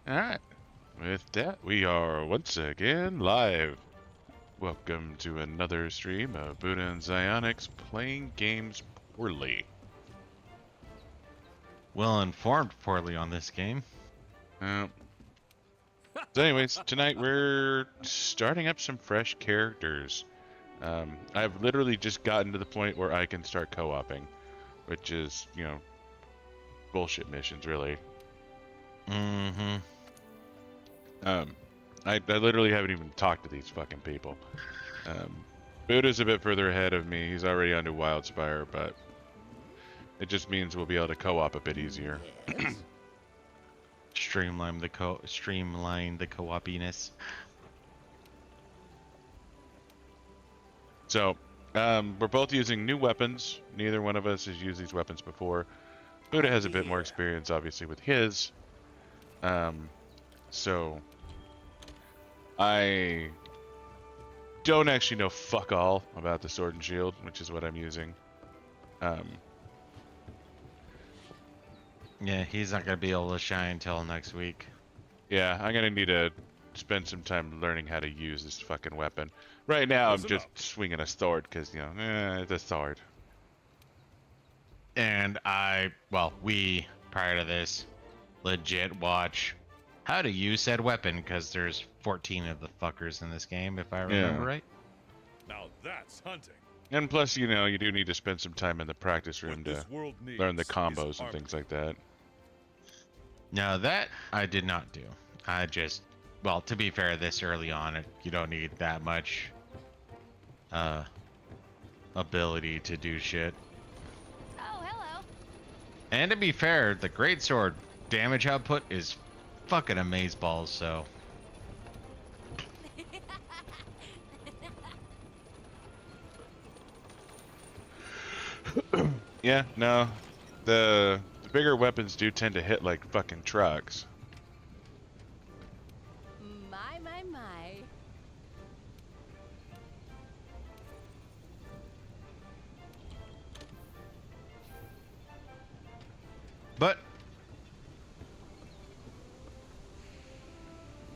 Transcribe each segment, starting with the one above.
Alright, with that, we are once again live. Welcome to another stream of Buddha and Zionics playing games poorly. Well informed poorly on this game. So anyways, tonight we're starting up some fresh characters. I've literally just gotten to the point where I can start co-oping, which is, bullshit missions, really. Mm-hmm. I literally haven't even talked to these fucking people. Buddha's a bit further ahead of me. He's already onto Wildspire, but it just means we'll be able to co-op a bit easier. Streamline the co-opiness. So, we're both using new weapons. Neither one of us has used these weapons before. Buddha has a bit more experience, obviously, with his. So I don't actually know fuck all about the sword and shield, which is what I'm using. Yeah, he's not gonna be able to shine until next week. Yeah, I'm gonna need to spend some time learning how to use this fucking weapon. Right now, I'm just swinging a sword because, it's a sword. And we, prior to this, legit watch how to use said weapon, because there's 14 of the fuckers in this game, if I remember right. Now that's hunting. And plus, you do need to spend some time in the practice room to learn the combos and things like that. Now that I did not do. I just, well, to be fair, this early on, you don't need that much ability to do shit. Oh, hello. And to be fair, the greatsword damage output is fucking amazeballs, so. Yeah, no. The bigger weapons do tend to hit like fucking trucks. My. But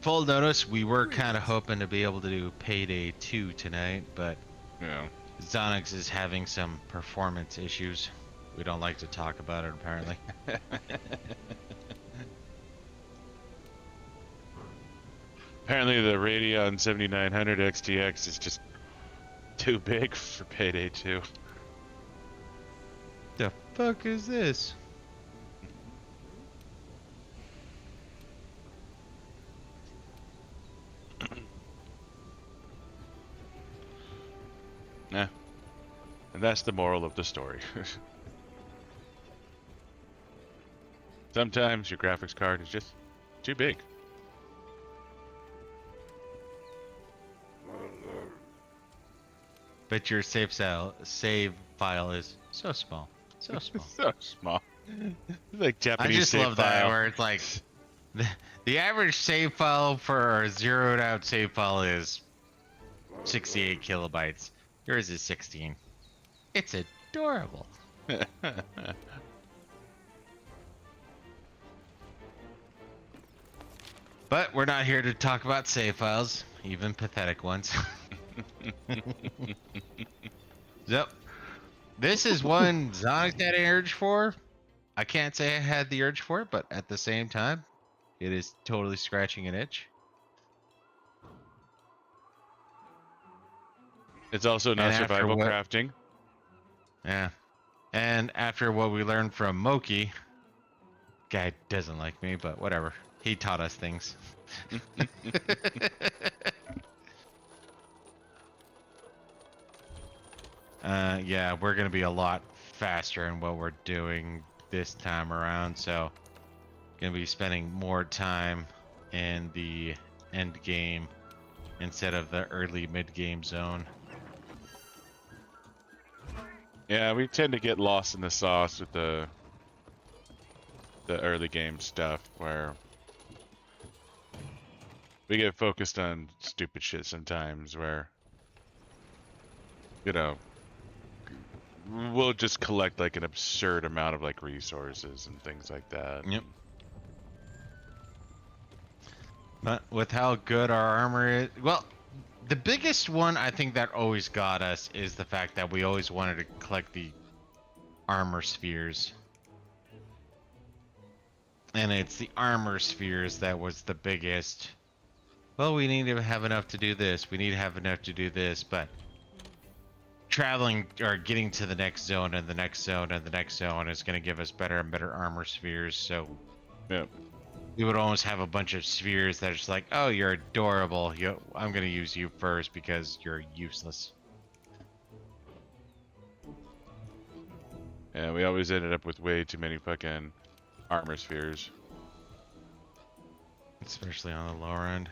full notice, we were kind of hoping to be able to do Payday 2 tonight, but Yeah. Zonix is having some performance issues. We don't like to talk about it, apparently. Apparently the Radeon 7900 XTX is just too big for Payday 2. The fuck is this? Nah. And that's the moral of the story. Sometimes your graphics card is just too big. But your save file is so small. So small. So small. Like Japanese I just save love file. that where it's like the average save file for a zeroed out save file is 68 kilobytes. Yours is 16. It's adorable. But we're not here to talk about save files, even pathetic ones. Yep. This is one Zonix had an urge for. I can't say I had the urge for it, but at the same time, it is totally scratching an itch. It's also not survival crafting. Yeah. And after what we learned from Moki, guy doesn't like me, but whatever. He taught us things. Yeah, we're going to be a lot faster in what we're doing this time around, so going to be spending more time in the end game instead of the early mid game zone. Yeah, we tend to get lost in the sauce with the early game stuff where we get focused on stupid shit sometimes where, we'll just collect like an absurd amount of like resources and things like that. Yep. But with how good our armor is, well, the biggest one I think that always got us is the fact that we always wanted to collect the armor spheres. And it's the armor spheres that was the biggest. Well, we need to have enough to do this. We need to have enough to do this, but traveling or getting to the next zone and the next zone and the next zone is going to give us better and better armor spheres. So Yeah. we would almost have a bunch of spheres that are just like, oh, you're adorable. I'm going to use you first because you're useless. And we always ended up with way too many fucking armor spheres. Especially on the lower end.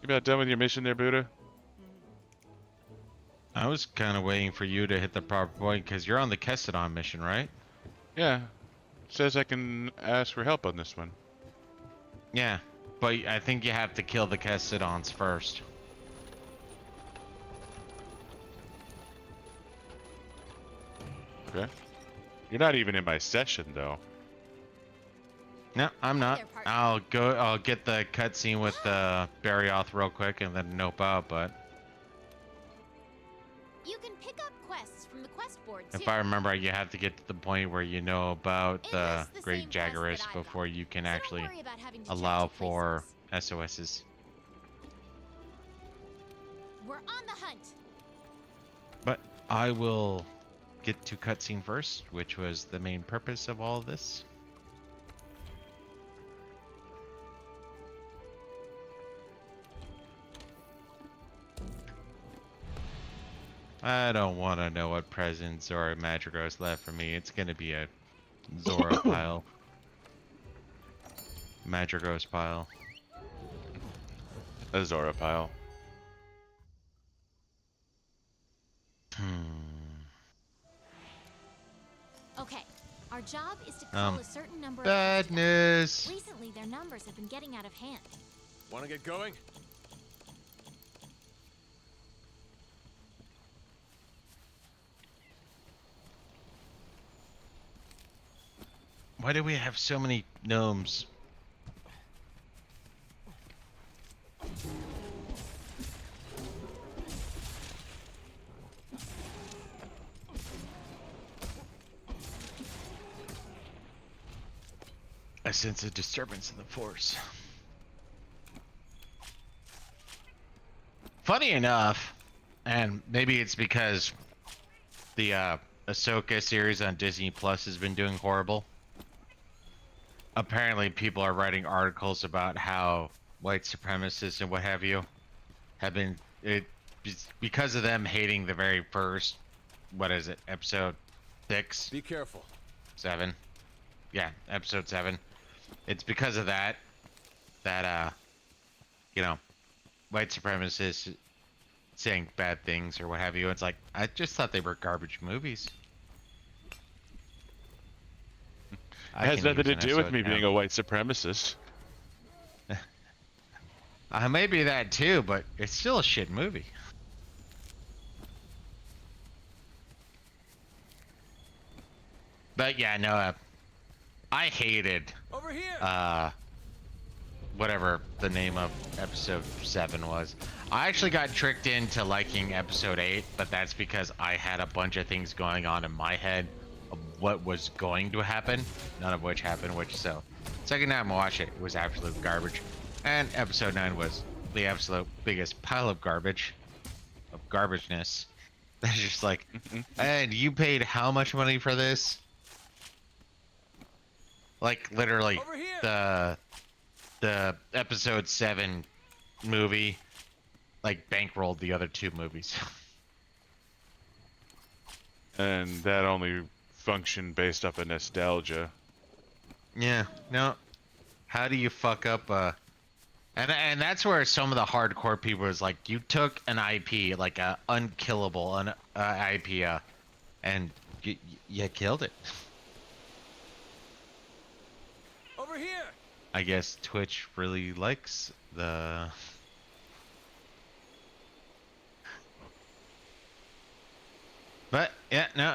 You about done with your mission there, Buddha? I was kind of waiting for you to hit the proper point because you're on the Kestodon mission, right? Yeah. Says I can ask for help on this one. Yeah, but I think you have to kill the Kestodons first. Okay. You're not even in my session, though. No, I'm not. there, partner. I'll get the cutscene with Barrioth real quick and then nope out, but You can pick up quests from the quest board too. if I remember, you have to get to the point where you know about It the lists the Great same quests Jaggerist that I've before got, you can so don't actually worry about having to check allow two for places. SOSs. We're on the hunt. But I will get to cutscene first, which was the main purpose of all of this. I don't want to know what presents or Madrigal's left for me. It's gonna be a Zora pile. Madrigal's pile. A Zora pile. Okay, our job is to call a certain number of quests back. Badness! Recently, their numbers have been getting out of hand. Want to get going? Why do we have so many gnomes? I sense a disturbance in the force. Funny enough, and maybe it's because the Ahsoka series on Disney Plus has been doing horrible. Apparently, people are writing articles about how white supremacists and what have you have been because of them hating the very first, what is it, episode 6, Be careful. 7? Yeah, episode 7. It's because of that you know, white supremacists saying bad things or what have you. It's like, I just thought they were garbage movies. It has nothing to do with me being a white supremacist. Maybe that too, but it's still a shit movie. But yeah, no, I hated Over here. whatever the name of episode 7 was. I actually got tricked into liking episode 8, but that's because I had a bunch of things going on in my head of what was going to happen, none of which happened, so second time I watched it, it was absolute garbage. And episode 9 was the absolute biggest pile of garbage, of garbageness. That's just like, and you paid how much money for this? Like literally Over here. the episode 7 movie like bankrolled the other 2 movies. And that only functioned based off of nostalgia. Yeah, no. How do you fuck up and that's where some of the hardcore people is like, you took an IP, like a unkillable IP, and you killed it. Over here. I guess Twitch really likes the But yeah, no,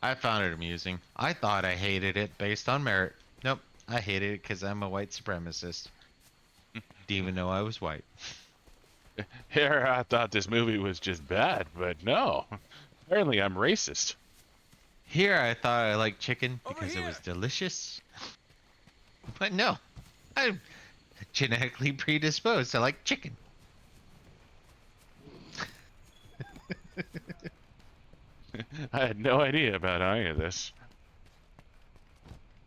I found it amusing. I thought I hated it based on merit. Nope, I hated it because I'm a white supremacist. Didn't even know I was white. Here, I thought this movie was just bad, but no. Apparently, I'm racist. Here I thought I liked chicken Over because it was here. delicious. But no, I'm genetically predisposed to like chicken. I had no idea about any of this.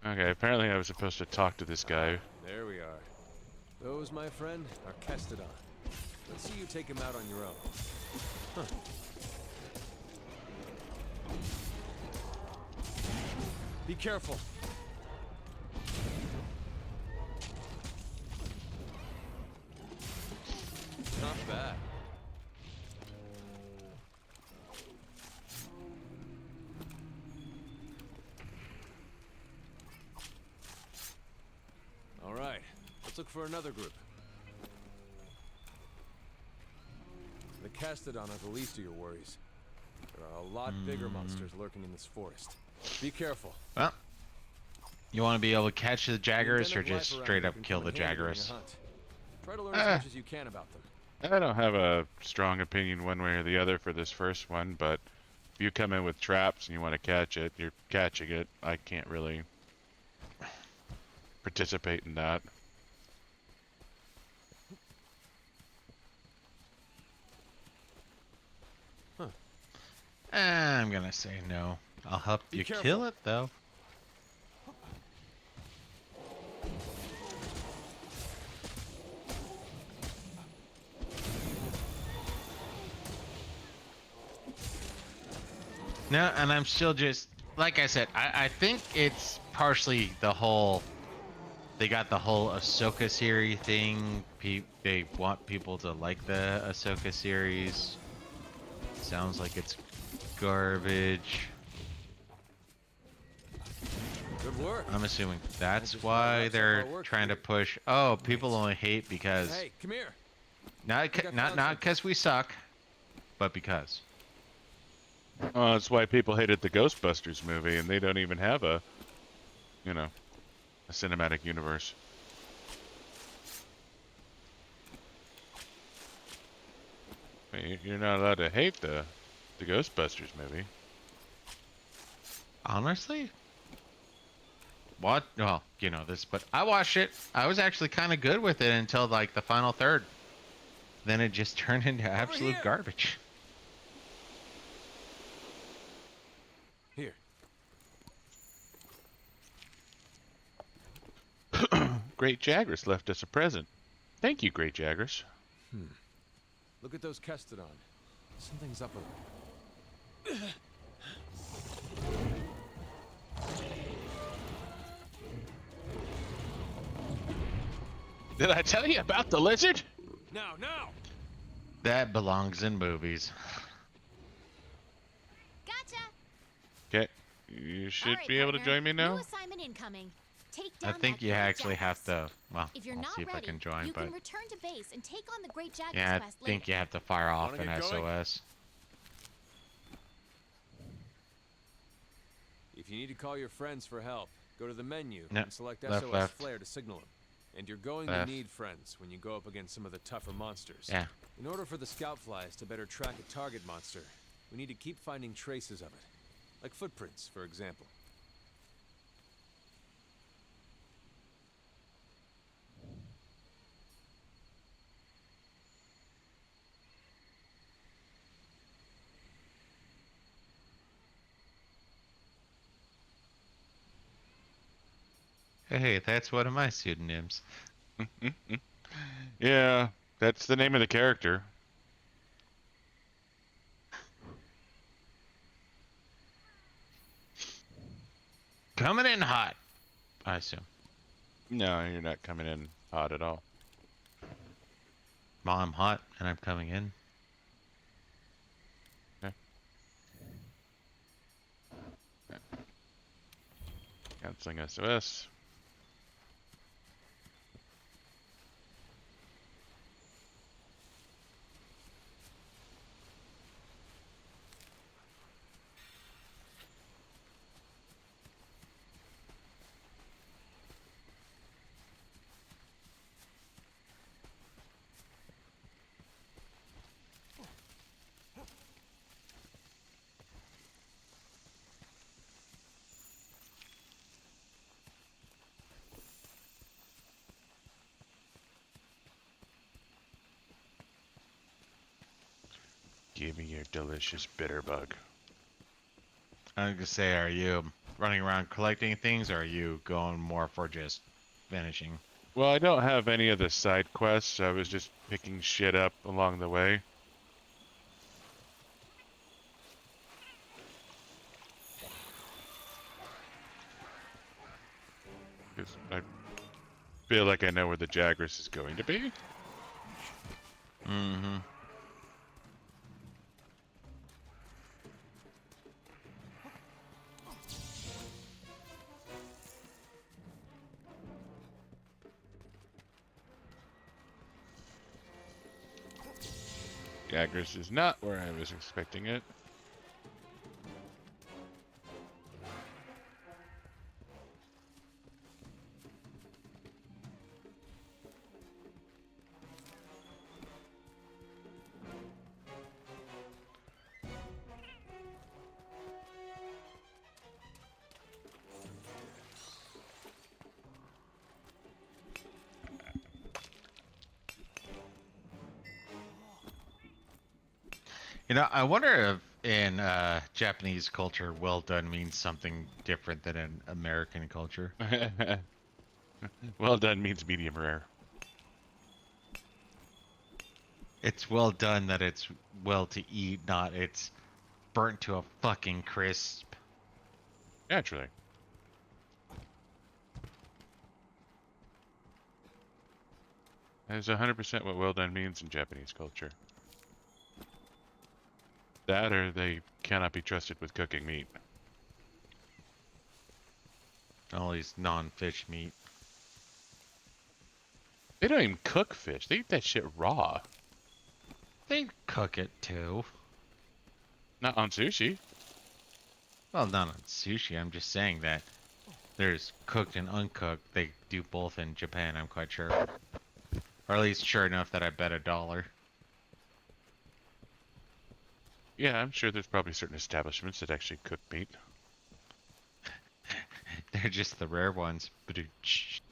Okay, apparently I was supposed to talk to this guy. There we are. Those, my friend, are Kestodon. Let's see you take him out on your own. Huh. Be careful. Not bad. All right, let's look for another group. The Kestodon are the least of your worries. There are a lot bigger monsters lurking in this forest. Be careful. Well, you want to be able to catch the The jaggers or endemic life just around straight here up can kill come the in handy during a jaggers? hunt. Try to learn as much as you can about them. I don't have a strong opinion one way or the other for this first one, but if you come in with traps and you want to catch it, you're catching it. I can't really participate in that. I'm gonna say no. I'll help Be you careful. kill it though. No, and I'm still just like I said. I think it's partially the whole. They got the whole Ahsoka series thing. They want people to like the Ahsoka series. Sounds like it's garbage. Good work. I'm assuming that's just why wraps up they're our work trying to here. push. Oh, people only hate because Hey, come here. not think I not found not something. because we suck, but because. That's why people hated the Ghostbusters movie, and they don't even have a cinematic universe. You're not allowed to hate the Ghostbusters movie. Honestly, what? Well, you know this, but I watched it. I was actually kind of good with it until like the final third. Then it just turned into absolute here. garbage. Here. Great Jagras left us a present. Thank you, Great Jagras. Look at those Kestodon. Something's up with them. Did I tell you about the lizard? Now, now! That belongs in movies. Gotcha. Okay, you should All right, be able to partner. join me now. New assignment incoming. Take I down think that you great actually have Jackals. to. Well, If you're I'll not see if ready, I can join, you but can return to base and take on the Great Jackals yeah, quest I think later. you have to fire off Wanna an get going? SOS. If you need to call your friends for help, go to the menu No, and select left, SOS left. Flare to signal them. And you're going Left. to need friends when you go up against some of the tougher monsters. Yeah. In order for the scout flies to better track a target monster, we need to keep finding traces of it. Like footprints, for example. Hey, that's one of my pseudonyms. Yeah, that's the name of the character. Coming in hot, I assume. No, you're not coming in hot at all. Well, I'm hot and I'm coming in. Canceling SOS. Give me your delicious bitter bug. I was gonna say, are you running around collecting things, or are you going more for just finishing? Well, I don't have any of the side quests. I was just picking shit up along the way. Because I feel like I know where the Jagras is going to be. Mm-hmm. Jagras is not where I was expecting it. You know, I wonder if in Japanese culture, well done means something different than in American culture. Well done means medium rare. It's well done that it's well to eat, not it's burnt to a fucking crisp. Naturally. That is 100% what well done means in Japanese culture. That or they cannot be trusted with cooking meat. Always non-fish meat. They don't even cook fish. They eat that shit raw. They cook it too. Not on sushi. Well, not on sushi. I'm just saying that there's cooked and uncooked. They do both in Japan, I'm quite sure. Or at least sure enough that I bet $1. Yeah, I'm sure there's probably certain establishments that actually cook meat. They're just the rare ones. Badooch.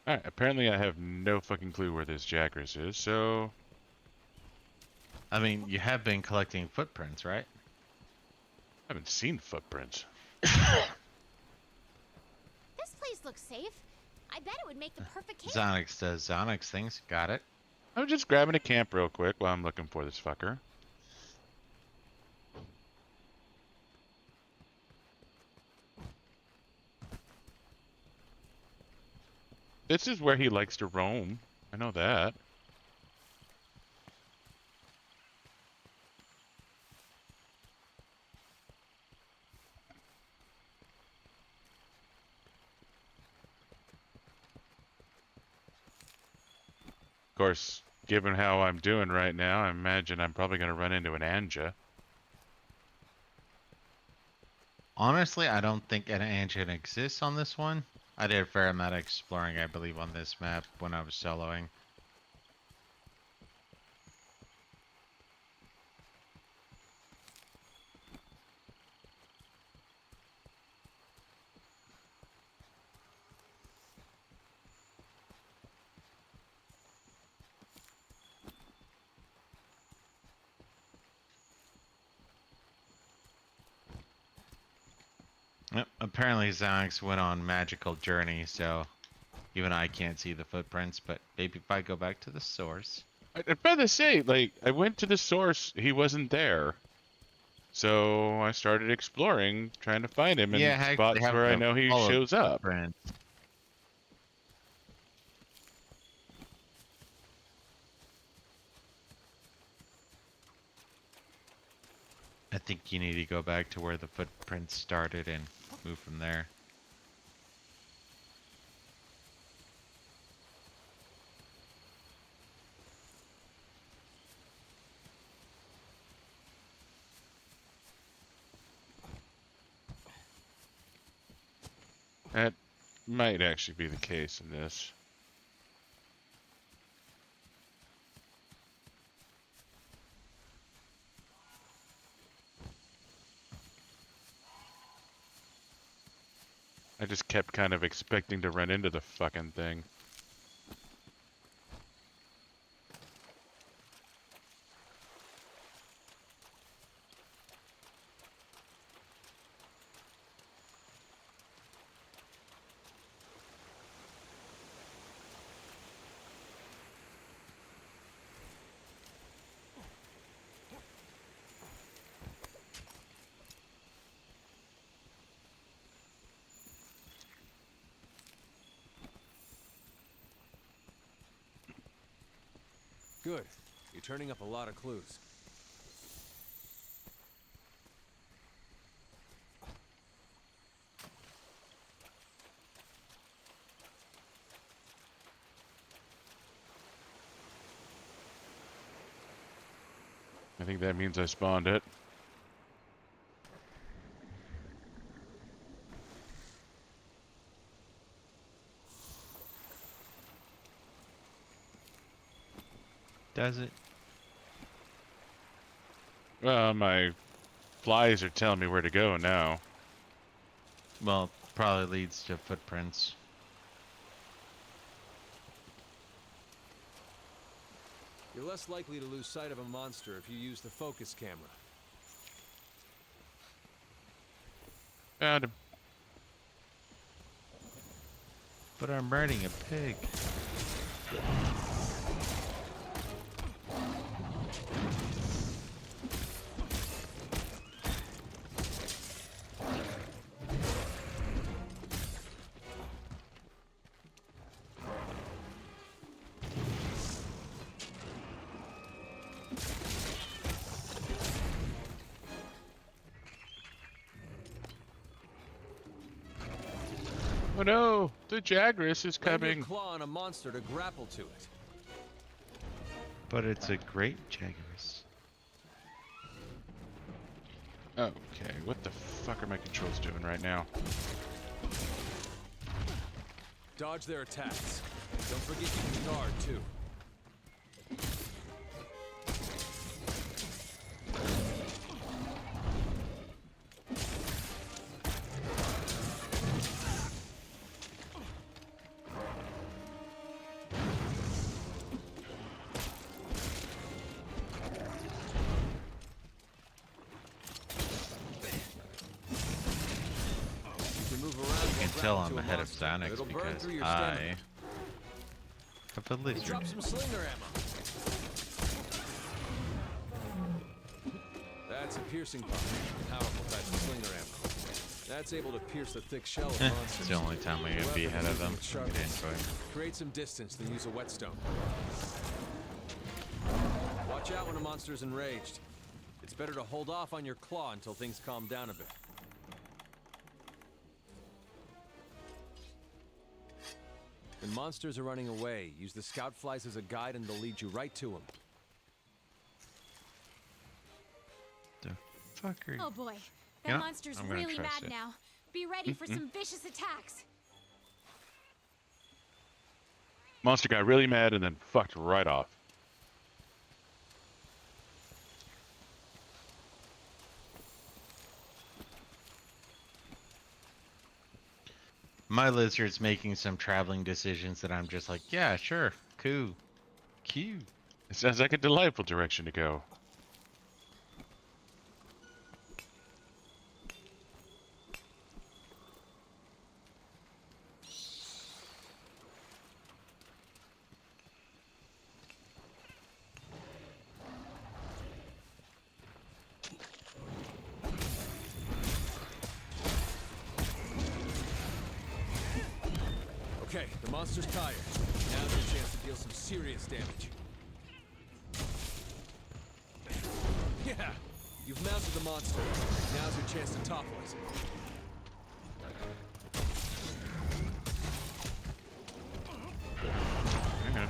Alright, apparently I have no fucking clue where this Jagras is, so... I mean, you have been collecting footprints, right? I haven't seen footprints. This place looks safe. I bet it would make the perfect camp. Zonix does Zonix things. Got it. I'm just grabbing a camp real quick while I'm looking for this fucker. This is where he likes to roam. I know that. Of course, given how I'm doing right now, I imagine I'm probably going to run into an Anja. Honestly, I don't think an engine exists on this one. I did a fair amount of exploring, I believe, on this map when I was soloing. Yep, apparently Zonix went on magical journey, so even I can't see the footprints, but maybe if I go back to the source. I'd rather say, like, I went to the source, he wasn't there. So I started exploring, trying to find him in Yeah, I actually spots have where I to know he follow the shows up. footprints. I think you need to go back to where the footprints started and move from there. That might actually be the case in this. I just kept kind of expecting to run into the fucking thing. Good. You're turning up a lot of clues. I think that means I spawned it. Does it? Well, my flies are telling me where to go now. Well, probably leads to footprints. You're less likely to lose sight of a monster if you use the focus camera. Found him. But I'm riding a pig. Oh no! The Jagras is Land coming! your claw on a monster to grapple to it. But it's a great Jaguars. Okay, what the fuck are my controls doing right now? Dodge their attacks. Don't forget you can guard, too. You can tell I'm ahead of Xanax It'll burn because through your I stamina. have a lizard. Drop some slinger ammo. That's a piercing pump. Powerful type of slinger ammo. That's able to pierce the thick shell of monsters. It's the only time I'm gonna be ahead of them. I'm gonna enjoy. Create some distance, then use a whetstone. Watch out when a monster's enraged. It's better to hold off on your claw until things calm down a bit. When monsters are running away, use the scout flies as a guide and they'll lead you right to them. The fuck are you? Oh boy, that Yeah, monster's I'm gonna really trust mad it. now. Be ready for some vicious attacks. Monster got really mad and then fucked right off. My lizard's making some traveling decisions that I'm just like, yeah, sure, cool, cute. It sounds like a delightful direction to go. Okay, the monster's tired. Now's your chance to deal some serious damage. Yeah! You've mounted the monster. Now's your chance to topple it. Hang on.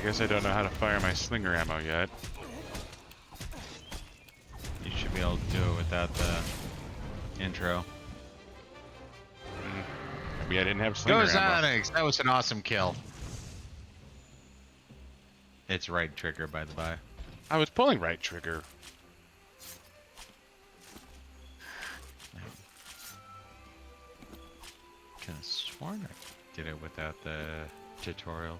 guess I don't know how to fire my slinger ammo yet. You should be able to do it without the intro. Maybe I didn't have slinger Goes ammo. Onyx! That was an awesome kill. It's right trigger, by the by. I was pulling right trigger. Could have sworn I did it without the tutorial.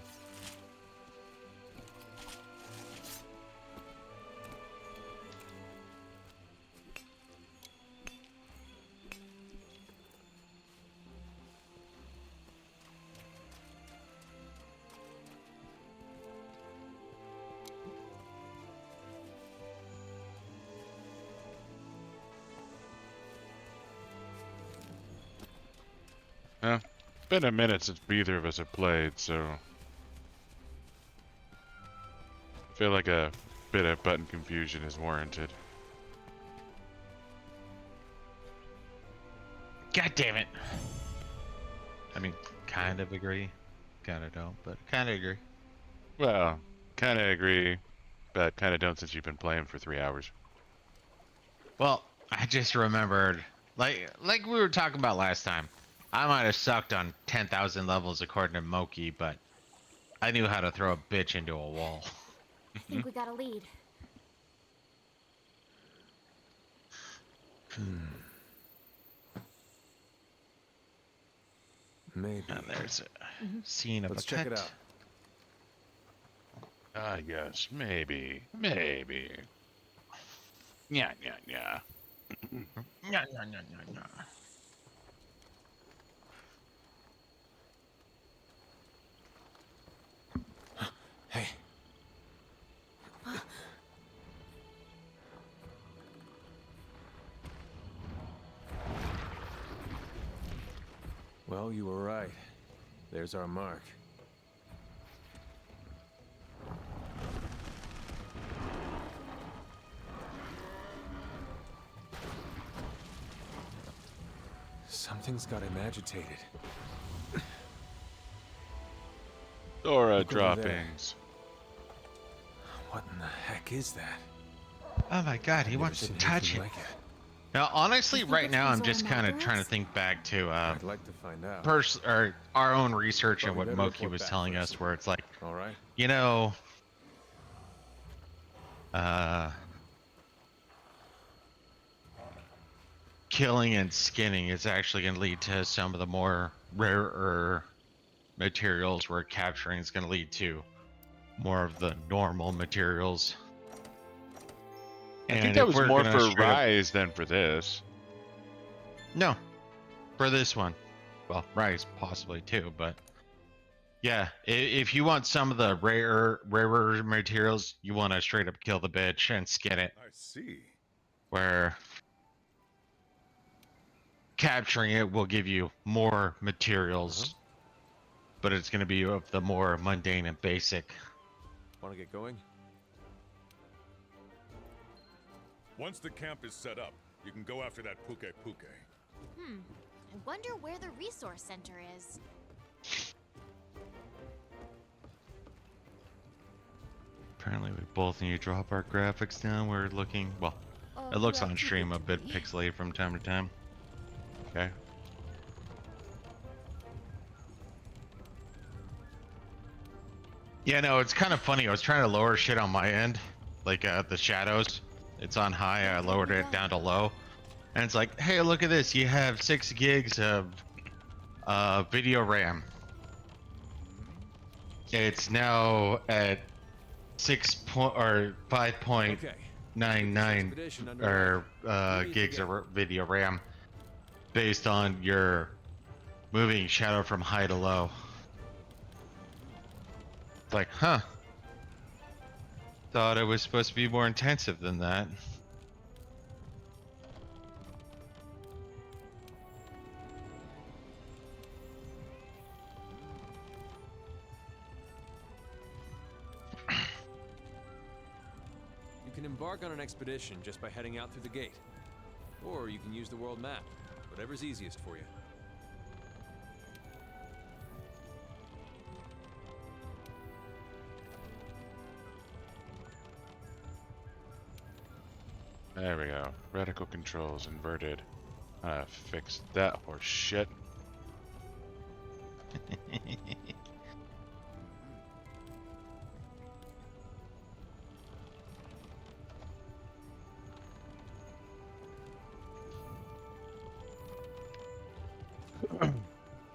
Well, been a minute since either of us have played, so I feel like a bit of button confusion is warranted. God damn it! I mean, kind of agree. Kind of don't, but kind of agree. Well, kind of agree, but kind of don't since you've been playing for 3 hours. Well, I just remembered, like we were talking about last time, I might have sucked on 10,000 levels according to Moki, but I knew how to throw a bitch into a wall. I think we got a lead. Maybe. And there's a scene of Let's a check cut. it out. Ah, yes, maybe. Yeah. Yeah. Hey. Well, you were right. There's our mark. Something's got him agitated. Dora Look over there. droppings. What in the heck is that? Oh my god, he I've wants to never seen touch anything it. like it. Now, honestly, You think right it's now, I'm these just old kind of markers? trying to think back to I'd like to find out. our own research But and we what better Moki report was back telling first. us, where it's like, All right. you know, killing and skinning is actually going to lead to some of the more rarer materials, where capturing is going to lead to more of the normal materials. I think And that if was we're more gonna for straight up- Rise than for this. No, for this one. Well, Rise possibly too, but yeah, if you want some of the rarer materials, you want to straight up kill the bitch and skin it. I see. Where capturing it will give you more materials, but it's going to be of the more mundane and basic. Want to get going? Once the camp is set up, you can go after that puke puke. I wonder where the resource center is. Apparently, we both need to drop our graphics down. We're looking, well, it looks on stream a bit pixelated from time to time. Okay. Yeah, no, it's kind of funny. I was trying to lower shit on my end, like the shadows. It's on high. I lowered it down to low, and it's like, hey, look at this. You have 6 gigs of video RAM. It's now at 5.99 Expedition underway. or gigs of video RAM, based on your moving shadow from high to low. Like, huh? Thought it was supposed to be more intensive than that. You can embark on an expedition just by heading out through the gate. Or you can use the world map. Whatever's easiest for you. There we go. Reticle controls inverted. Fix that horse shit.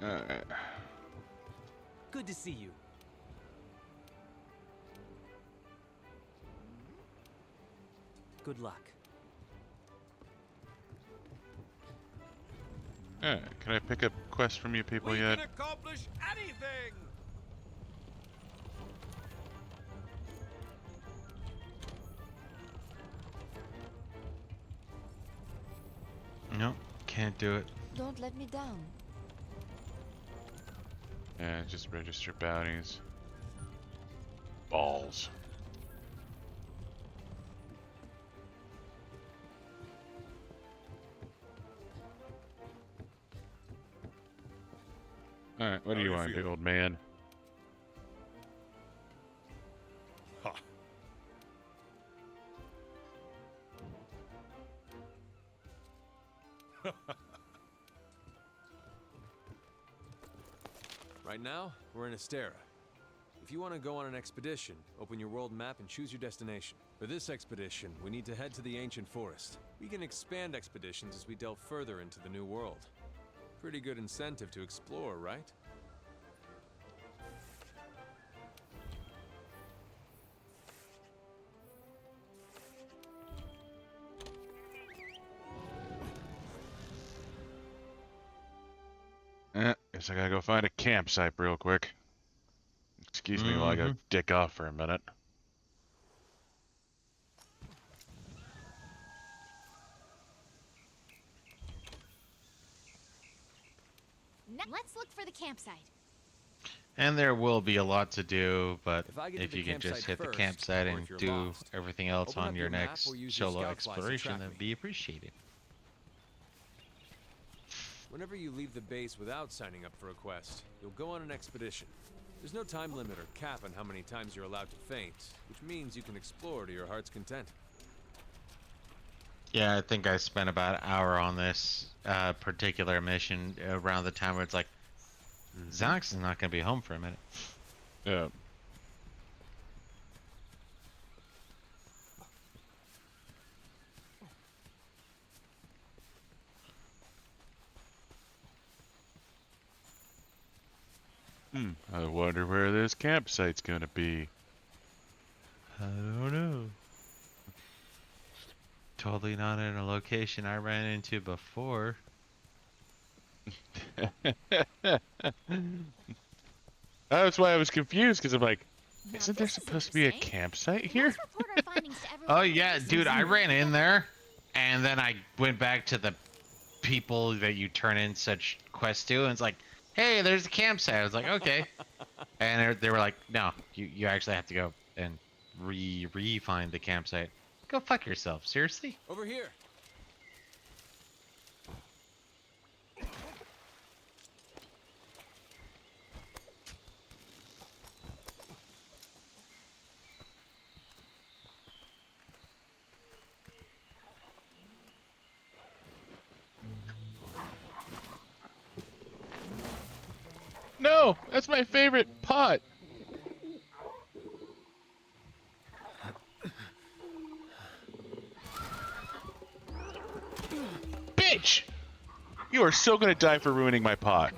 Alright. Good to see you. Good luck. Alright, can I pick up quests from you people We yet? can accomplish anything. Nope, can't do it. Don't let me down. Yeah, just register bounties. Balls. Alright, what do How you you want to do, feeling? old man? Ha. Right now, we're in Astera. If you want to go on an expedition, open your world map and choose your destination. For this expedition, we need to head to the ancient forest. We can expand expeditions as we delve further into the new world. Pretty good incentive to explore, right? Guess I gotta go find a campsite real quick. Excuse me while I go dick off for a minute. Let's look for the campsite. And there will be a lot to do, but If I get to if the you can just campsite hit the first, campsite or and if you're do lost, everything else open on up your your map next or use your solo scout flies to exploration, track that'd me. be appreciated. Whenever you leave the base without signing up for a quest, you'll go on an expedition. There's no time limit or cap on how many times you're allowed to faint, which means you can explore to your heart's content. Yeah, I think I spent about an hour on this particular mission around the time where it's like, Zox is not going to be home for a minute. Yeah. I wonder where this campsite's gonna be. I don't know. Totally not in a location I ran into before. That's why I was confused, because I'm like, Now isn't there this is supposed to be a interesting. campsite We here? must report our findings to everyone Oh on the yeah, base dude, I and ran in see- there, and then I went back to the people that you turn in such quests to, and it's like, hey, there's a campsite. I was like, okay. And they were like, no, you actually have to go and re-find the campsite. Go fuck yourself, seriously? Over here! No, that's my favorite pot. Bitch! You are so gonna die for ruining my pot.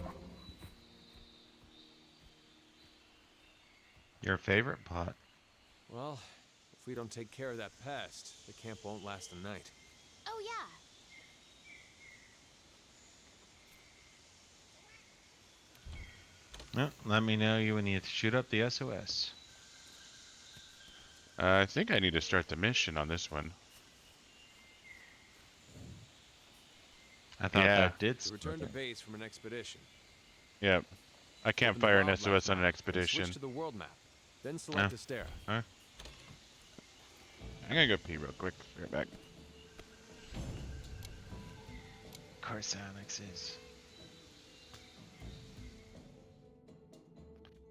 Your favorite pot? Well, if we don't take care of that pest, the camp won't last a night. Oh yeah. No, let me know you when you shoot up the SOS. I think I need to start the mission on this one. I thought Yeah. that did. To return to base from an expedition. Yep. I can't Open the fire an wildlife SOS on an map, then expedition. Switch to the world map. Then select Astera. I'm gonna go pee real quick. Be right back. Of course, Onyx is.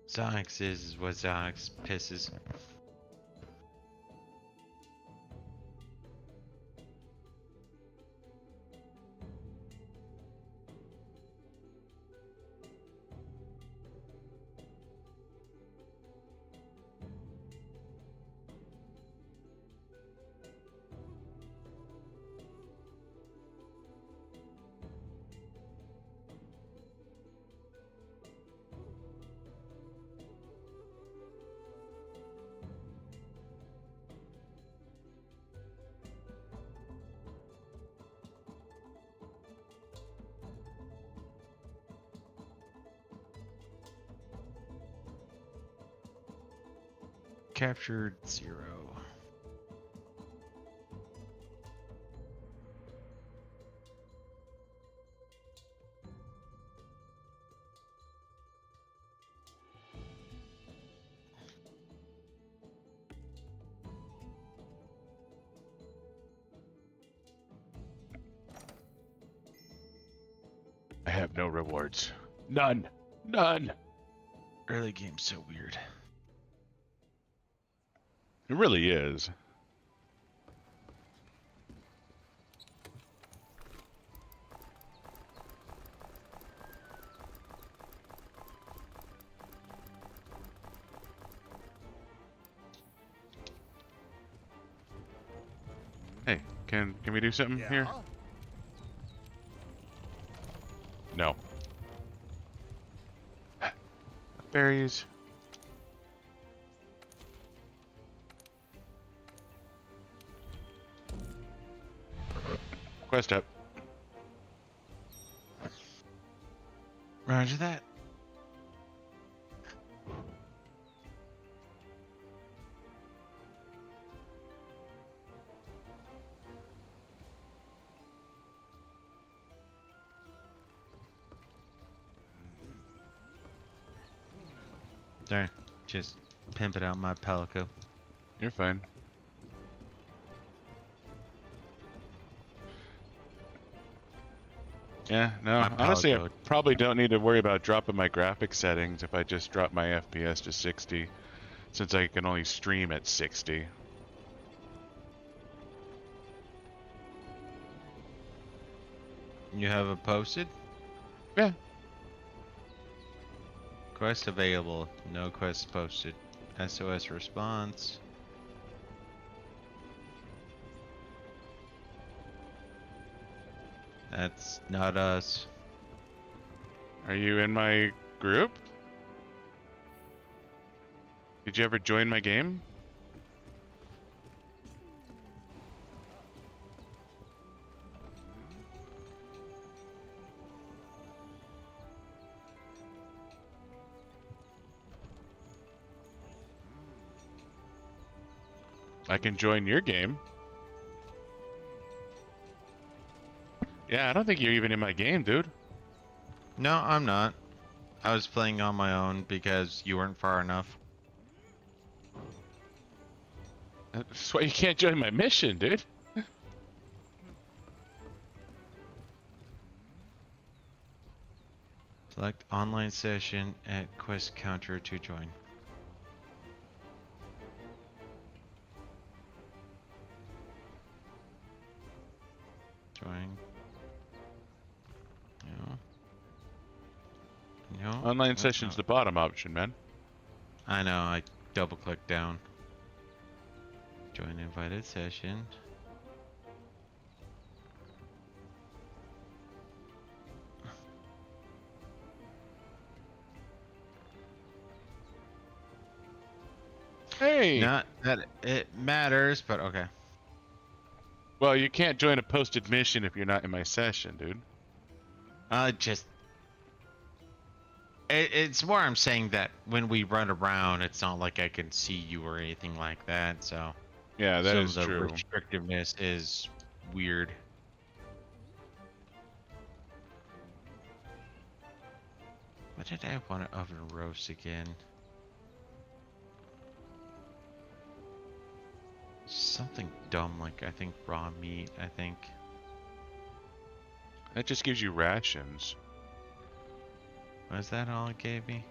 Zonix is what Zonix pisses. captured 0. I have no rewards. None. None. Early game's so weird. It really is. Hey, can we do something here? No. Berries. Quest up. Roger that. There, just pimping out my Pelico. You're fine. Yeah, no, My honestly, I Pelico. probably don't need to worry about dropping my graphic settings if I just drop my FPS to 60, since I can only stream at 60. You have it posted? Yeah. Quest available. No quest posted. SOS response. That's not us. Are you in my group? Did you ever join my game? I can join your game. Yeah, I don't think you're even in my game, dude. No, I'm not. I was playing on my own because you weren't far enough. That's why you can't join my mission, dude. Select online session at quest counter to join. Join. No. No. Online that's session's not- the bottom option, man. I know, I double clicked down. Join invited session. Hey! Not that it matters, but okay. Well, you can't join a posted mission if you're not in my session, dude. Just it's more I'm saying that when we run around, it's not like I can see you or anything like that. So Yeah, that some is of the true. restrictiveness is weird. What did I want to oven roast again? Something dumb like I think raw meat. I think. That just gives you rations. Was that all it gave me?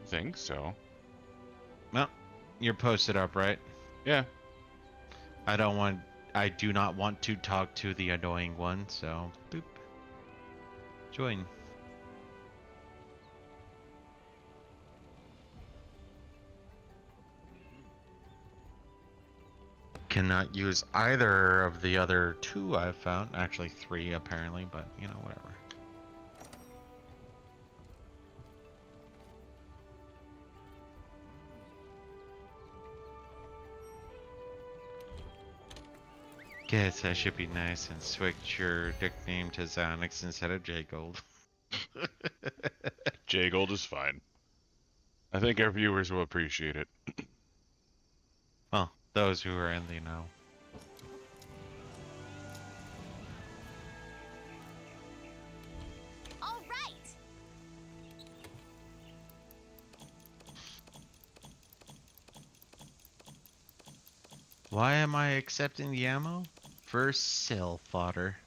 I think so. Well, you're posted up, right? Yeah. I do not want to talk to the annoying one, so boop. Join. Cannot use either of the other 2 I've found. Actually 3 apparently, but you know, whatever. Guess I should be nice and switch your nickname to Xanax instead of J Gold. J Gold is fine. I think our viewers will appreciate it. those who are in the know. All right. Why am I accepting the ammo? For sale fodder.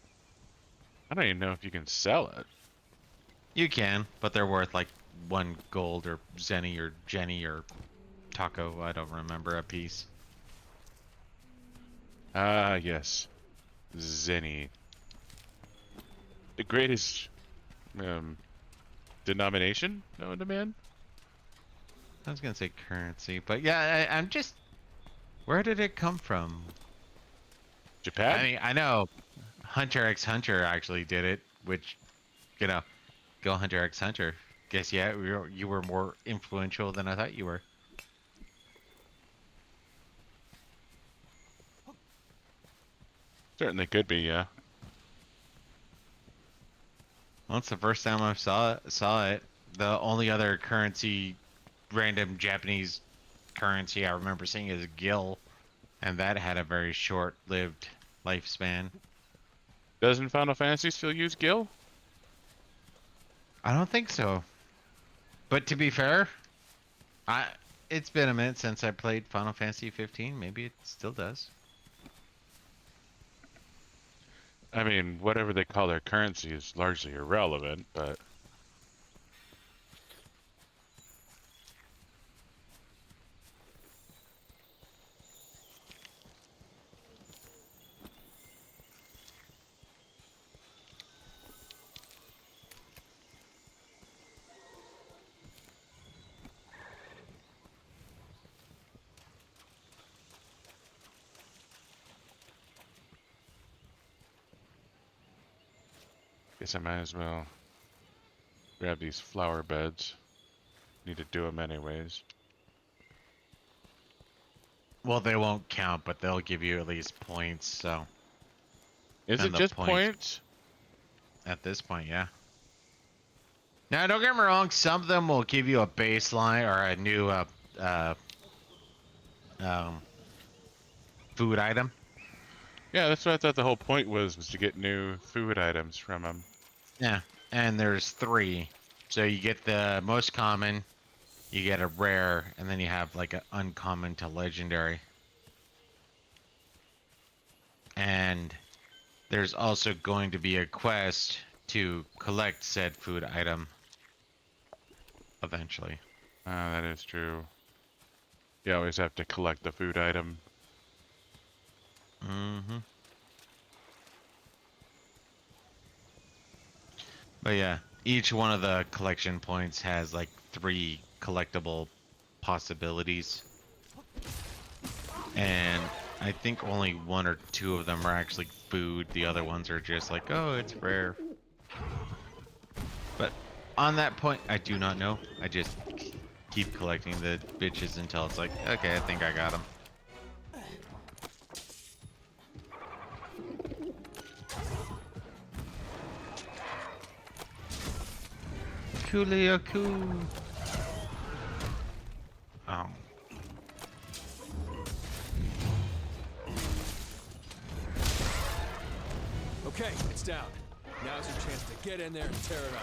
I don't even know if you can sell it. You can, but they're worth like 1 gold or zenny or jenny or taco. I don't remember a piece. Ah, yes. Zenny. The greatest denomination known to man? I was gonna say currency, but yeah, I'm just. Where did it come from? Japan? I mean, I know Hunter x Hunter actually did it, which, you know, go Hunter x Hunter. Guess yeah, you were more influential than I thought you were. Certainly could be, yeah. Well, it's the first time I saw it. The only other currency, random Japanese currency I remember seeing is gil, and that had a very short-lived lifespan. Doesn't Final Fantasy still use Gil? I don't think so. But to be fair, it's been a minute since I played Final Fantasy 15. Maybe it still does. I mean, whatever they call their currency is largely irrelevant, but... Guess I might as well grab these flower beds. Need to do them anyways. Well, they won't count, but they'll give you at least points, so... Is And it the just points- points? At this point, yeah. Now, don't get me wrong, some of them will give you a baseline or a new food item. Yeah, that's what I thought the whole point was to get new food items from them. Yeah, and there's 3. So you get the most common, you get a rare, and then you have like an uncommon to legendary. And there's also going to be a quest to collect said food item eventually. Ah, that is true. You always have to collect the food item. Mm-hmm. But yeah, each one of the collection points has like 3 collectible possibilities. And I think only 1 or 2 of them are actually food. The other ones are just like, oh, it's rare. But on that point, I do not know. I just keep collecting the bitches until it's like, okay, I think I got them. Coolio. Oh. Okay, it's down. Now's your chance to get in there and tear it up.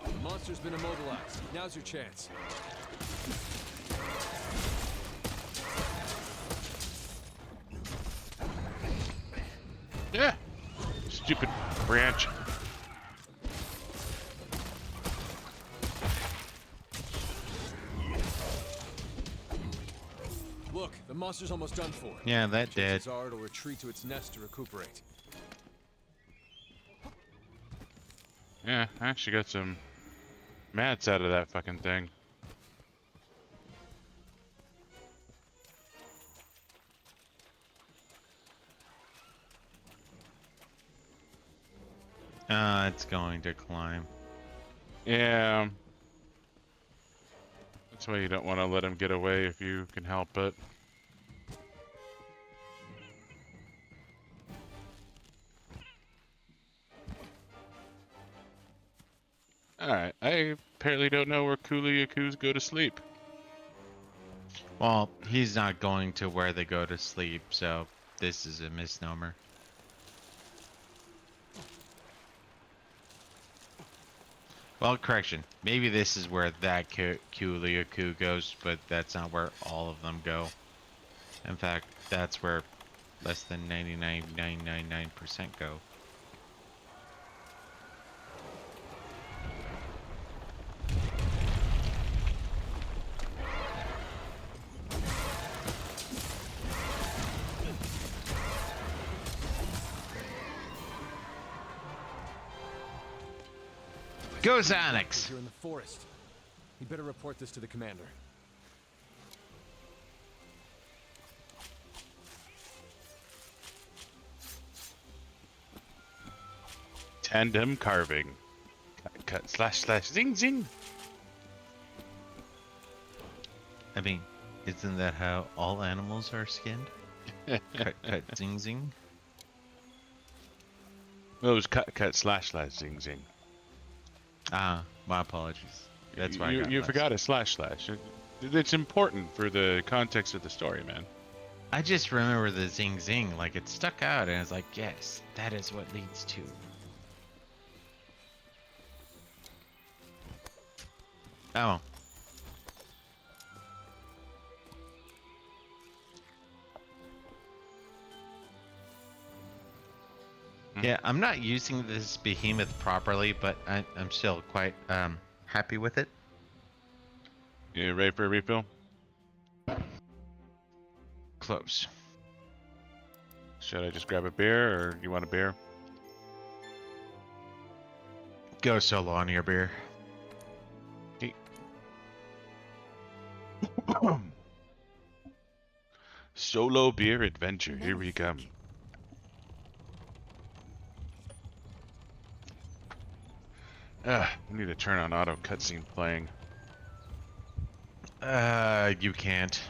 The monster's been immobilized. Now's your chance. Yeah! Stupid branch. Look, the monster's almost done for. Yeah, that did. Chances are it'll retreat to its nest to recuperate. Yeah, I actually got some mats out of that fucking thing. It's going to climb. Yeah. That's why you don't want to let him get away if you can help it. Alright, I apparently don't know where Kuliakus go to sleep. Well, he's not going to where they go to sleep, so this is a misnomer. Well, correction. Maybe this is where that Kuliaku goes, but that's not where all of them go. In fact, that's where less than 99.999% go. Go Sonics! Here in the forest. You better report this to the commander. Tandem carving. Cut, cut, / zing, zing. I mean, isn't that how all animals are skinned? Cut, zing, zing. Well, it was cut, cut, / zing, zing. Ah, my apologies. That's why you forgot a //. It's important for the context of the story, man. I just remember the zing zing, like it stuck out, and it's like, yes, that is what leads to. Oh. Yeah, I'm not using this behemoth properly, but I'm still quite happy with it. You ready for a refill? Close. Should I just grab a beer, or you want a beer? Go solo on your beer. Solo beer adventure. Here we come. We need to turn on auto cutscene playing. You can't,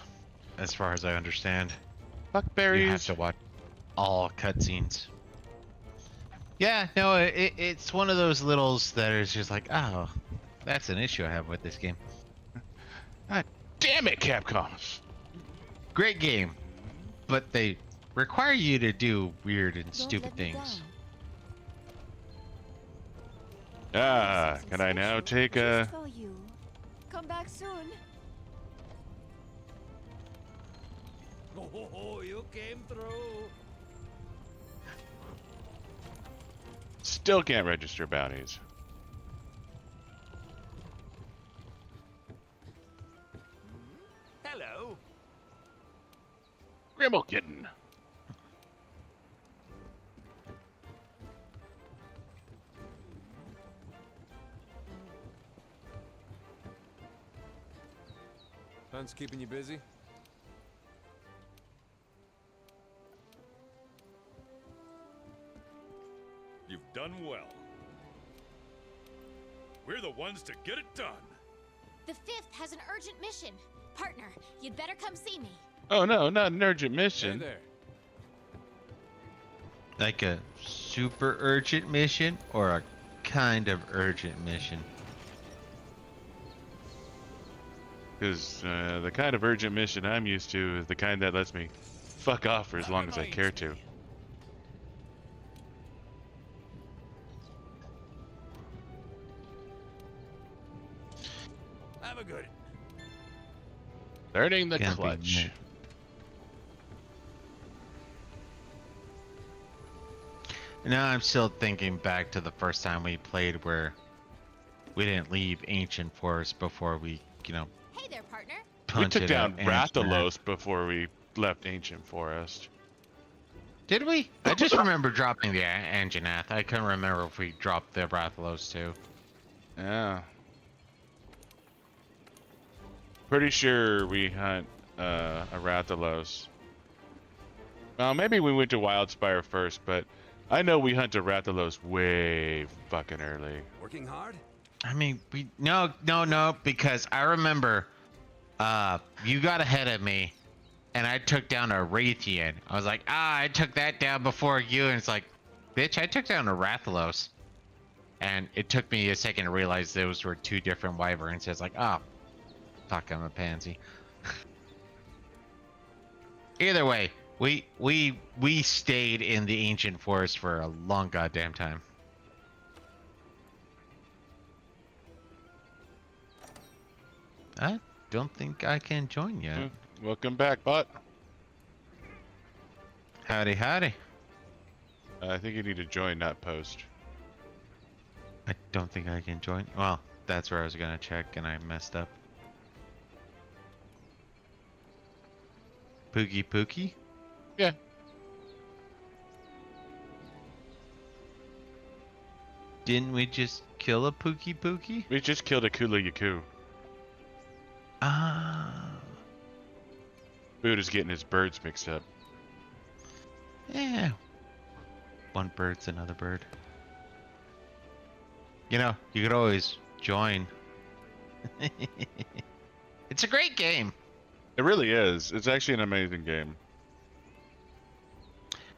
as far as I understand. Fuckberries. You have to watch all cutscenes. Yeah, no, it's one of those littles that is just like, oh, that's an issue I have with this game. God damn it, Capcom! Great game, but they require you to do weird and Don't stupid let me things. Ah, can I now take a... Just for you. Come back soon. Oh, you came through. Still can't register bounties. Hello. Grimmel-kitten. Hunt's keeping you busy? You've done well. We're the ones to get it done. The 5th has an urgent mission. Partner, you'd better come see me. Oh no, not an urgent Hey mission. there. Like a super urgent mission or a kind of urgent mission? Because the kind of urgent mission I'm used to is the kind that lets me fuck off for as long as I care to. Have a good. Learning the Can't be clutch. me. Now I'm still thinking back to the first time we played where we didn't leave Ancient Forest before we, Hey there, partner. We punted took down out Anjanath. Rathalos before we left Ancient Forest. Did we? I just remember dropping the Anjanath. I couldn't remember if we dropped the Rathalos too. Yeah. Pretty sure we hunt a Rathalos. Well, maybe we went to Wildspire first, but I know we hunt a Rathalos way fucking early. Working hard? I mean, no, because I remember, you got ahead of me, and I took down a Raytheon. I was like, I took that down before you, and it's like, bitch, I took down a Rathalos. And it took me a second to realize those were two different wyverns. It's like, oh, fuck, I'm a pansy. Either way, we stayed in the ancient forest for a long goddamn time. I don't think I can join yet. Welcome back, bot. Howdy, howdy. I think you need to join, not post. I don't think I can join. Well, that's where I was gonna check and I messed up. Pookie Pookie? Yeah. Didn't we just kill a Pookie Pookie? We just killed a Kula Yaku. Ah. Buddha's getting his birds mixed up. Yeah. One bird's another bird. You know, you could always join. It's a great game. It really is. It's actually an amazing game.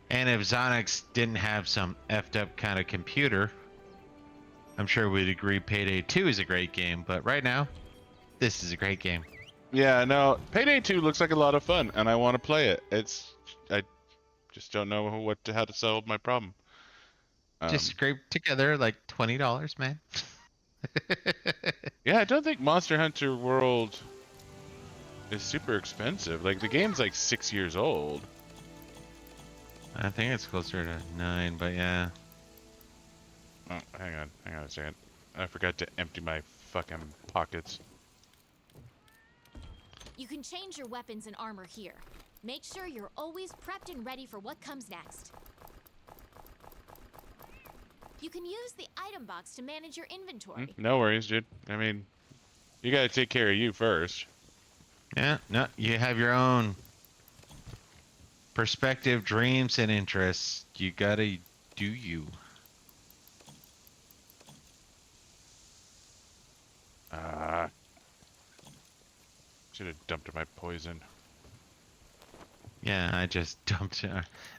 And if Zonix didn't have some effed up kind of computer, I'm sure we'd agree Payday 2 is a great game. But right now, this is a great game. Yeah, no, Payday 2 looks like a lot of fun, and I want to play it. I just don't know how to solve my problem. Just scrape together like $20, man. Yeah, I don't think Monster Hunter World is super expensive. Like, the game's like 6 years old. I think it's closer to 9, but yeah. Oh, hang on a second. I forgot to empty my fucking pockets. You can change your weapons and armor here. Make sure you're always prepped and ready for what comes next. You can use the item box to manage your inventory. No worries, dude. I mean, you gotta take care of you first. Yeah, no, you have your own perspective, dreams, and interests. You gotta do you. Should have dumped my poison. Yeah, I just dumped it.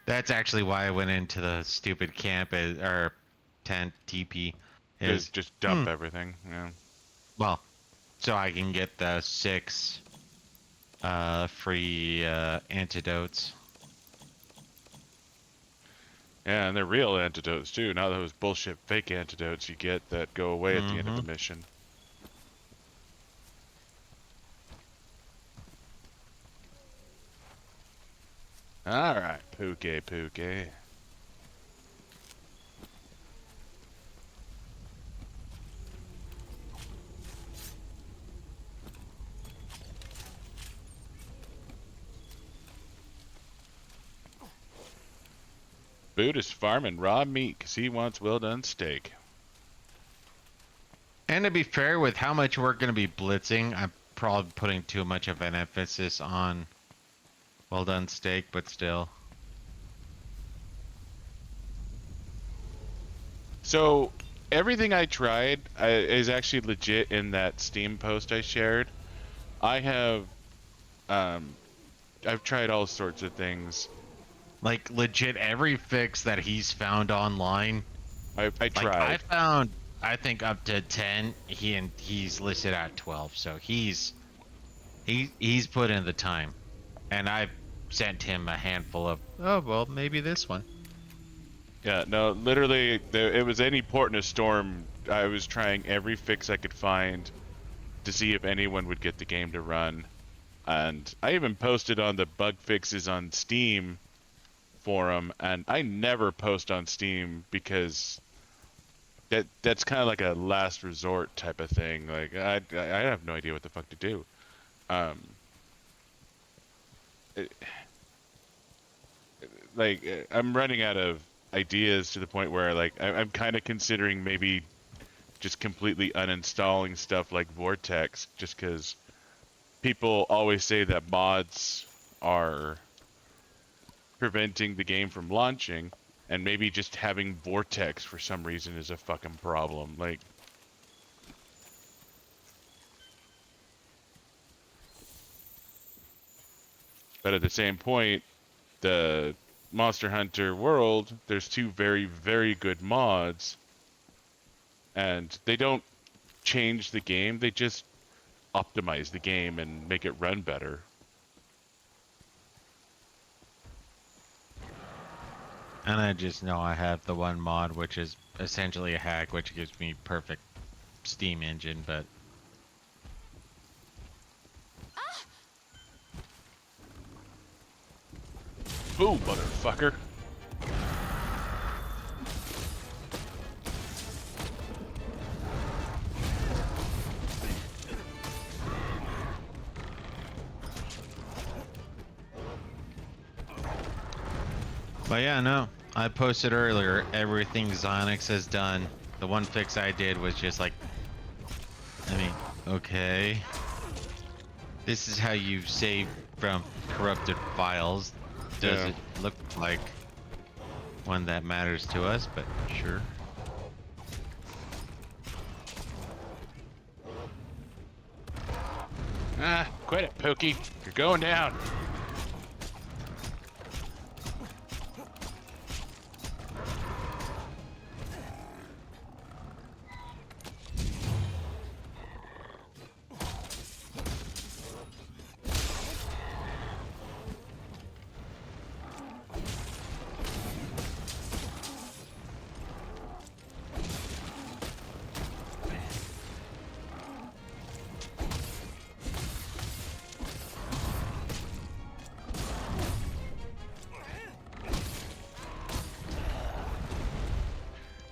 That's actually why I went into the stupid camp or tent TP. Just dump everything. Yeah. Well, so I can get the 6 free antidotes. Yeah, and they're real antidotes too, not those bullshit fake antidotes you get that go away at the end of the mission. Alright, Pookie. Buddha's farming raw meat because he wants well done steak. And to be fair, with how much we're going to be blitzing, I'm probably putting too much of an emphasis on well done steak, but still. So, everything I tried is actually legit in that Steam post I shared. I have, I've tried all sorts of things. Like, legit every fix that he's found online. I tried. I found, I think, up to 10. He's listed at 12, so he's put in the time. And I've sent him a handful of, oh, well, maybe this one. Yeah, no, literally, it was any port in a storm. I was trying every fix I could find to see if anyone would get the game to run. And I even posted on the bug fixes on Steam forum, and I never post on Steam because that's kind of like a last resort type of thing. Like, I have no idea what the fuck to do. I'm running out of ideas to the point where, like, I'm kind of considering maybe just completely uninstalling stuff like Vortex, just because people always say that mods are preventing the game from launching, And maybe just having vortex for some reason is a fucking problem. Like, but at the same point, the Monster Hunter world, there's two very, very good mods, and they don't change the game, they just optimize the game and make it run better. And I just know I have the one mod, which is essentially a hack, which gives me perfect Steam engine, but... Ooh, motherfucker. But yeah, no. I posted earlier, everything Xonix has done. The one fix I did was just like... I mean, okay. This is how you save from corrupted files. Does Yeah. it look like one that matters to us? But sure. Ah, quit it, Pookie. You're going down.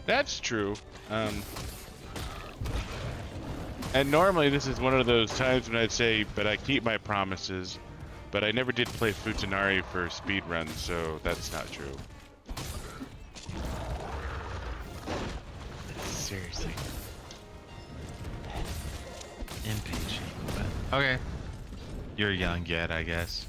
That's true. And normally this is one of those times when I'd say, but I keep my promises. But I never did play Futanari for speedruns, so that's not true. Seriously. Impatient. But okay. You're young yet, I guess.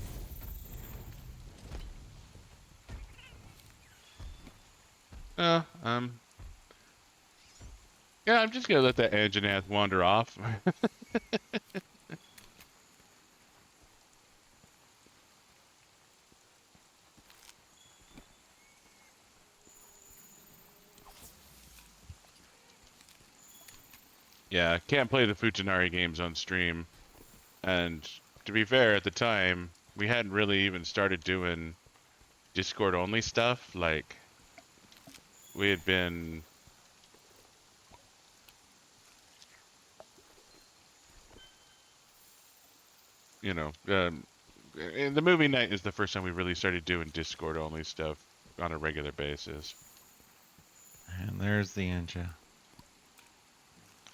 Yeah, I'm just gonna let that Anjanath wander off. Yeah, can't play the Futanari games on stream. And to be fair, at the time, we hadn't really even started doing Discord only stuff. Like, we had been... You know, the movie night is the first time we really started doing Discord only stuff on a regular basis. And there's the Inja.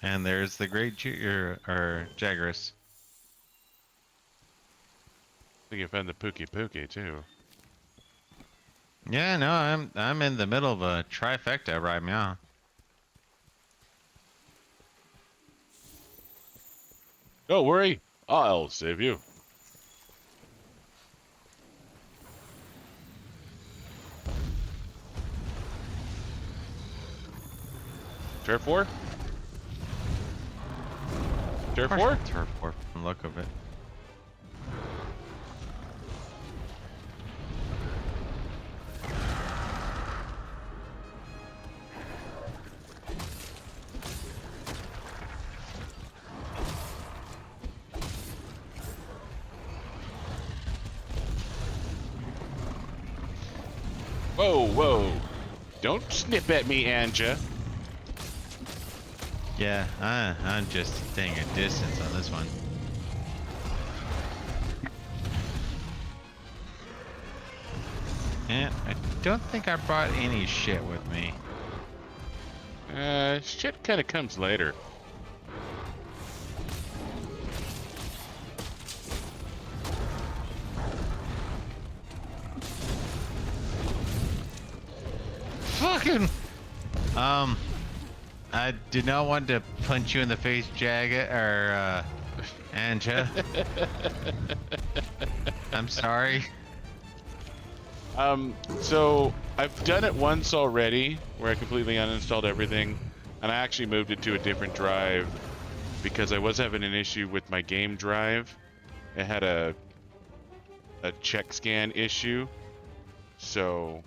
And there's the great Jagras. I think you found the Pookie Pookie too. Yeah, no, I'm in the middle of a trifecta right now. Don't worry, I'll save you. Turf war? Turf war? Turf war from the look of it. Whoa, whoa. Don't snip at me, Anja. Yeah, I'm just staying a distance on this one. And I don't think I brought any shit with me. Shit kinda comes later. Fucking! I did not want to punch you in the face, Anja. I'm sorry. So I've done it once already, where I completely uninstalled everything, and I actually moved it to a different drive because I was having an issue with my game drive. It had a check scan issue, so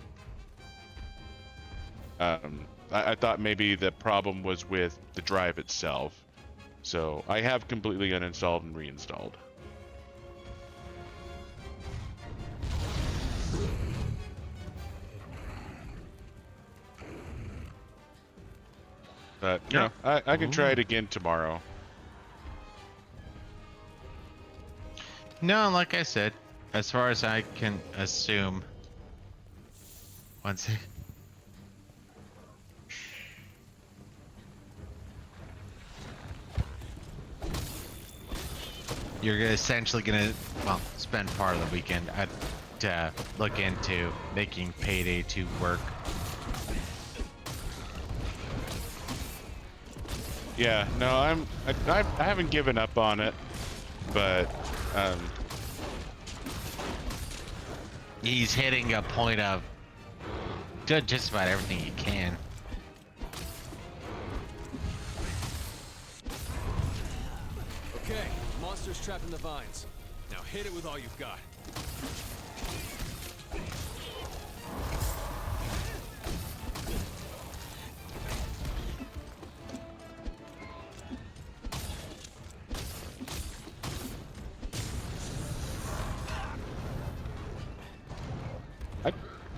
I thought maybe the problem was with the drive itself. So I have completely uninstalled and reinstalled. But you know, I can try it again tomorrow. No, like I said, as far as I can assume. One sec. You're essentially gonna, well, spend part of the weekend to look into making Payday 2 work. Yeah, no, I haven't given up on it, but He's hitting a point of doing just about everything he can. Okay, monster's trapped in the vines. Now hit it with all you've got.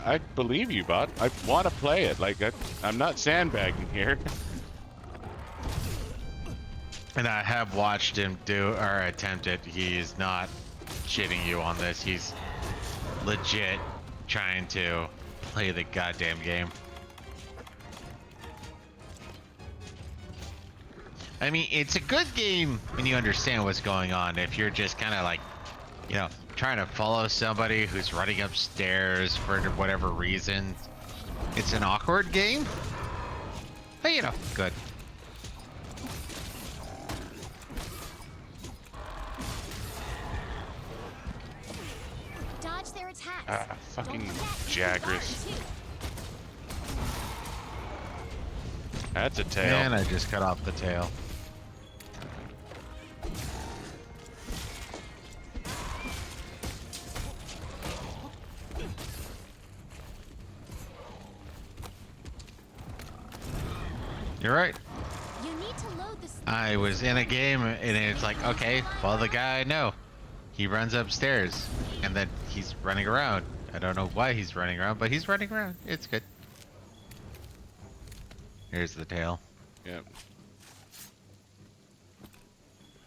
I believe you, bud. I want to play it. Like I'm not sandbagging here. And I have watched him do or attempt it. He's not shitting you on this. He's legit trying to play the goddamn game. I mean, it's a good game when you understand what's going on. If you're just kind of like, you know, trying to follow somebody who's running upstairs for whatever reason, it's an awkward game. But you know, good. Dodge their attacks. Fucking Don't forget, Jagras. guard, too. That's a tail. And I just cut off the tail. You're right. You need to load this. I was in a game and it's like, okay, well, the guy I know, he runs upstairs and then he's running around. I don't know why he's running around, but he's running around. It's good. Here's the tail. Yep.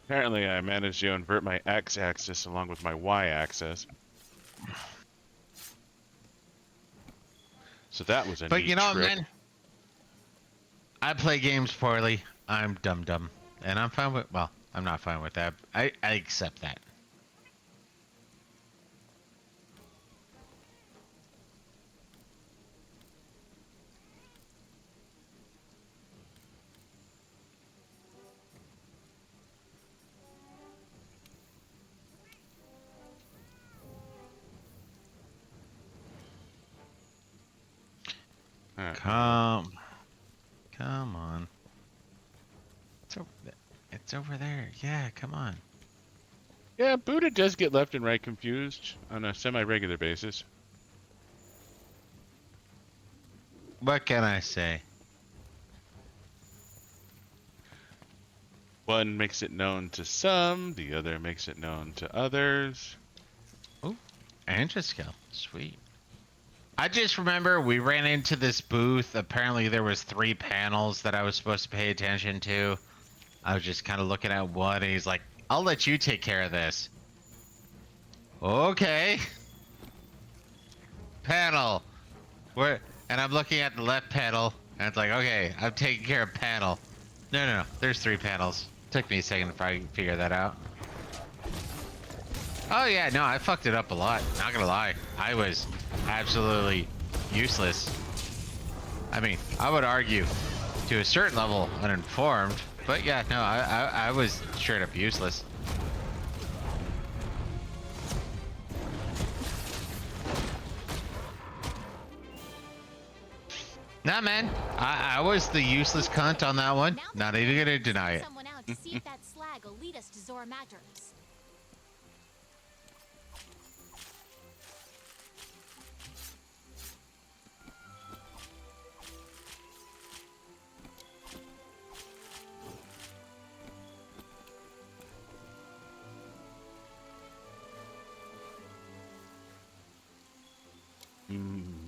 Apparently, I managed to invert my x-axis along with my y-axis. So that was a But neat you know, trick. man, I play games poorly. I'm dumb, and I'm fine with. Well, I'm not fine with that. I accept that. Alright. Come on. It's over there. Yeah, come on. Yeah, Buddah does get left and right confused on a semi-regular basis. What can I say? One makes it known to some, the other makes it known to others. Oh, Androskel. Sweet. I just remember we ran into this booth. Apparently there was 3 panels that I was supposed to pay attention to. I was just kind of looking at one and he's like, I'll let you take care of this. Okay. Panel. Where? And I'm looking at the left panel and it's like, okay, I'm taking care of panel. No. There's 3 panels. Took me a second to figure that out. Oh yeah, no, I fucked it up a lot. Not gonna lie. I was absolutely useless. I mean, I would argue to a certain level uninformed, but yeah, no, I was straight up useless. Nah, man. I was the useless cunt on that one. Now Not even gonna deny send it. someone out to see if that slag will lead us to Zora Madros.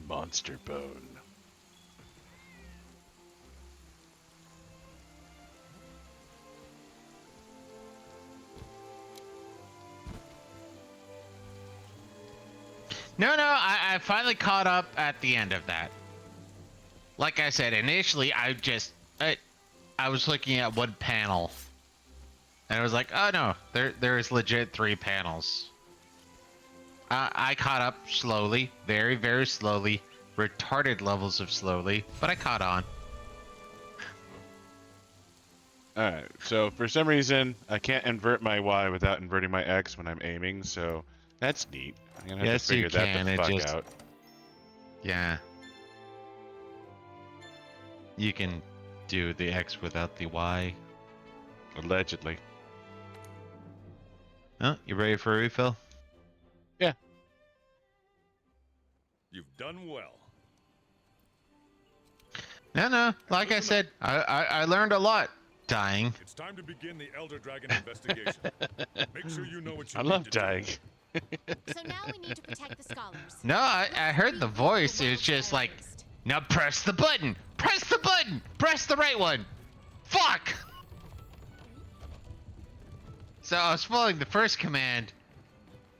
Monster bone. No, I finally caught up at the end of that. Like I said, initially I was looking at one panel, and I was like, oh no, there is legit 3 panels. I caught up slowly, very, very slowly, retarded levels of slowly, but I caught on. Alright, so for some reason, I can't invert my Y without inverting my X when I'm aiming, so that's neat. I'm gonna have Yes, to you figure can, that it the fuck just- out. Yeah. You can do the X without the Y. Allegedly. Oh, you ready for a refill? Yeah. You've done well. No, like I said, I learned a lot dying. It's time to begin the Elder Dragon investigation. Make sure you know what you I need love to do. dying. So now we need to protect the scholars. No, I heard the voice. It was just like, now press the button! Press the button! Press the right one! Fuck! So I was following the first command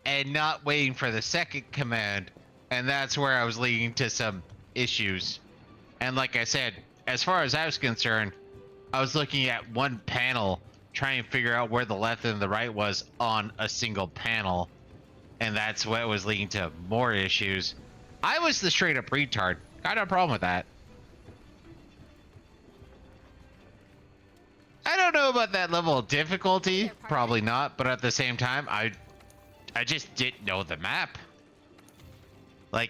and not waiting for the second command, and that's where I was leading to some issues. And like I said, as far as I was concerned, I was looking at one panel, trying to figure out where the left and the right was on a single panel, and that's what was leading to more issues. I was the straight up retard. Got no problem with that. I don't know about that level of difficulty. Probably not, but at the same time, I just didn't know the map. Like,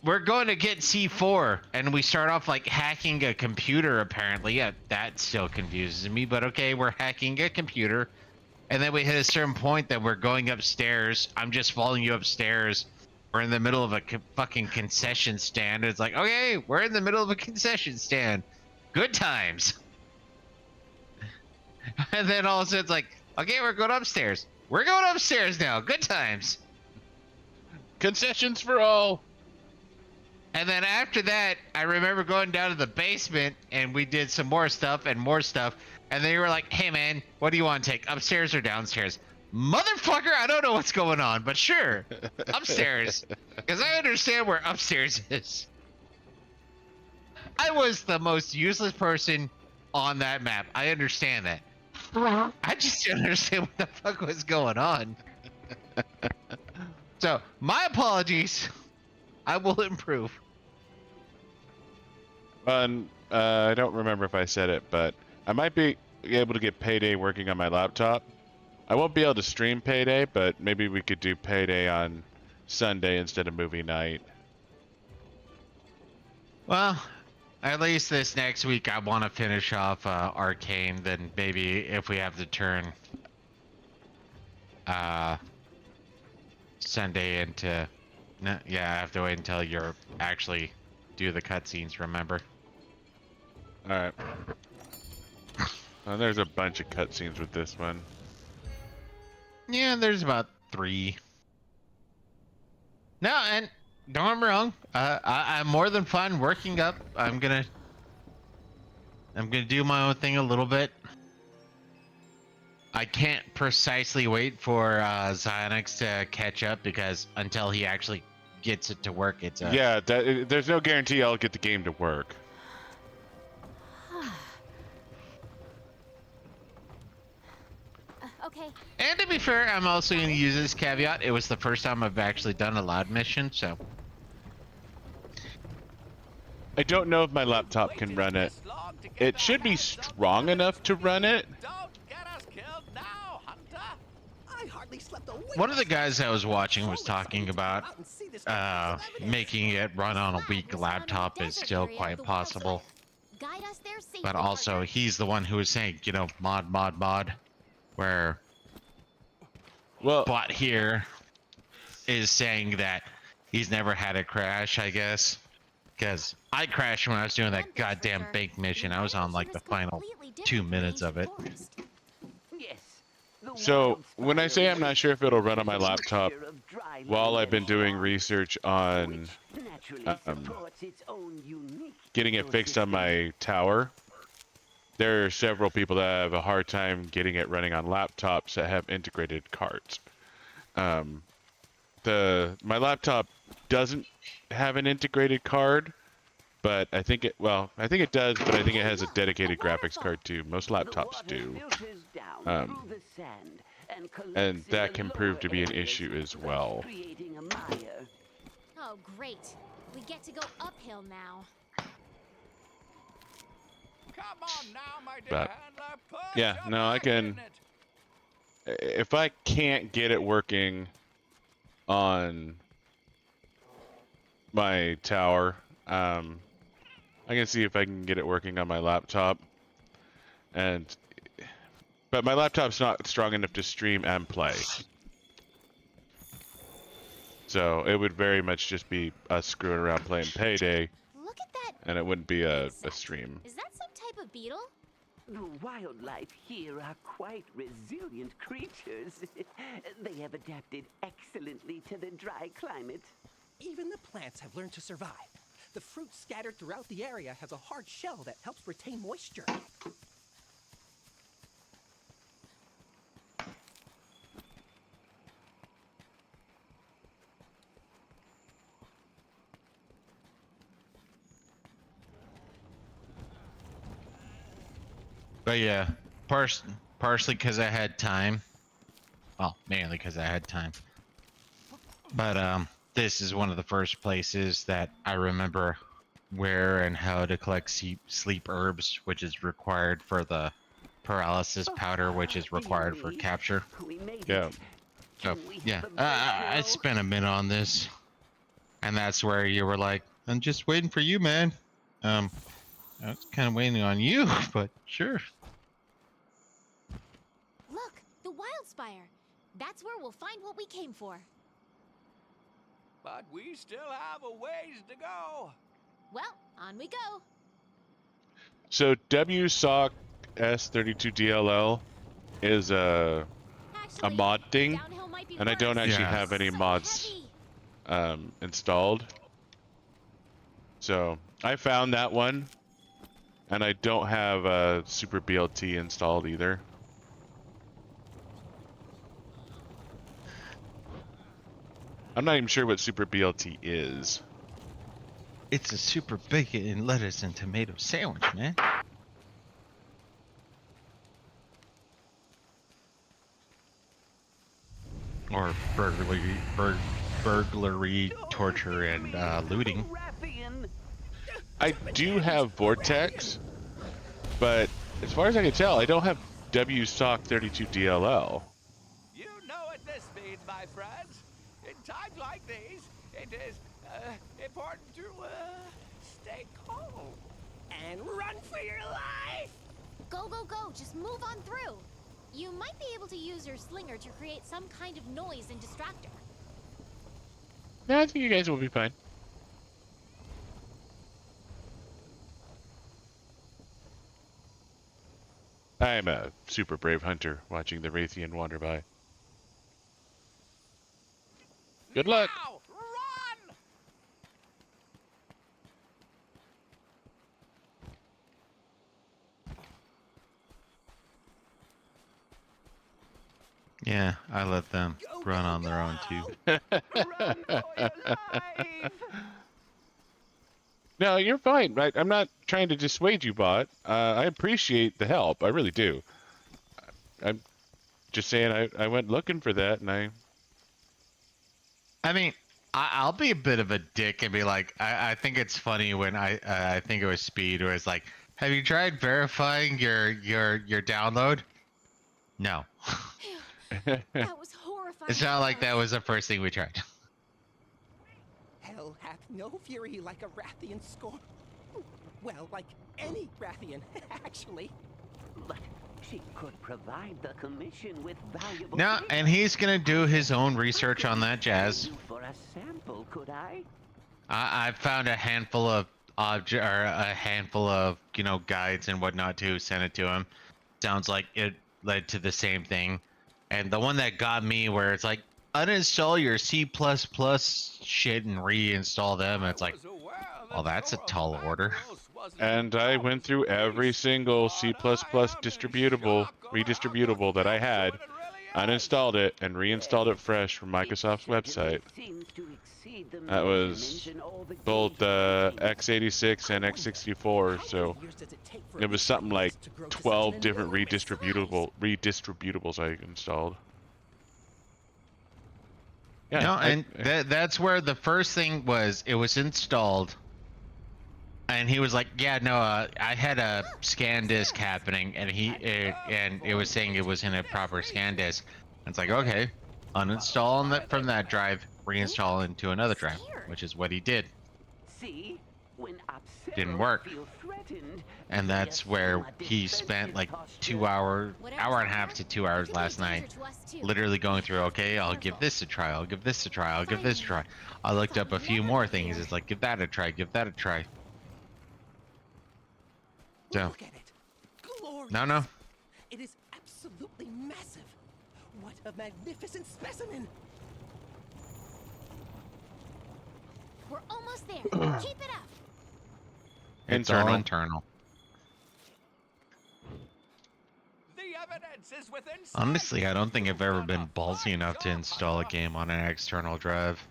we're going to get C4, and we start off like hacking a computer, apparently. That still confuses me, but okay, we're hacking a computer. And then we hit a certain point that we're going upstairs. I'm just following you upstairs. We're in the middle of a fucking concession stand. It's like, okay, we're in the middle of a concession stand. Good times. And then all of a sudden it's like, okay, we're going upstairs. We're going upstairs now. Good times. Concessions for all! And then after that, I remember going down to the basement and we did some more stuff and more stuff. And they were like, hey man, what do you want to take, upstairs or downstairs? Motherfucker, I don't know what's going on, but sure, upstairs. Because I understand where upstairs is. I was the most useless person on that map. I understand that. I just didn't understand what the fuck was going on. So, my apologies. I will improve. I don't remember if I said it, but I might be able to get Payday working on my laptop. I won't be able to stream Payday, but maybe we could do Payday on Sunday instead of movie night. Well, at least this next week I want to finish off Arcane, then maybe if we have to turn Sunday into... No, yeah, I have to wait until you're actually do the cutscenes, remember? Alright. Well, there's a bunch of cutscenes with this one. Yeah, there's about 3. No, and don't get me wrong. I'm more than fine working up. I'm gonna do my own thing a little bit. I can't precisely wait for Xyonix to catch up because until he actually gets it to work, it's a... Yeah, there's no guarantee I'll get the game to work. Okay. And to be fair, I'm also going to use this caveat. It was the first time I've actually done a loud mission, so... I don't know if my laptop can run it. It should be strong enough to run it. Don't get us killed now, Hunter. I hardly One of the guys I was watching was talking about making it run on a weak laptop is still quite possible. Guide us there safely, But also, partner. he's the one who was saying, you know, mod, where Well, bot here is saying that he's never had a crash, I guess. Because I crashed when I was doing One that thing's for goddamn sure, bank mission. I was the on like the environment final here is completely 2 different from the minutes of it. ancient forest. Yes. The so wild when I say I'm not sure if it'll run on my spider laptop, is a mixture of dry while land I've been and doing swamp, research on which naturally um, supports its own unique getting it fixed on ecosystem. my tower, there are several people that have a hard time getting it running on laptops that have integrated cards. My laptop doesn't have an integrated card, but I think it does, but I think it has a dedicated graphics card too. Most The laptops water do. filters down Um, through the sand and collects and in that the can lower prove to be an areas, issue as thus well. creating a mire. Oh, great. We get to go uphill now. Come on now, my dear But, handler. Put yeah, your no, I back can- in it. If I can't get it working on my tower, I can see if I can get it working on my laptop. But my laptop's not strong enough to stream and play. So it would very much just be us screwing around playing Payday, Look at that. and it wouldn't be a insect. stream. Is that some type of beetle? The wildlife here are quite resilient creatures. They have adapted excellently to the dry climate. Even the plants have learned to survive. The fruit scattered throughout the area has a hard shell that helps retain moisture. But yeah, partially because I had time. Well, mainly because I had time. But this is one of the first places that I remember where and how to collect sleep herbs, which is required for the paralysis powder, which is required for capture. We made Yeah. it. So Can we yeah, have a break I now? spent a minute on this, and that's where you were like, "I'm just waiting for you, man." I was kind of waiting on you, but sure. Look, the wild spire. That's where we'll find what we came for. But we still have a ways to go. Well, on we go. So WSOC S32DLL is a Actually, mod thing, downhill might be and I don't worse. actually Yeah. have any So mods heavy. installed. So I found that one, and I don't have Super BLT installed either. I'm not even sure what Super BLT is. It's a super bacon and lettuce and tomato sandwich, man. Or burglary, torture, and looting. Ruffian. I do have Vortex, but as far as I can tell, I don't have WSOC 32DLL. You know what this means, my friends. In times like these, it is important to stay calm. And run for your life! Go, go, go. Just move on through. You might be able to use your slinger to create some kind of noise and distractor. No, I think you guys will be fine. I am a super brave hunter watching the Raytheon wander by. Good luck! Now, run! Yeah, I let them run on their own too. Run for your life. No, you're fine, right? I'm not trying to dissuade you, bot. I appreciate the help. I really do. I'm just saying I went looking for that, and I mean, I'll be a bit of a dick and be like, I think it's funny when I think it was Speed who was like, have you tried verifying your download? No. That was horrifying. It's not like that was the first thing we tried. Hell hath no fury like a Rathian scorn. Well, like any Rathian, actually. But she could provide the commission with valuable No, data. and he's gonna do his own research on that jazz. For a sample, could I? I found a handful of guides and whatnot to send it to him. Sounds like it led to the same thing. And the one that got me where it's like, uninstall your C++ shit and reinstall them. And it's like, well, that's a tall order. And I went through every single C++ redistributable that I had, uninstalled it, and reinstalled it fresh from Microsoft's website. That was both x86 and x64, so it was something like 12 different redistributables I installed. Yeah, No, and that's where the first thing was. It was installed, and he was like, "Yeah, no, I had a scan disk happening, and it was saying it was in a proper scan disk." And it's like, okay, uninstall that from that drive, reinstall into another drive, which is what he did. See, when Didn't work. And that's where he spent like 2 hour and a half to 2 hours last night, literally going through, okay, I'll give this a try, I'll give this a try, I'll give this a try. I looked up a few more things. It's like, give that a try, give that a try. So, Look at it. Glorious. no. It is absolutely massive. What a magnificent specimen. We're almost there. Keep it up. It's all Internal. internal. The evidence is within sight. Honestly, I don't think I've ever been ballsy enough to install a game on an external drive.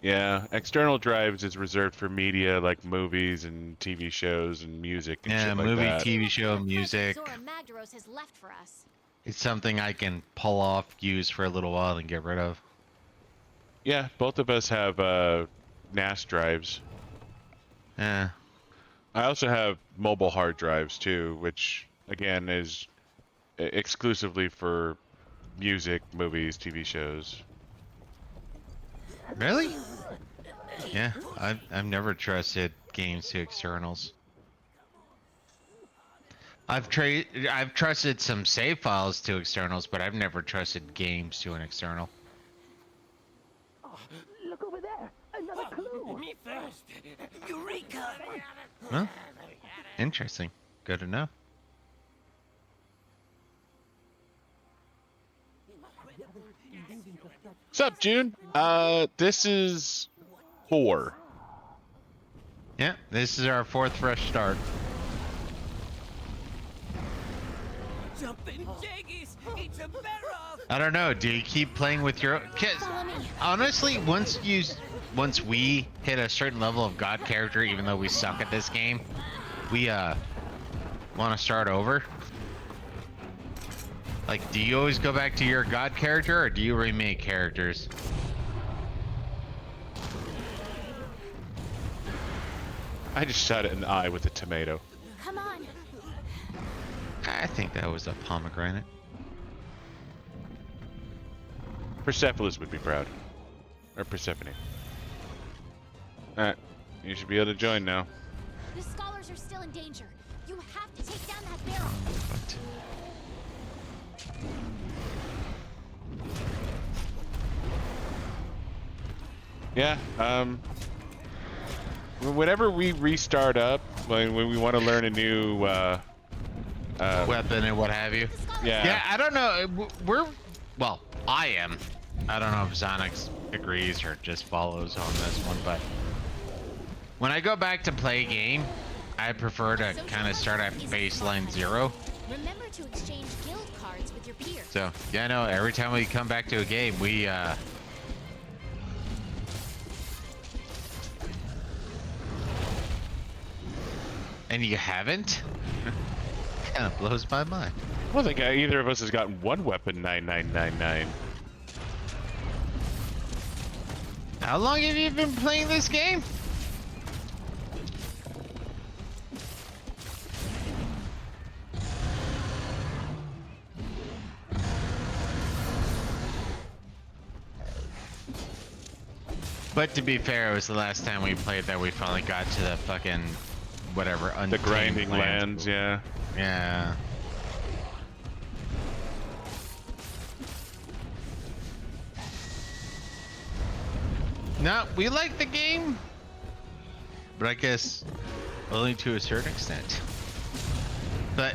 Yeah, external drives is reserved for media like movies and TV shows and music and Yeah, shit like movie, that. TV show, The music. Zora Magdaros has left for us. It's something I can pull off, use for a little while, and get rid of. Yeah, both of us have NAS drives. Yeah. I also have mobile hard drives too, which again is exclusively for music, movies, TV shows. Really? Yeah, I've never trusted games to externals. I've trusted some save files to externals, but I've never trusted games to an external. Look over there. Another clue. Me first. Eureka! Huh? Interesting. Good to know. What's up, June? This is 4. Yeah, this is our 4th fresh start. Jumping jaggies! It's a better off! I don't know. Do you keep playing with your? 'Cause honestly, once we hit a certain level of god character, even though we suck at this game, we want to start over. Like, do you always go back to your god character, or do you remake characters? I just shot it in the eye with a tomato. Come on. I think that was a pomegranate. Persepolis would be proud. Or Persephone. Alright, you should be able to join now. The scholars are still in danger. You have to take down that barrel. But Yeah, whenever we restart up, when we want to learn a new, weapon and what have you. The scholars Yeah, I don't know. Well, I am. I don't know if Xanax agrees or just follows on this one, but when I go back to play a game, I prefer to kind of start at baseline 0. Remember to exchange guild cards with your peers. So, yeah, no, every time we come back to a game, we, and you haven't? Kind of blows my mind. I don't think either of us has gotten one weapon 9999. How long have you been playing this game? But to be fair, it was the last time we played that we finally got to the fucking whatever The untamed grinding lands, yeah. Yeah. No, we like the game, but I guess only to a certain extent. But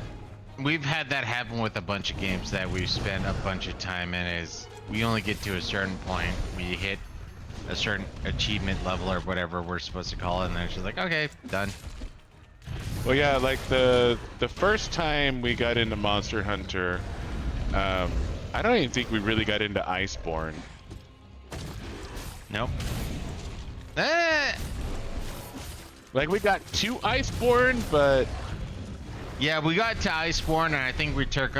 we've had that happen with a bunch of games that we've spent a bunch of time in. Is we only get to a certain point, we hit a certain achievement level or whatever we're supposed to call it, and then it's just like, okay, done. Well, yeah, like the first time we got into Monster Hunter, I don't even think we really got into Iceborne. Nope. Eh! Like we got to Iceborne, but Yeah, we got to Iceborne, and I think we took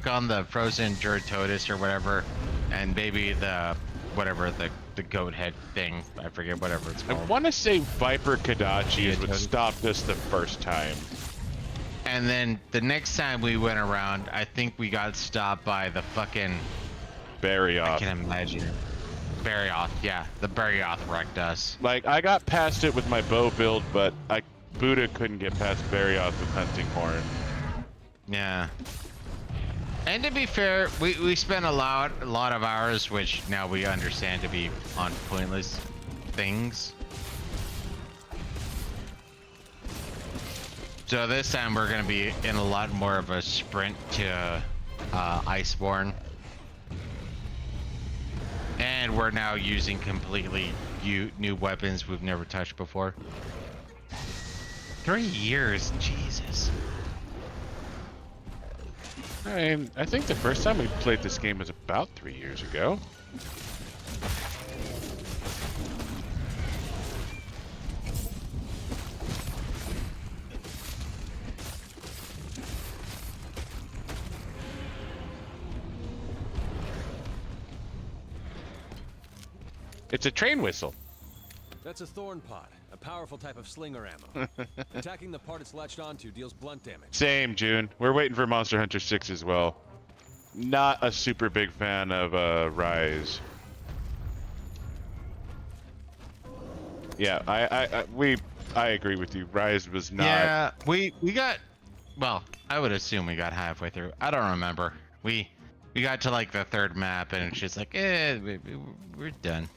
on the frozen Juratotis or whatever, and maybe the whatever the goat head thing. I forget whatever it's I called. want to say Viper Kadachi is what Toad. stopped us the first time. And then the next time we went around, I think we got stopped by the fucking. I Barioth. can imagine. Barioth, yeah, the Barioth wrecked us. Like I got past it with my bow build, but Buddah couldn't get past Barioth with Hunting Horn. Yeah. And to be fair, we spent a lot of hours, which now we understand to be on pointless things. So this time we're gonna be in a lot more of a sprint to Iceborne. And we're now using completely new weapons we've never touched before. 3 years, Jesus. I think the first time we played this game was about 3 years ago. It's a train whistle. That's a thorn pod, a powerful type of slinger ammo. Attacking the part it's latched onto deals blunt damage. Same, June. We're waiting for Monster Hunter 6 as well. Not a super big fan of Rise. Yeah, I agree with you. Rise was not. Yeah, we got, well, I would assume we got halfway through. I don't remember. We got to like the third map and it's just like, we're done.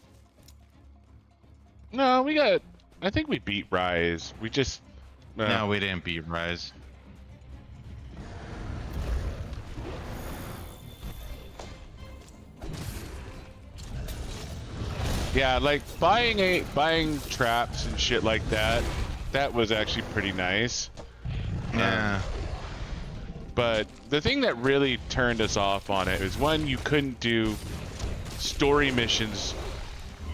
No, we got. I think we beat Rise. We just. No, we didn't beat Rise. Yeah, like buying traps and shit like that. That was actually pretty nice. Yeah. But the thing that really turned us off on it is one, you couldn't do story missions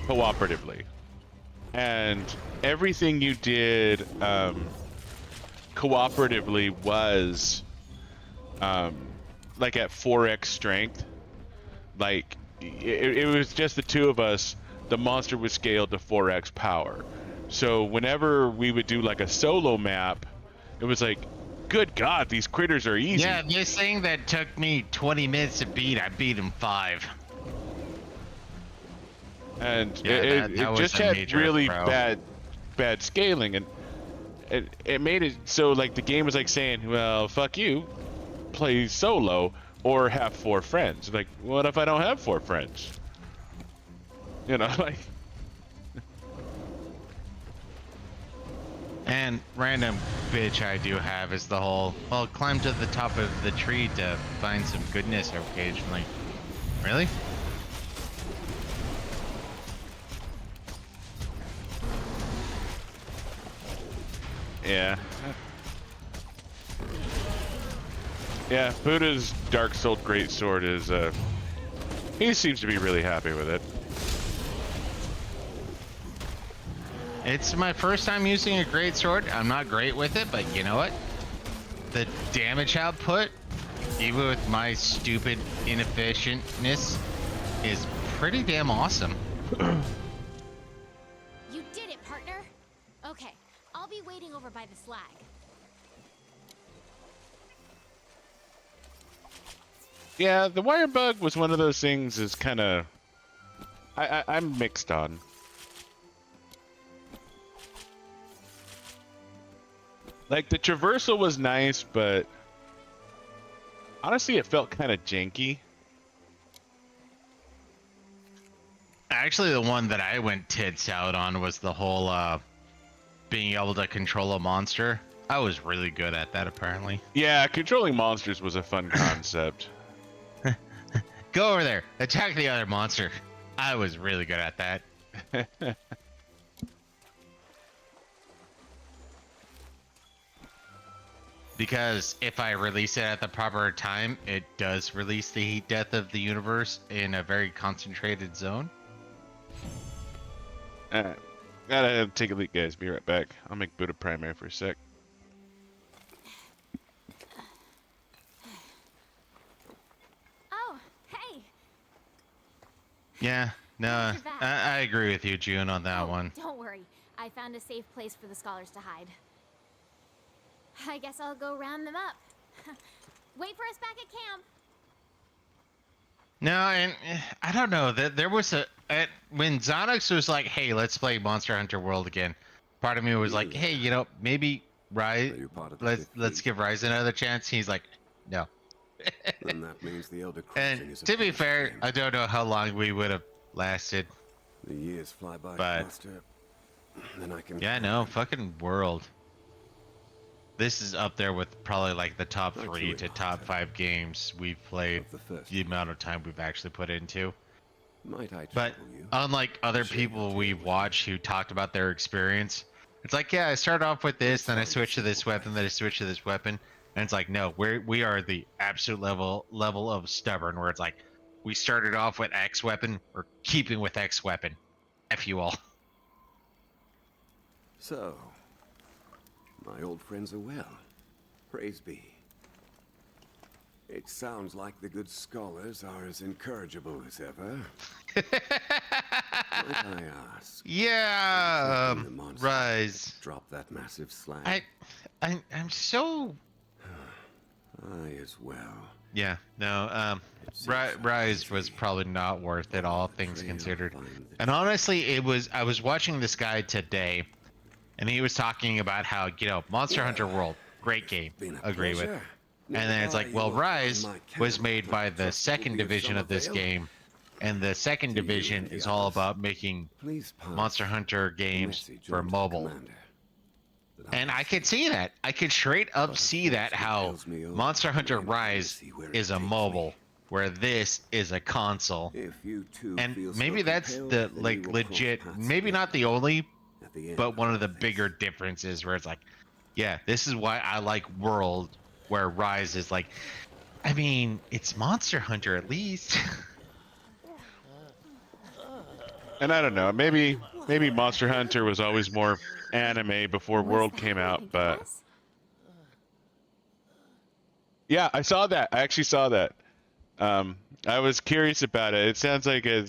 cooperatively. And everything you did cooperatively was like at 4x strength. Like it was just the two of us, the monster was scaled to 4x power. So whenever we would do like a solo map, it was like, good God, these critters are easy. Yeah, this thing that took me 20 minutes to beat, I beat in 5. And Yeah, it that was just a had major really pro. bad scaling, and it made it so like the game was like saying, well, fuck you, play solo or have 4 friends. Like, what if I don't have 4 friends? You know, like. And random bitch I do have is the whole, well, climb to the top of the tree to find some goodness occasionally. Really? Yeah. Yeah, Buddha's Dark Soul Greatsword is, he seems to be really happy with it. It's my first time using a greatsword. I'm not great with it, but you know what? The damage output, even with my stupid inefficientness, is pretty damn awesome. You did it, partner. Okay, I'll be waiting over by the slag. Yeah, the wire bug was one of those things is kind of... I'm mixed on. Like the traversal was nice, but honestly, it felt kind of janky. Actually, the one that I went tits out on was the whole being able to control a monster. I was really good at that, apparently. Yeah, controlling monsters was a fun concept. Go over there, attack the other monster. I was really good at that. Because if I release it at the proper time, it does release the heat death of the universe in a very concentrated zone. Alright. Gotta take a leak, guys. Be right back. I'll make Buddha primary for a sec. Oh, hey. Yeah, no, You're back. I agree with you, June, on that Oh, one. Don't worry. I found a safe place for the scholars to hide. I guess I'll go round them up. Wait for us back at camp. No, and I don't know that there was when Zonix was like, "Hey, let's play Monster Hunter World again." Part of me was like, "Hey, you know, maybe Rise, So you're part of the let's 15th. give Rise another chance." He's like, "No." Then that means the Elder Crossing And is a to be finished fair, game. I don't know how long we would have lasted. The years fly by But- faster. Then I can. Yeah, no, fucking World. This is up there with probably like the top Not 3 too to late. top 5 games we've played. Of the first. The amount of time we've actually put into. Might I But trouble you? unlike other Share people your we've tale with watched who talked about their experience, it's like, yeah, I started off with this, then I switched to this weapon, then I switched to this weapon, and it's like, no, we are the absolute level of stubborn, where it's like, we started off with X weapon, we're keeping with X weapon. F you all. So, my old friends are well. Praise be. It sounds like the good scholars are as incorrigible as ever. Might I ask? Yeah, Exactly the monster Rise. Drop that massive slag. I'm so I as well. yeah no It seems Rise easy. was probably not worth it, all things Trail considered. find the And honestly, I was watching this guy today, and he was talking about how, you know, Monster Hunter World, great game, Been a agree with. pleasure. And then it's like, well, Nearby, Rise you will find was my made camp. by I the trust it will second be of division some of this avail. game, and the second To you division and the is all others. about making Please pass Monster Hunter the games message for on to the mobile. commander that And I will could see. see that. I could straight up But see that something how tells me over Monster Hunter and I wanna Rise see where it is a takes mobile, me. where this is a console. If you two And feel so maybe that's compelled, the then like we will cross legit, paths maybe again not the only, at the end but one of the this. bigger differences where it's like, yeah, this is why I like World, where Rise is like, I mean, it's Monster Hunter at least. And I don't know, maybe Monster Hunter was always more anime before Was World that came what out, it but was? yeah, I saw that. I actually saw that. I was curious about it. It sounds like a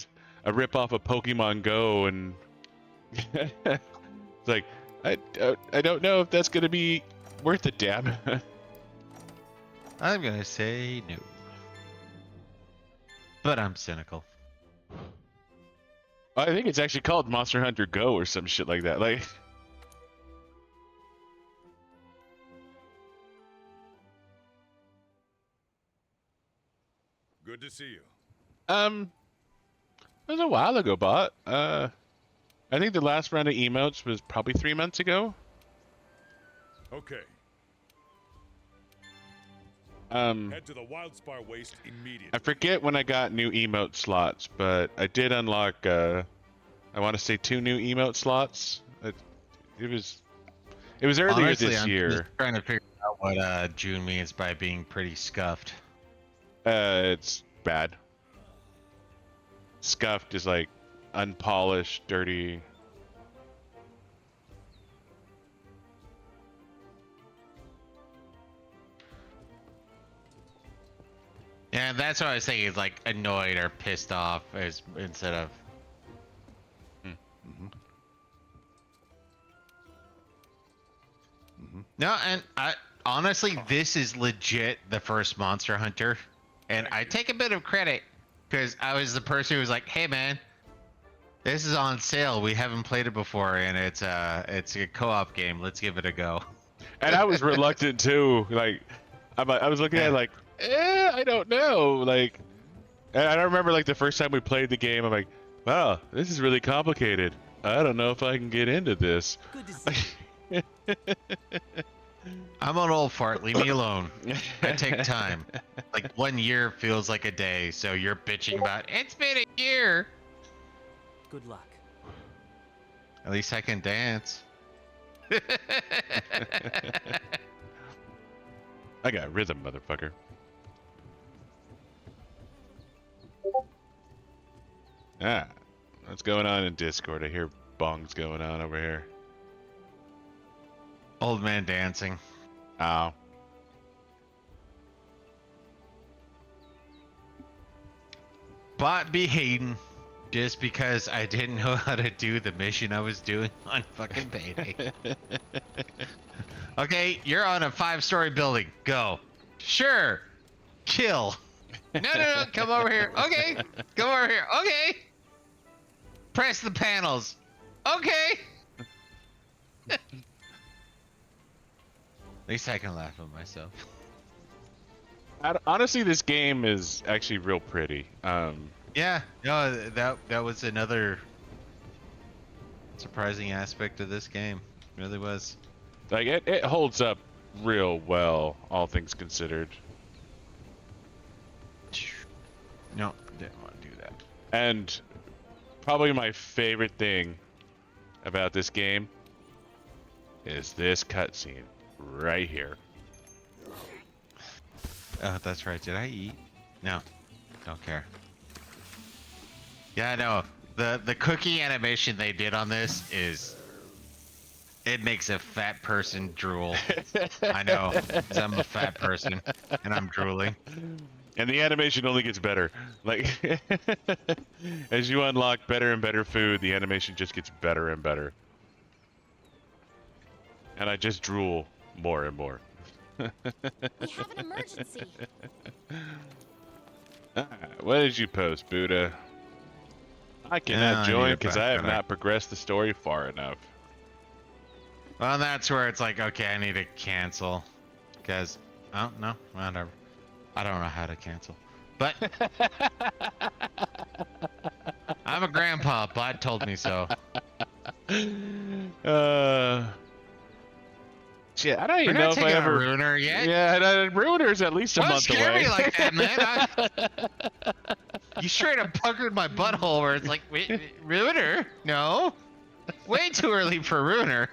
ripoff of Pokemon Go, and it's like I don't know if that's gonna be worth it, damn. I'm gonna say no. But I'm cynical. I think it's actually called Monster Hunter Go or some shit like that. Like, Good to see you. it was a while ago, bot. I think the last round of emotes was probably 3 months ago. Okay, head to the Wildspar Waste immediately. I forget when I got new emote slots, but I did unlock, I want to say 2 new emote slots. It was earlier Honestly, this I'm year. just trying to figure out what June means by being pretty scuffed. It's bad. Scuffed is like unpolished, dirty. Yeah, that's what I was thinking. Is like annoyed or pissed off as instead of. No, and I honestly, this is legit the first Monster Hunter, and I take a bit of credit because I was the person who was like, "Hey, man, this is on sale. We haven't played it before, and it's a co-op game. Let's give it a go." And I was reluctant too. Like, I was looking at it like, I don't know. Like, and I remember like the first time we played the game, I'm like, wow, this is really complicated. I don't know if I can get into this. Good to see you. I'm an old fart. Leave me alone. I take time. Like 1 year feels like a day, so you're bitching about it's been a year. Good luck. At least I can dance. I got rhythm, motherfucker. Ah, what's going on in Discord? I hear bongs going on over here. Old man dancing. Oh. Bot be hating just because I didn't know how to do the mission I was doing on fucking payday. Okay, you're on a 5-story building. Go. Sure. Kill. No. Come over here. Okay. Come over here. Okay. Press the panels. Okay. At least I can laugh at myself. Honestly, this game is actually real pretty. Yeah, no, that was another surprising aspect of this game. It really was. Like it holds up real well, all things considered. No, didn't want to do that. And probably my favorite thing about this game is this cutscene right here. Oh, that's right. Did I eat? No, don't care. Yeah, no. The cookie animation they did on this is, it makes a fat person drool. I know, 'cause I'm a fat person and I'm drooling. And the animation only gets better. Like as you unlock better and better food, the animation just gets better and better. And I just drool more and more. We have an emergency. What did you post, Buddha? I cannot I join need it because back I have better. not progressed the story far enough. Well, that's where it's like, okay, I need to cancel. Because, oh, no, whatever. I don't know how to cancel. But, I'm a grandpa. Bot told me so. Shit, I don't We're even know not if I taking ever. a ruiner yet. Yeah, Ruiner's at least a Don't month scare away. me like that, man. You straight up puckered my butthole where it's like, wait, ruiner? No. Way too early for ruiner.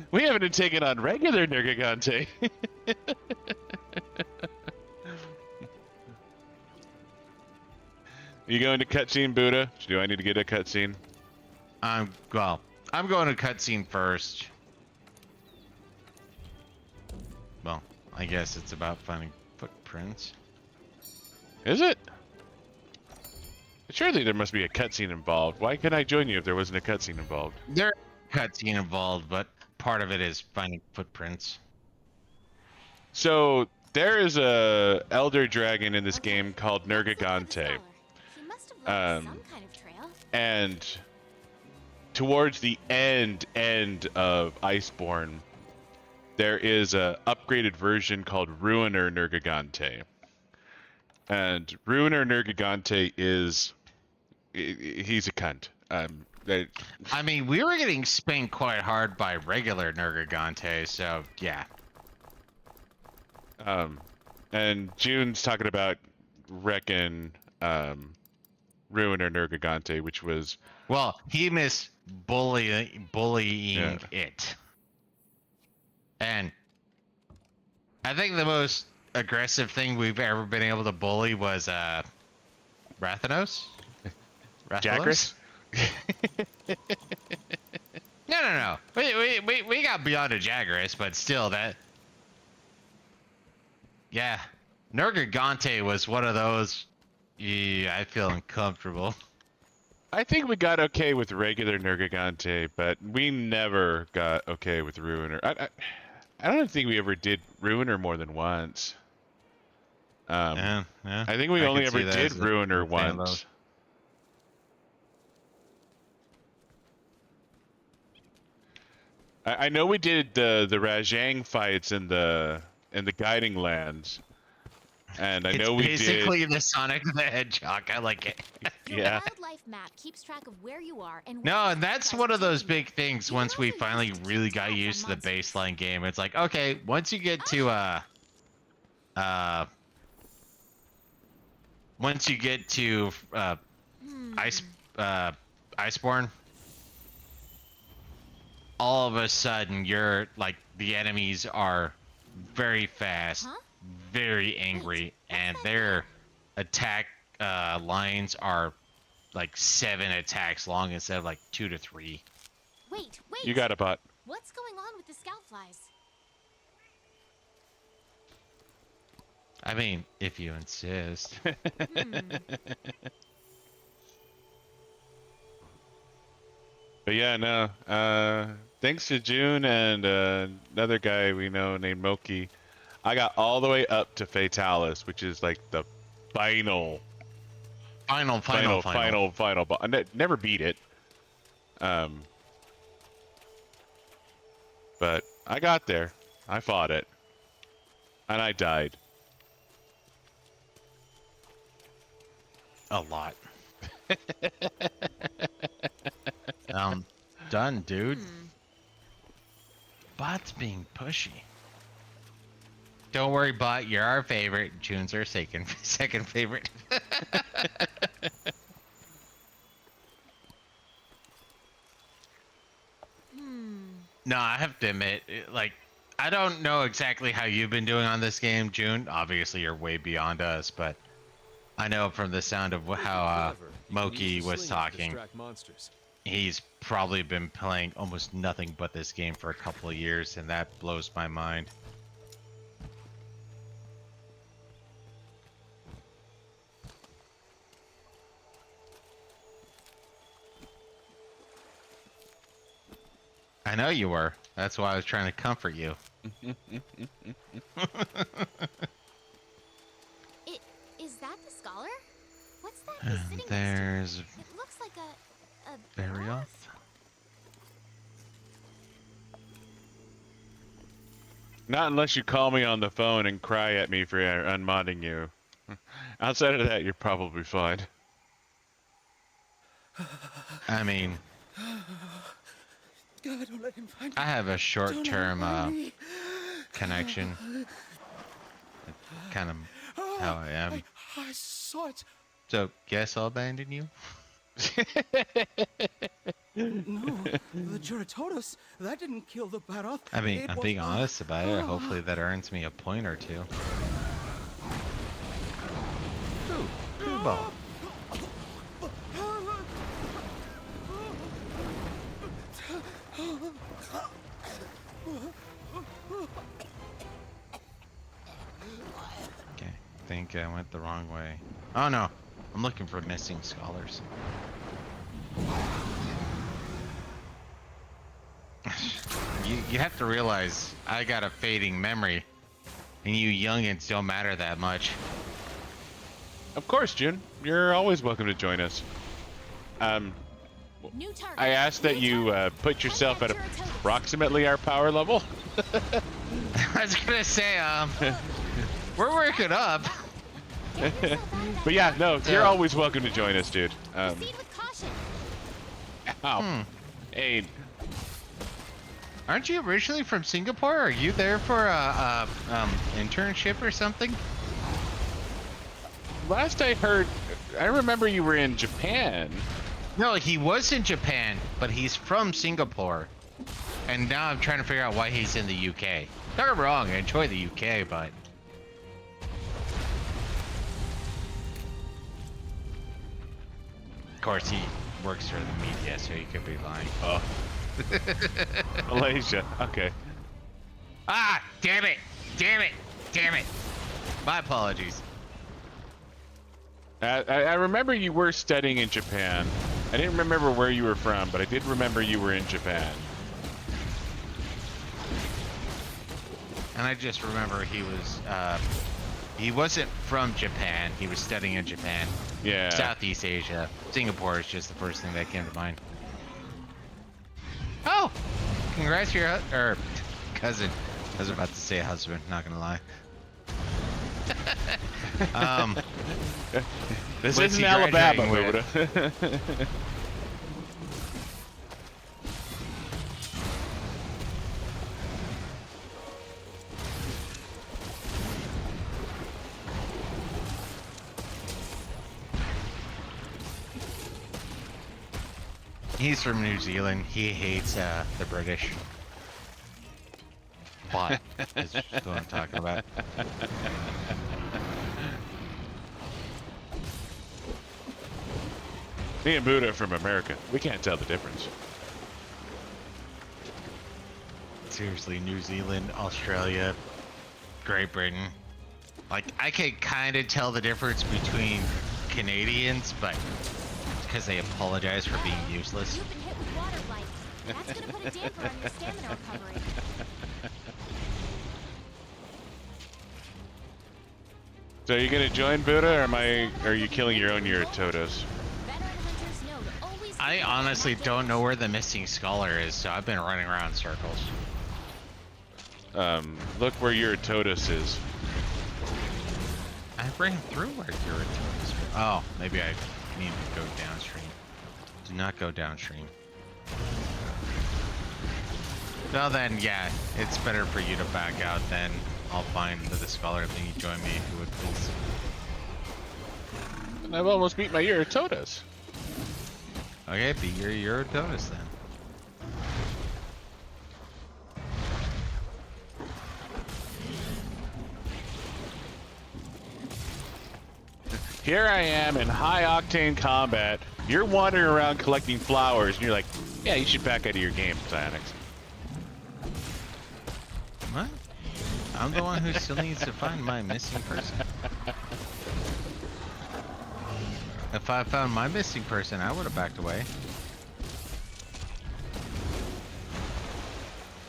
We haven't even taken on regular Nergigante. You going to cutscene, Buddha? Do I need to get a cutscene? Well, I'm going to cutscene first. Well, I guess it's about finding footprints. Is it? Surely there must be a cutscene involved. Why couldn't I join you if there wasn't a cutscene involved? There's a cutscene involved, but part of it is finding footprints. So there is a elder dragon in this game called Nergigante. He must have left some kind of trail. And towards the end of Iceborne, there is a upgraded version called Ruiner Nergigante. And Ruiner Nergigante is he's a cunt. I mean, we were getting spanked quite hard by regular Nergigante, so yeah. And June's talking about Reckon Ruiner Nergigante, which was Well, he missed bullying it. And I think the most aggressive thing we've ever been able to bully was Rathanos? Jagras. No. We got beyond a Jagras, but still that. Yeah, Nergigante was one of those. Yeah, I feel uncomfortable. I think we got okay with regular Nergigante, but we never got okay with Ruiner. I don't think we ever did Ruiner more than once. Yeah, I think we only ever did Ruiner once. I know we did the Rajang fights in the guiding lands, and I know we did. It's basically the Sonic the Hedgehog. I like it. Your Yeah. wildlife map keeps track of where you are and No, what and that's one of those big things. You Once can we also finally use it to really keep got tabs used to on the monsters. baseline game, it's like, okay, once you get to once you get to Iceborne, all of a sudden you're like the enemies are very fast, Huh? very angry, and their attack lines are like 7 attacks long instead of like 2 to 3. Wait. You got a bot. What's going on with the scout flies? I mean, if you insist. But yeah, no. Thanks to June and another guy we know named Moki, I got all the way up to Fatalis, which is like the final. But I never beat it. But I got there. I fought it. And I died. A lot. Done, dude. Bot's being pushy. Don't worry, Bot. You're our favorite. June's our second favorite. No, I have to admit, like, I don't know exactly how you've been doing on this game, June. Obviously, you're way beyond us, but I know from the sound of how Clever. You can Moki use the was sling to talking, distract monsters. he's probably been playing almost nothing but this game for a couple of years, and that blows my mind. I know you were. That's why I was trying to comfort you. Is that the scholar? What's that he's sitting next to? There's It looks like a Varioth. bath? Not unless you call me on the phone and cry at me for unmodding you. Outside of that, you're probably fine. I mean, God, don't let him find I have a short-term Don't let him find me. connection. Kind of how I am. I saw it. So, guess I'll abandon you? No, the Juratotus, that didn't kill the Baroth. I mean, It I'm was being the- honest about it. Hopefully that earns me a point or two. Ooh, blue ball. Okay, I think I went the wrong way. Oh no, I'm looking for missing scholars. You have to realize I got a fading memory, and you youngins don't matter that much. Of course, June. You're always welcome to join us. New target. I ask that New you target. put yourself at Contact Juratotus. approximately our power level. I was gonna say, we're working up. Get yourself out of that But yeah, no, you're Yeah. always welcome to join us, dude. Proceed with caution. Ow. Hey, Aren't you originally from Singapore? Are you there for a internship or something? last I heard, I remember you were in Japan. No, he was in Japan, but he's from Singapore. And now I'm trying to figure out why he's in the UK. Don't get me wrong, I enjoy the UK, but... Of course, he works for the media, so he could be lying. Oh. Malaysia. Okay. Ah! Damn it! Damn it! Damn it! My apologies. I remember you were studying in Japan. I didn't remember where you were from, but I did remember you were in Japan. And I just remember he wasn't from Japan. He was studying in Japan. Yeah. Southeast Asia. Singapore is just the first thing that came to mind. Oh! congrats to your or cousin. I was about to say husband. Not gonna lie. This What's isn't he Alabama, graduating Buddha. He's from New Zealand. He hates the British. But is what I'm talking about. Me and Buddha are from America. We can't tell the difference. Seriously, New Zealand, Australia, Great Britain. Like, I can kind of tell the difference between Canadians, but because they apologize for being useless. You've been hit with water blight. That's gonna put a damper on your stamina recovery. So are you gonna join Buddha, or are you killing your own Uratotas? Veteran hunters know to always I honestly don't know where the missing scholar is, so I've been running around in circles. Look where Uratotas is. I ran through where Uratotus is. Oh, maybe I need to go downstream. Do not go downstream. Well then, yeah, it's better for you to back out then. I'll find the scholar thing. You join me if you would, please. I've almost beat my Uratotas. Okay, beat your Uratotus then. Here I am in high octane combat. You're wandering around collecting flowers, and you're like, yeah, you should back out of your game, Psyonix. What? I'm the one who still needs to find my missing person. If I found my missing person, I would have backed away.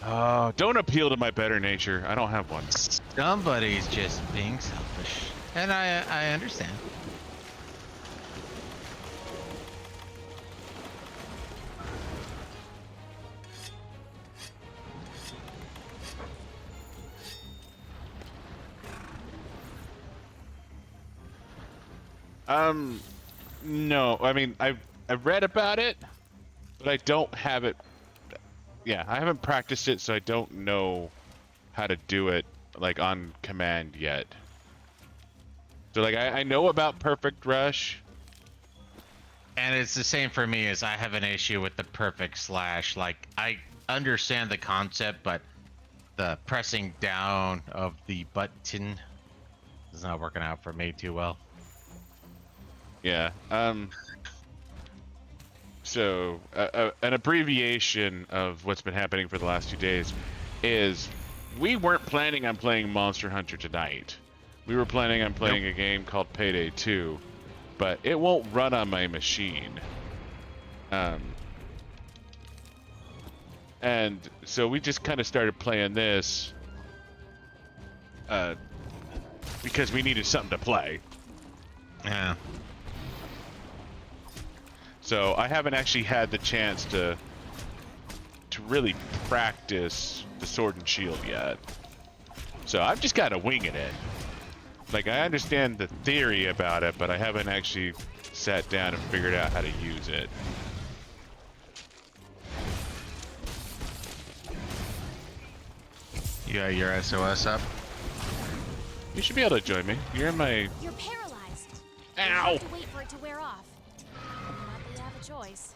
Oh, don't appeal to my better nature. I don't have one. Somebody's just being selfish. And I understand. No. I mean, I've read about it, but I don't have it. Yeah, I haven't practiced it, so I don't know how to do it, like, on command yet. So, like, I know about perfect rush. And it's the same for me as I have an issue with the perfect slash. Like, I understand the concept, but the pressing down of the button is not working out for me too well. Yeah. So, an abbreviation of what's been happening for the last 2 days is we weren't planning on playing Monster Hunter tonight. We were planning on playing a game called Payday 2, but it won't run on my machine. And so we just kind of started playing this because we needed something to play. Yeah. So I haven't actually had the chance to really practice the sword and shield yet. So I've just got to winging it. Like, I understand the theory about it, but I haven't actually sat down and figured out how to use it. You got your SOS up? You should be able to join me. You're in my... You're paralyzed. Ow! You have to wait for it to wear off. Not that you have a choice.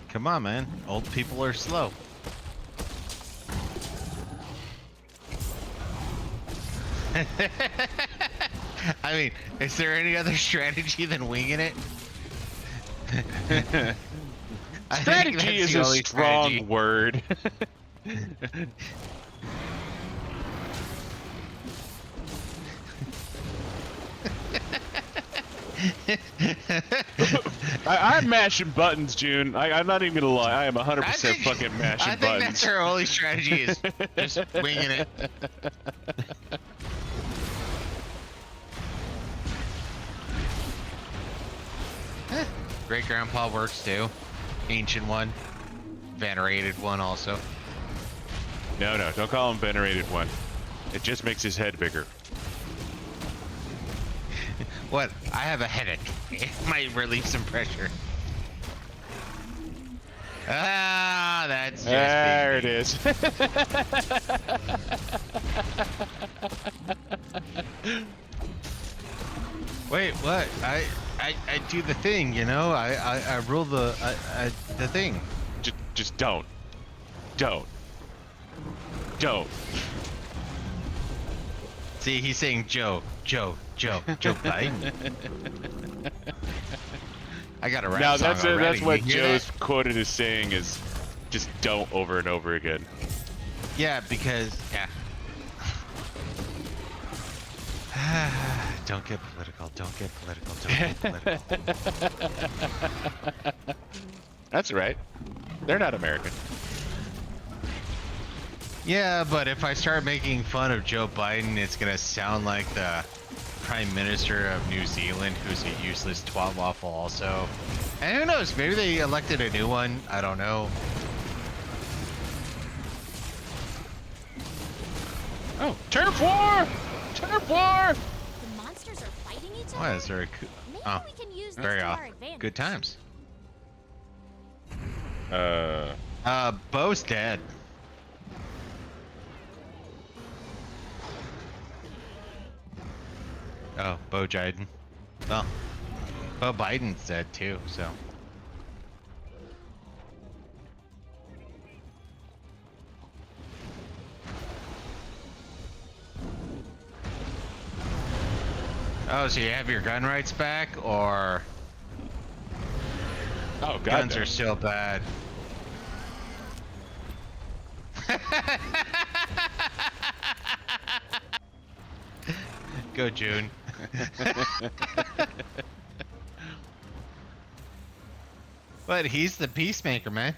Come on, man. Old people are slow. I mean, is there any other strategy than winging it? I think Strategy that's is the a only strong strategy. word. I'm mashing buttons, June. I'm not even gonna lie. I am 100% fucking mashing I think buttons. that's our only strategy is just winging it. Great grandpa works too. Ancient one. Venerated one also. No, don't call him venerated one. It just makes his head bigger. What? I have a headache. It might relieve some pressure. Ah, that's just There it being is. Wait, what? I do the thing, you know? I rule the thing. Just don't. See, he's saying Joe Biden. I got a rap Now song that's already. that's what You hear Joe's that? quoted as saying is just don't over and over again. Yeah, because don't get political. Don't get political. Don't get political. That's right. They're not American. Yeah, but if I start making fun of Joe Biden, it's gonna sound like the Prime Minister of New Zealand, who's a useless twat waffle also. And who knows, maybe they elected a new one, I don't know. Oh, turf war! Turf war! The monsters are fighting each other? What is there a Maybe oh, we can use this very to off. our advantage. Good times. Bo's dead. Oh, Bo Biden. Well, Bo Biden's dead too, so. Oh, so you have your gun rights back, or Oh, God. guns are still bad? Go, June. But he's the peacemaker, man.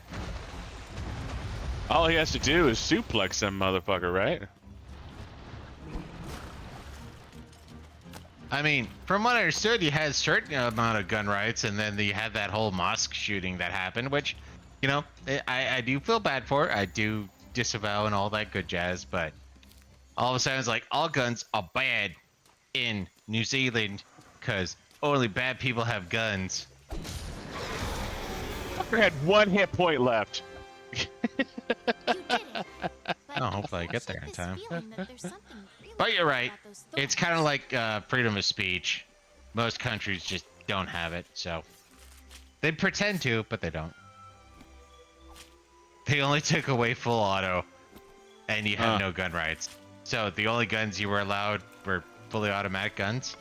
All he has to do is suplex some motherfucker, right? I mean, from what I understood, you had a certain amount of gun rights, and then you had that whole mosque shooting that happened, which, you know, I do feel bad for. I do disavow and all that good jazz, but all of a sudden it's like all guns are bad in New Zealand because only bad people have guns. Fucker had 1 hit point left. You did it. But Oh, hopefully I get there in this time. feeling that there's something really But you're right. about those It's thorns. kind of like freedom of speech. Most countries just don't have it, so they pretend to, but they don't. They only took away full auto, and you had no gun rights. So the only guns you were allowed were fully automatic guns.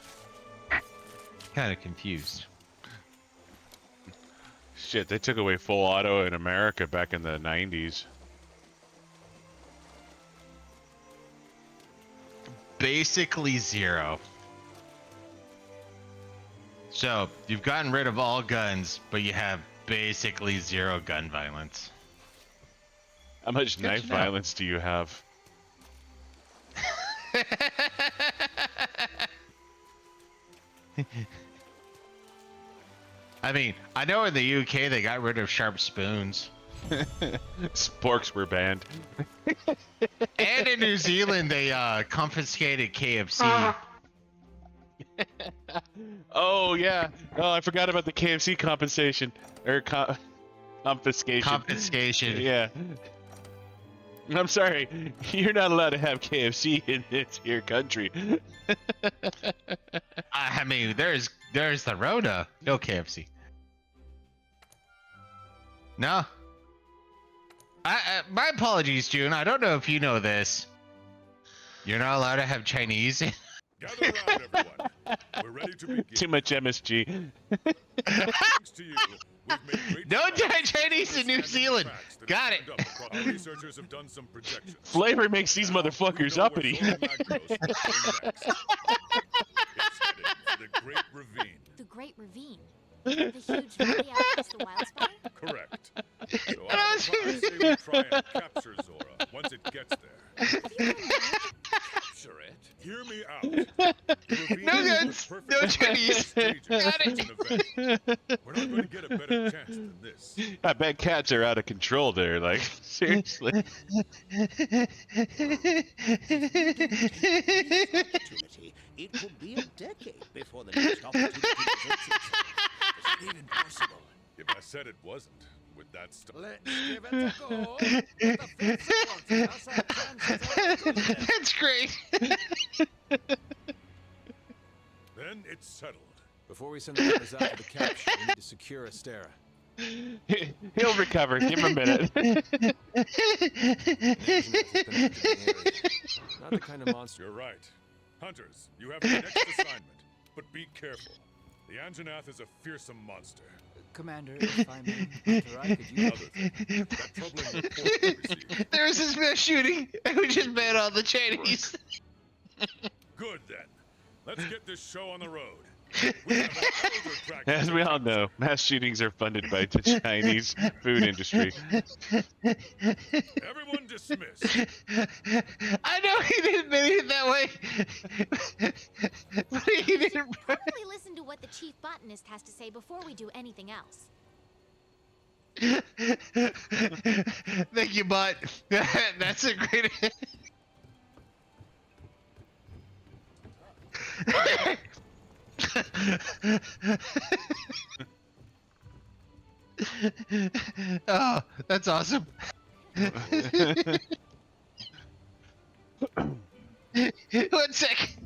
Kind of confused. Shit, they took away full auto in America back in the 90s. Basically zero. So you've gotten rid of all guns, but you have basically zero gun violence. How much Good knife to know. violence do you have? I mean, I know in the UK they got rid of sharp spoons. Sporks were banned. And in New Zealand they confiscated KFC. Oh, yeah. Oh, I forgot about the KFC compensation. Or confiscation. Confiscation. Yeah. I'm sorry. You're not allowed to have KFC in your country. I mean, there's the Rona. No KFC. No. My apologies, June. I don't know if you know this. You're not allowed to have Chinese. Gather around, everyone. We're ready to begin. Too much MSG. Thanks to you, we've made great No strides Chinese in New understanding Zealand. facts that Got have it. turned up across- Our researchers have done some projections. Flavor makes these Now, motherfuckers we know where uppity. Zora Magnos will stay next. It's headed for the Great Ravine. The Great Ravine. The huge valley out past the Wildspire? Correct. So I say we try and capture Zora once it gets there. Capture it? Hear me out. No guns, no Chinese. Got it. We're not going to get a better chance than this. I bet cats are out of control there. Like seriously. Opportunity. It could be a decade before the next opportunity presents itself. Is it even possible? If I said it wasn't, with that stuff, Let's give it a go. The fence is watching us. Our chances are as good as ever. That's great. then it's settled. Before we send the others out for the capture, we need to secure Astera. He'll recover. Give him a minute. Not the kind of monster. You're right. Hunters, you have the next assignment, but be careful. The Anjanath is a fearsome monster. Commander, if I may, Hunter, I could use Another thing, that troubling report we received. There was this mass shooting, and we just met all the Chinese. Good then. Let's get this show on the road. We have an elder practice. As we all know, mass shootings are funded by the Chinese food industry. Everyone dismissed. I know he didn't mean it that way. But he didn't. Probably listen to what the chief botanist has to say before we do anything else. Thank you, Bot. That's a great. Oh, that's awesome. One sec.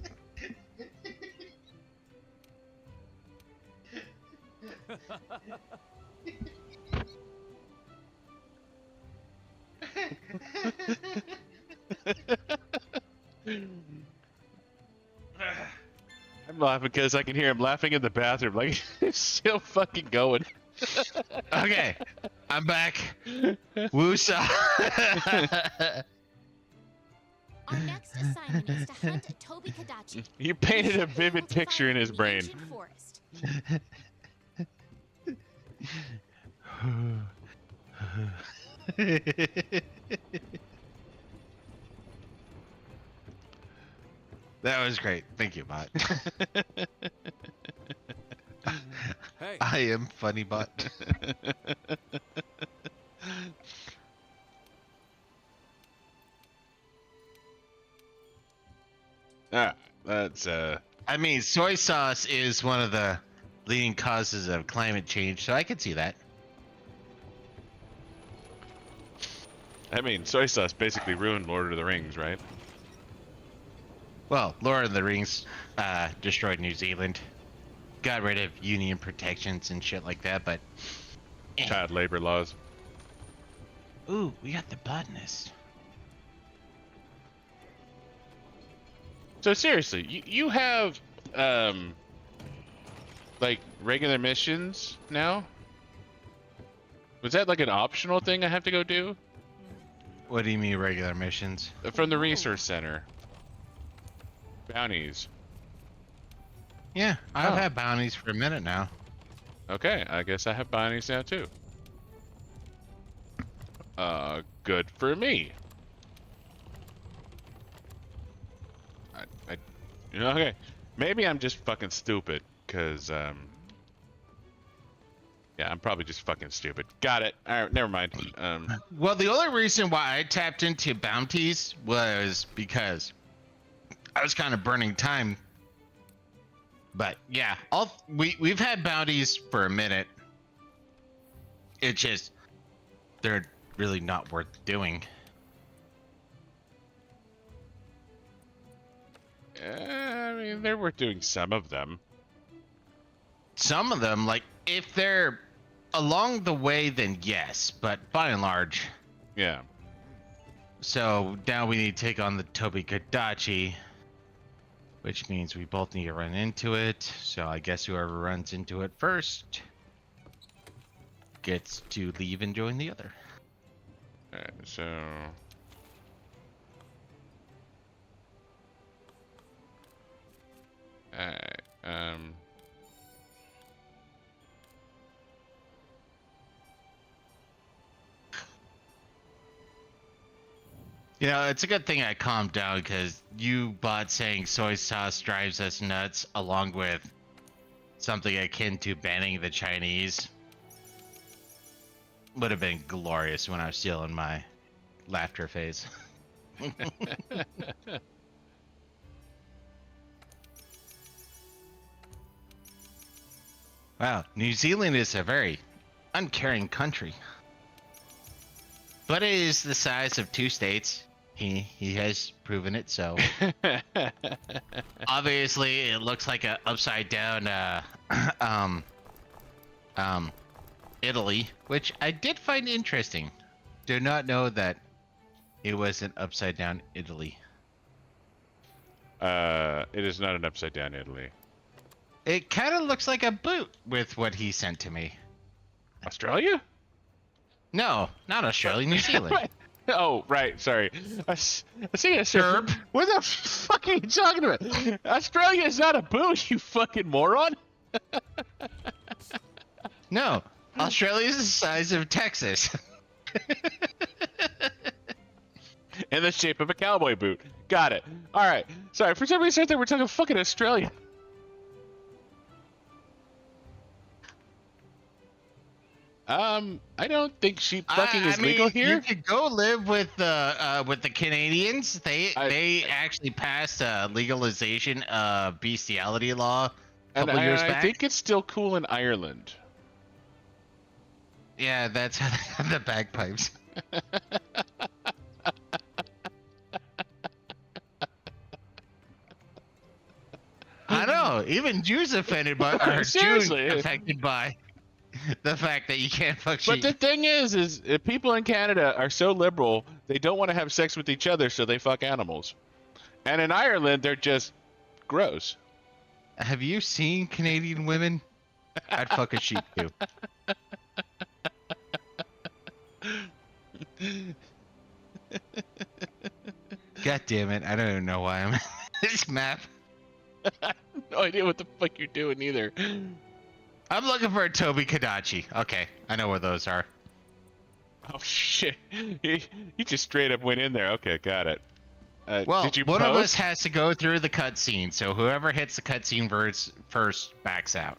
I'm laughing because I can hear him laughing in the bathroom. Like he's still fucking going. Okay, I'm back. Woosa. Our next assignment is to hunt a Toby Kadachi. You painted a vivid picture in his brain. Ancient forest. That was great. Thank you, Bot. Hey, I am funny, Bot. That's I mean, soy sauce is one of the leading causes of climate change, so I could see that. I mean, soy sauce basically ruined Lord of the Rings, right? Well, Lord of the Rings destroyed New Zealand. Got rid of union protections and shit like that, but... Child labor laws. Ooh, we got the botanist. So seriously, you have like regular missions now? Was that like an optional thing I have to go do? What do you mean regular missions? From the research center. Bounties. Yeah, I've Oh. had bounties for a minute now. Okay, I guess I have bounties now too. Good for me. Okay, maybe I'm just fucking stupid, cause yeah, I'm probably just fucking stupid. Got it. All right, never mind. Well, the only reason why I tapped into bounties was because I was kind of burning time. But yeah, we've had bounties for a minute. It's just they're really not worth doing. I mean, they're worth doing some of them. Some of them, like if they're along the way, then yes. But by and large, Yeah. so now we need to take on the Toby Kadachi, which means we both need to run into it. So I guess whoever runs into it first gets to leave and join the other. Alright, so alright, You know, it's a good thing I calmed down because you bot saying soy sauce drives us nuts along with something akin to banning the Chinese would have been glorious when I was still in my laughter phase. Wow, New Zealand is a very uncaring country. But it is the size of 2 states. He has proven it so. Obviously, it looks like a upside down Italy, which I did find interesting. Do not know that it was an upside down Italy. It is not an upside down Italy. It kind of looks like a boot with what he sent to me. Australia? No, not Australia, New Zealand. Oh, right. Sorry. I was thinking Australia. What the fuck are you talking about? Australia is not a boot, you fucking moron. No, Australia is the size of Texas. In the shape of a cowboy boot. Got it. All right. Sorry, for some reason I thought we're talking fucking Australia. I don't think sheep fucking is legal here. You could go live with the Canadians. They actually passed a legalization of bestiality law a couple years back. I think it's still cool in Ireland. Yeah, that's how they have the bagpipes. I know. Even Jews offended by, or Jews affected by the fact that you can't fuck sheep. But the thing is people in Canada are so liberal, they don't want to have sex with each other, so they fuck animals. And in Ireland, they're just gross. Have you seen Canadian women? I'd fuck a sheep too. God damn it! I don't even know why I'm in this map. I have no idea what the fuck you're doing either. I'm looking for a Toby Kadachi. Okay, I know where those are. Oh shit! You just straight up went in there. Okay, got it. Well, did you one post? of us has to go through the cutscene, so whoever hits the cutscene first backs out.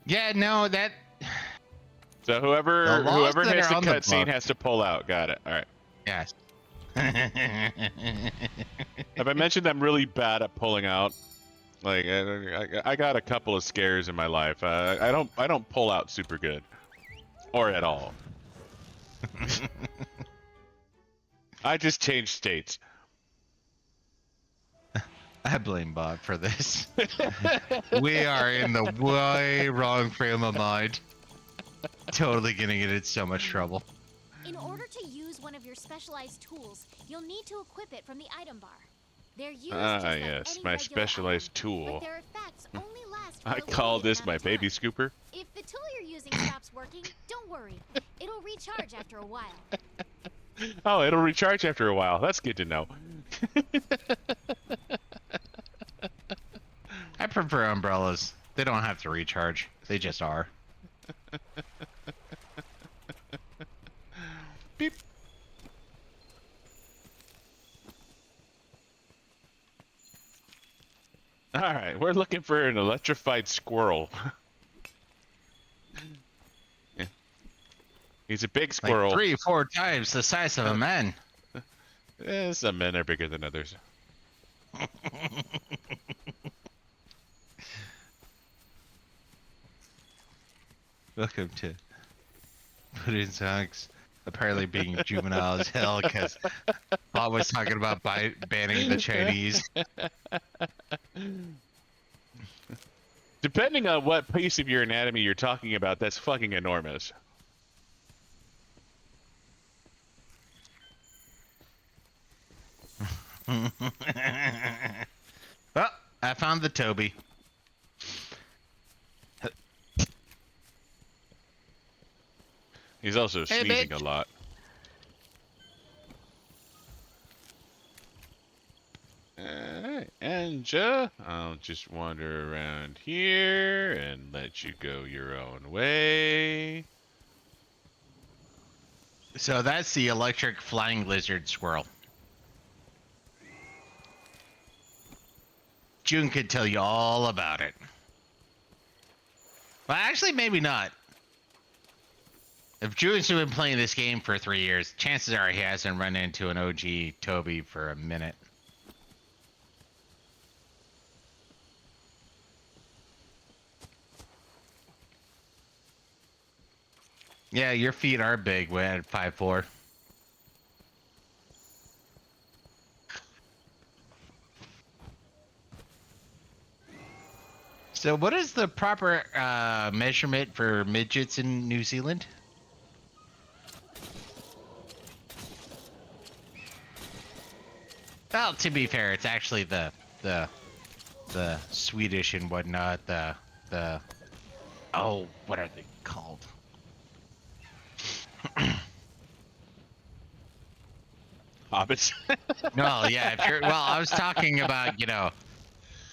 Yeah, no, that. So whoever hits the cutscene has to pull out. Got it. All right. Yes. Have I mentioned I'm really bad at pulling out? Like I got a couple of scares in my life. I don't pull out super good, or at all. I just changed states. I blame Bob for this. We are in the way wrong frame of mind. Totally gonna get in so much trouble. In order to use one of your specialized tools, you'll need to equip it from the item bar. They're used just like yes, any my regular specialized item, tool. but their effects only last for I a call limited this amount my of baby time. scooper. If the tool you're using stops working, don't worry. It'll recharge after a while. Oh, it'll recharge after a while. That's good to know. I prefer umbrellas. They don't have to recharge. They just are. Beep. All right, we're looking for an electrified squirrel. Yeah. He's a big squirrel. Like 3-4 times the size of a man. Some men are bigger than others. Welcome to Buddah and I's apparently being juvenile as hell because Bob was talking about banning the Chinese. Depending on what piece of your anatomy you're talking about, that's fucking enormous. Well, I found the Toby. He's also Hey, sneezing bitch. a lot. Alright, Anja, I'll just wander around here and let you go your own way. So that's the electric flying lizard squirrel. June could tell you all about it. Well, actually, maybe not. If June's been playing this game for 3 years, chances are he hasn't run into an OG Toby for a minute. Yeah, your feet are big at 5'4". So what is the proper measurement for midgets in New Zealand? Well, to be fair, it's actually the Swedish and whatnot, the oh, what are they called? Hobbits. No, yeah, if you're, well, I was talking about,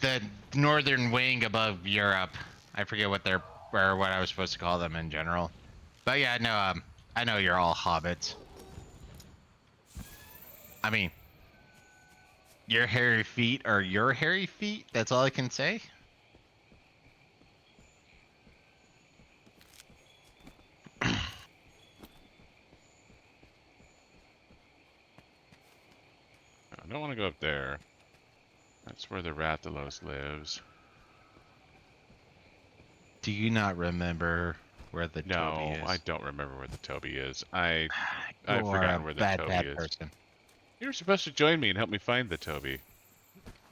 the northern wing above Europe. I forget what they're, or what I was supposed to call them in general. But yeah, no, I know you're all hobbits. I mean, your hairy feet are your hairy feet. That's all I can say. I don't want to go up there. That's where the Rathalos lives. Do you not remember where the Toby is? No, I don't remember where the Toby is. I've You are forgotten a where the bad Toby is. person. You were supposed to join me and help me find the Toby.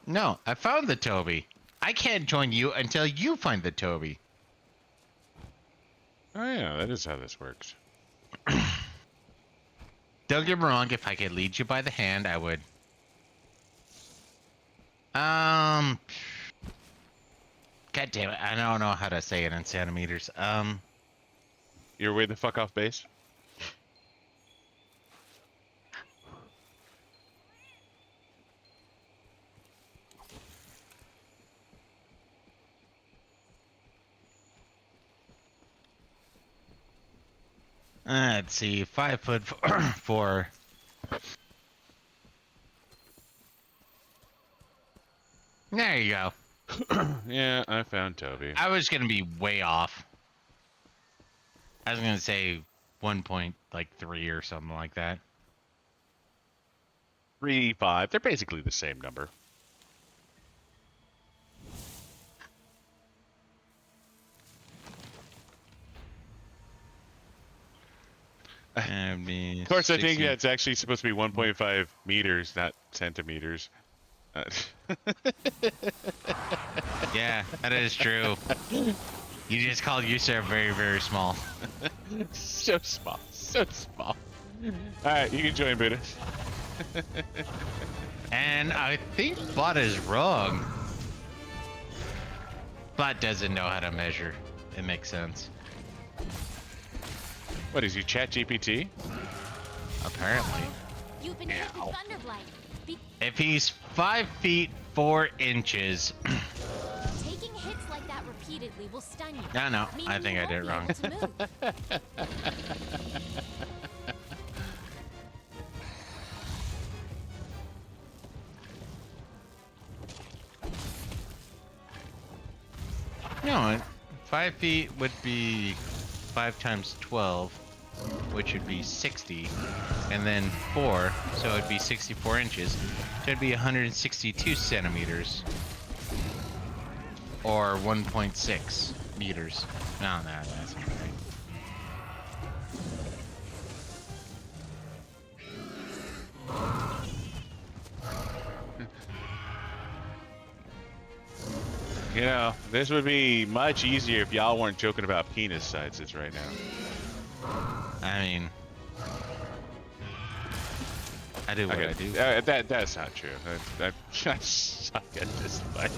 No, I found the Toby. I can't join you until you find the Toby. Oh yeah, that is how this works. Don't get me wrong, if I could lead you by the hand, I would. God damn it, I don't know how to say it in centimeters. You're way the fuck off base? Let's see, 5'4". There you go. Yeah, I found Toby. I was gonna be way off. I was gonna say 1.3 or something like that. 3, 5. They're basically the same number. Of course, I think it's actually supposed to be 1.5 meters, not centimeters. Yeah, that is true. You just called yourself very, very small. So small. So small. Alright, you can join Buddha. And I think Bot is wrong. Bot doesn't know how to measure. It makes sense. What is he, Chat GPT? Apparently. You've been hit with Thunderblight. If he's 5 feet 4 inches. Taking hits like that repeatedly will stun you. No, meaning I think you I did it wrong. won't be able to move. No, 5 feet would be 5 times 12, which would be 60, and then 4, so it'd be 64 inches. So it'd be 162 centimeters, or 1.6 meters. No, that's not right. You know, this would be much easier if y'all weren't joking about penis sizes right now. I mean, I do what I do. That's not true. I suck at this fight.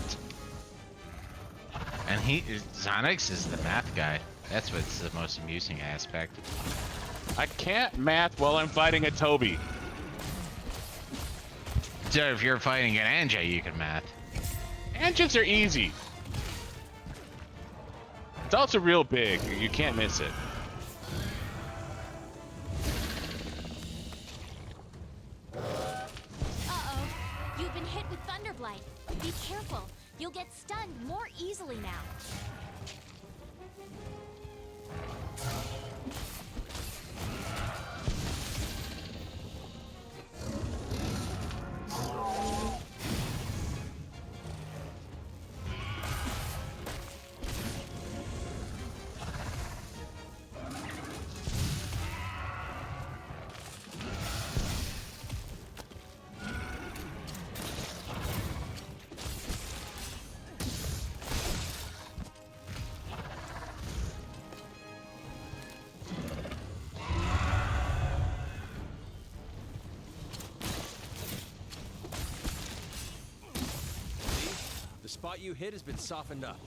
And Zonix is the math guy. That's what's the most amusing aspect. I can't math while I'm fighting a Toby. So if you're fighting an Anja, you can math. Engines are easy. It's also real big. You can't miss it. being hit with Thunderblight. Be careful. You'll get stunned more easily now. The spot you hit has been softened up.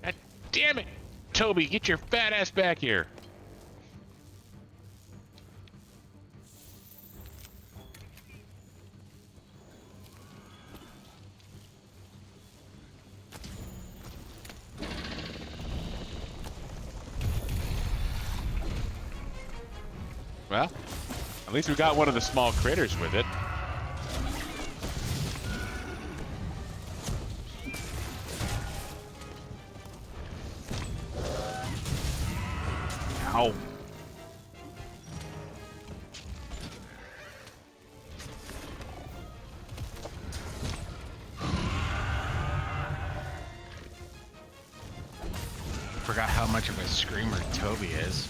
God damn it! Toby, get your fat ass back here! Well, at least we got one of the small critters with it. Ow. Forgot how much of a screamer Toby is.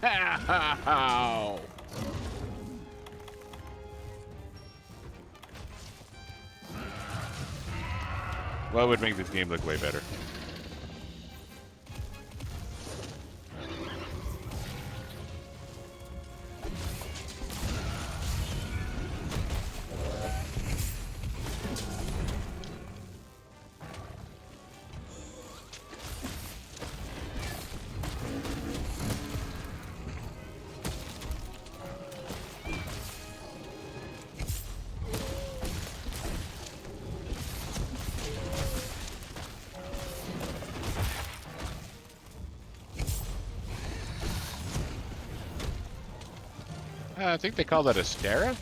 Ow. What would make this game look way better? I think they call that a stera?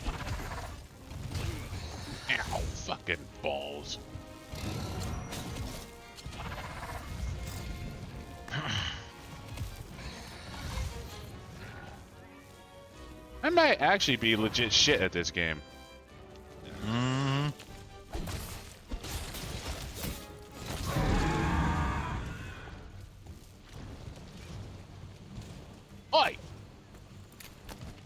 Ow, fucking balls. I might actually be legit shit at this game. Oi!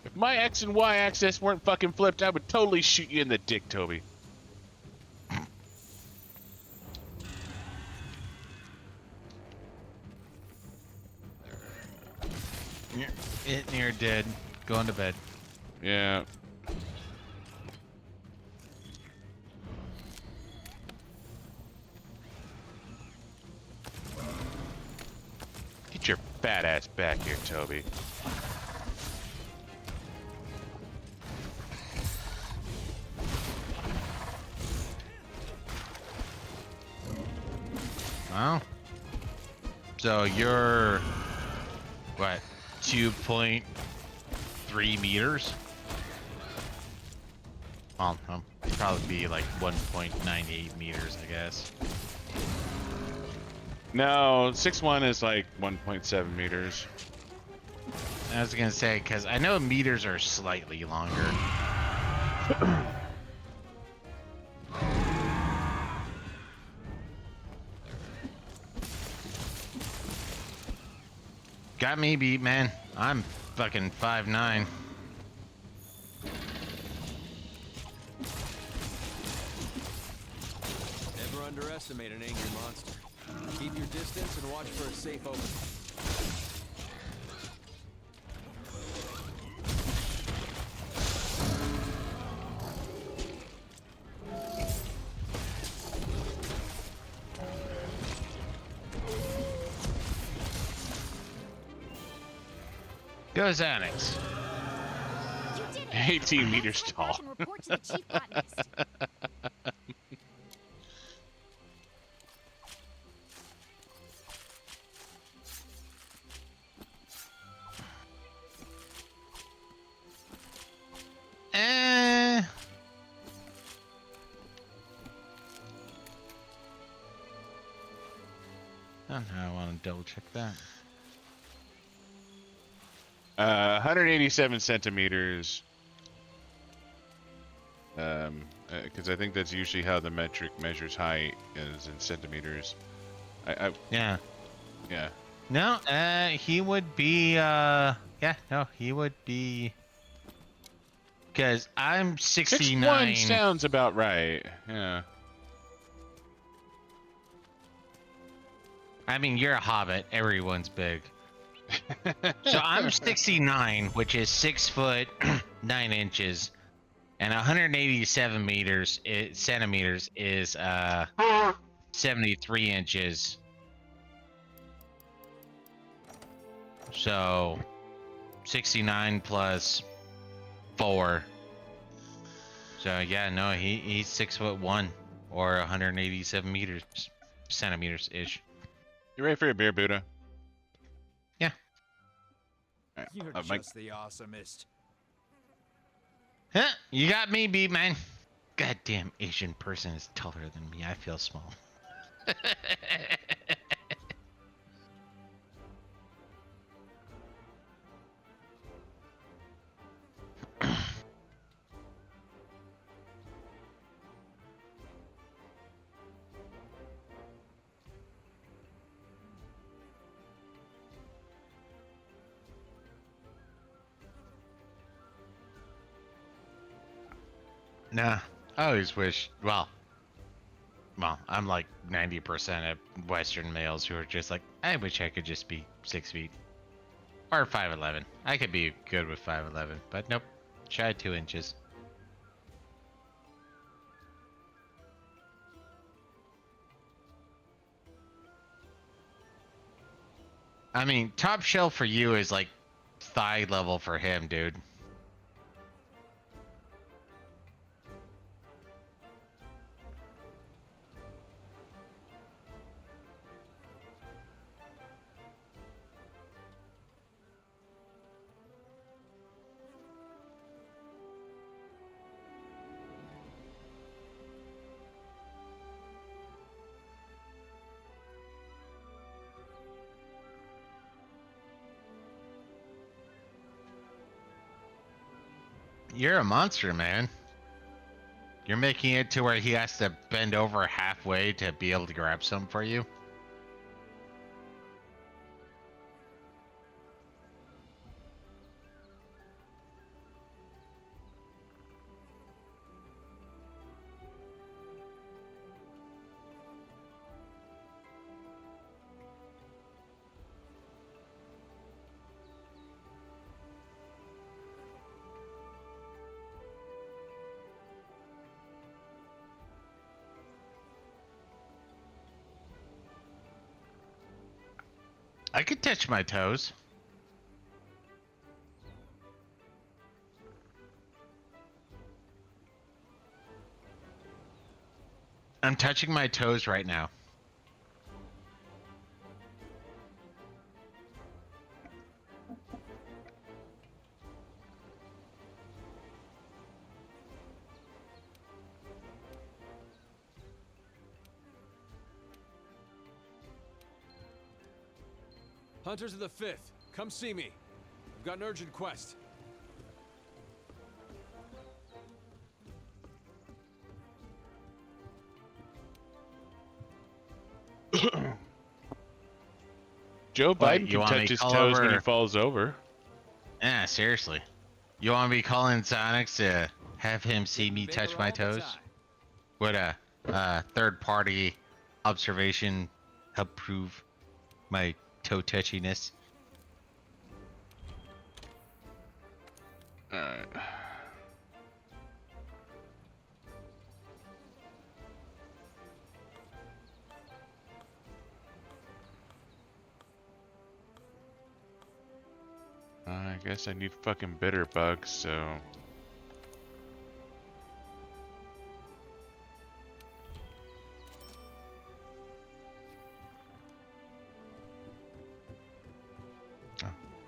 If my X and Y axis weren't fucking flipped, I would totally shoot you in the dick, Toby. You're dead. Going to bed. Yeah. Get your fat ass back here, Toby. Wow. So you're what? 2.3 meters? Well, it'd probably be like 1.98 meters, I guess. No, 6'1" is like 1.7 meters. I was gonna say, because I know meters are slightly longer. Got me beat, man. I'm fucking 5'9". Never underestimate an angry monster. Keep your distance and watch for a safe opening. Go Xanax. You did it. 18 meters Head back tall. and report to the chief botanist. I want to double check that. 187 centimeters. Because I think that's usually how the metric measures height is in centimeters. Yeah. Yeah. No, he would be, he would be, because I'm 69. 6'1" sounds about right. Yeah. I mean, you're a hobbit. Everyone's big. So I'm 69, which is 6 foot 9 inches, and 187 centimeters is 73 inches. So 69 plus 4. So yeah, no, he's 6'1" or 187 centimeters ish. You ready for your beer, Buddha? Yeah. Right, You're Mike. just the awesomest. Huh? You got me beat, man. Goddamn Asian person is taller than me. I feel small. Nah, I always wish. Well, I'm like 90% of Western males who are just like, I wish I could just be 6 feet or 5'11". I could be good with 5'11", but nope, shy 2 inches. I mean, top shelf for you is like thigh level for him, dude. You're a monster, man. You're making it to where he has to bend over halfway to be able to grab some for you. I could touch my toes. I'm touching my toes right now. Hunters of the 5th, come see me. I've got an urgent quest. Joe What, Biden you can want me touch his call toes when he over- falls over. Yeah, seriously. You want me calling Sonics to have him see me Bigger touch my all the toes? time. Would a third-party observation help prove my toe touchiness? Alright. I guess I need fucking bitter bugs, so...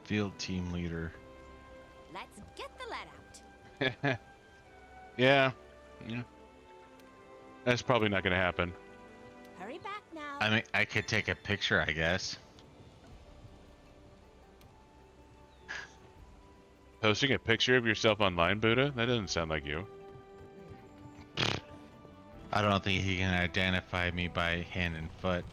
Field team leader. Let's get the lead out. yeah. That's probably not gonna happen. Hurry back now. I mean, I could take a picture, I guess. Posting a picture of yourself online, Buddha? That doesn't sound like you. I don't think he can identify me by hand and foot.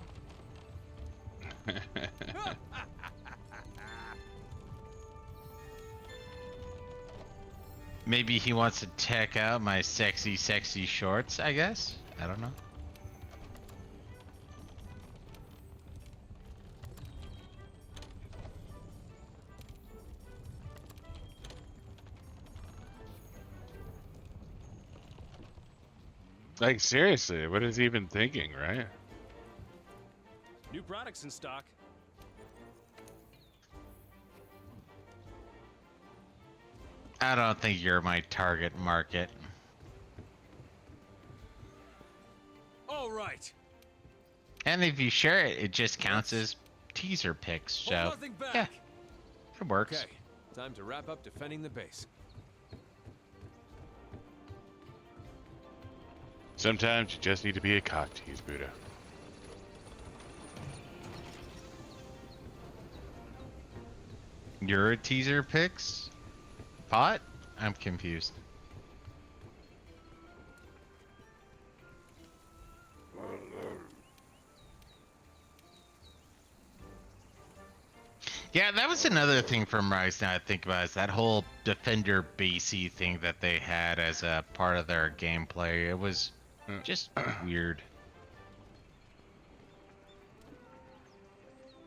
Maybe he wants to check out my sexy, sexy shorts, I guess? I don't know. Like, seriously, what is he even thinking, right? New products in stock. I don't think you're my target market. All right. And if you share it, it just counts as teaser pics, Hold so nothing back. yeah, it works. Okay, time to wrap up defending the base. Sometimes you just need to be a cock tease, Buddha. You're a teaser pics? Pot? I'm confused. Yeah, that was another thing from Rise now I think about is that whole defender basey thing that they had as a part of their gameplay. It was just weird.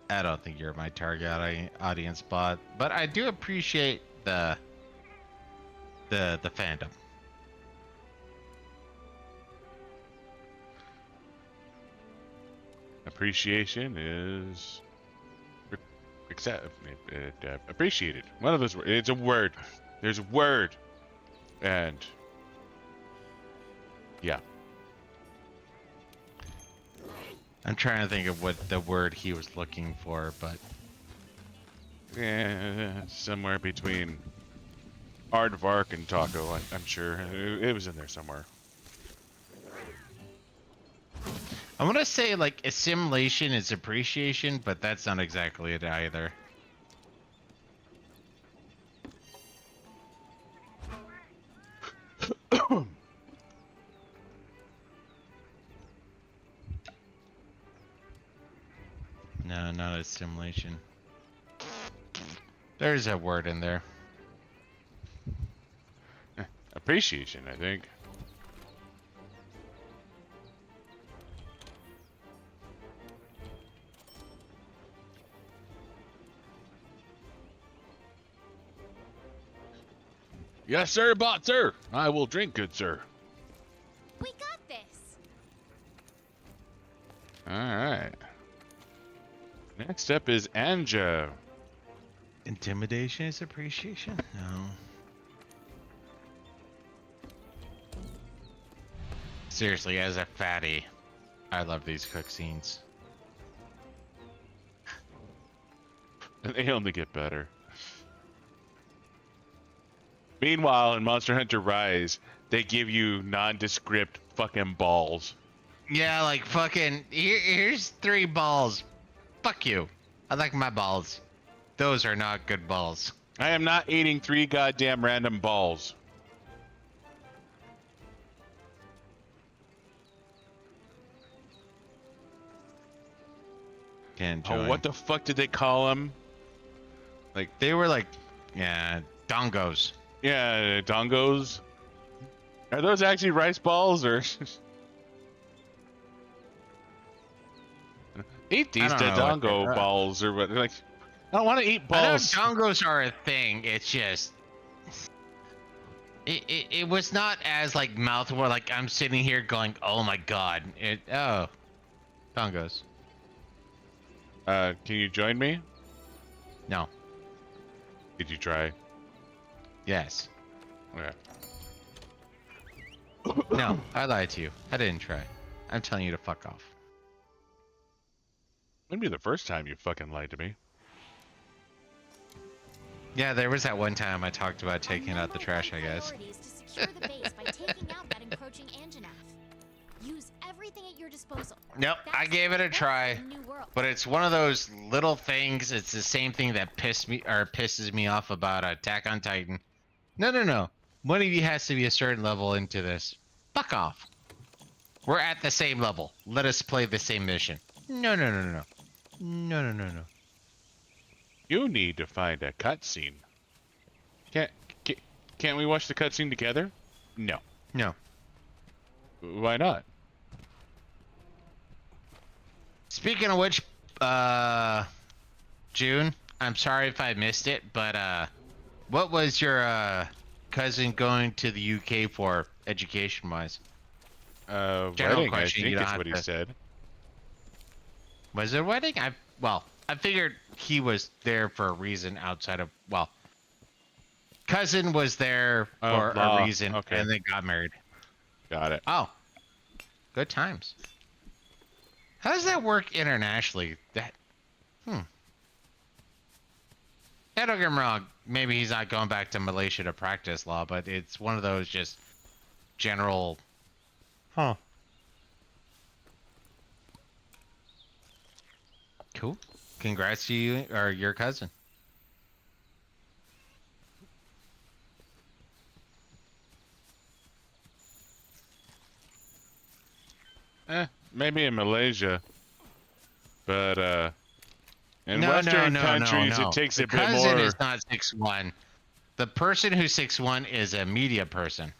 I don't think you're my target audience, bot, but I do appreciate the fandom. Appreciation is appreciated. One of those. It's a word. There's a word, and yeah. I'm trying to think of what the word he was looking for, but Somewhere between aardvark and taco. I'm sure it was in there somewhere. I want to say like assimilation is appreciation, but that's not exactly it either. No, not assimilation. There's a word in there. Appreciation, I think. Yes, sir, bot, sir. I will drink, good sir. We got this. All right. Next up is Anja. Intimidation is appreciation? No. Seriously, as a fatty, I love these cook scenes. They only get better. Meanwhile, in Monster Hunter Rise, they give you nondescript fucking balls. Yeah, like fucking, here's 3 balls. Fuck you. I like my balls. Those are not good balls. I am not eating 3 goddamn random balls. Can't Oh, join. what the fuck did they call them? Like, they were like, yeah, dongos. Yeah, dongos. Are those actually rice balls or? Eat these I don't know what dongo they're- balls or what? Like, I don't want to eat I know balls. dongos are a thing. It's just, it was not as like mouthful. Like I'm sitting here going, oh my god. Dongos. Can you join me? No. Did you try? Yes. Yeah. No, I lied to you. I didn't try. I'm telling you to fuck off. Maybe the first time you fucking lied to me. Yeah, there was that one time I talked about taking out the trash, I guess. To secure the base by taking out that encroaching Anjanath. Use every everything at your disposal. Nope, I gave it a try, the new world. but it's one of those little things. It's the same thing that pisses me off about Attack on Titan. No. One of you has to be a certain level into this. Fuck off. We're at the same level. Let us play the same mission. No. No. You need to find a cutscene. Can't we watch the cutscene together? No. No. Why not? Speaking of which, June, I'm sorry if I missed it, but what was your cousin going to the UK for, education-wise? General Wedding, question, I you think don't is have what he to- said. Was it a wedding? I figured he was there for a reason outside of, cousin was there for a reason, okay. and they got married. Got it. Oh, good times. How does that work internationally? Yeah, don't get me wrong. Maybe he's not going back to Malaysia to practice law, but it's one of those just general. Cool. Congrats to you or your cousin. Maybe in Malaysia, but in No, Western no, countries no. it takes The a bit cousin more. is not 6'1". The person who's 6'1" is a media person.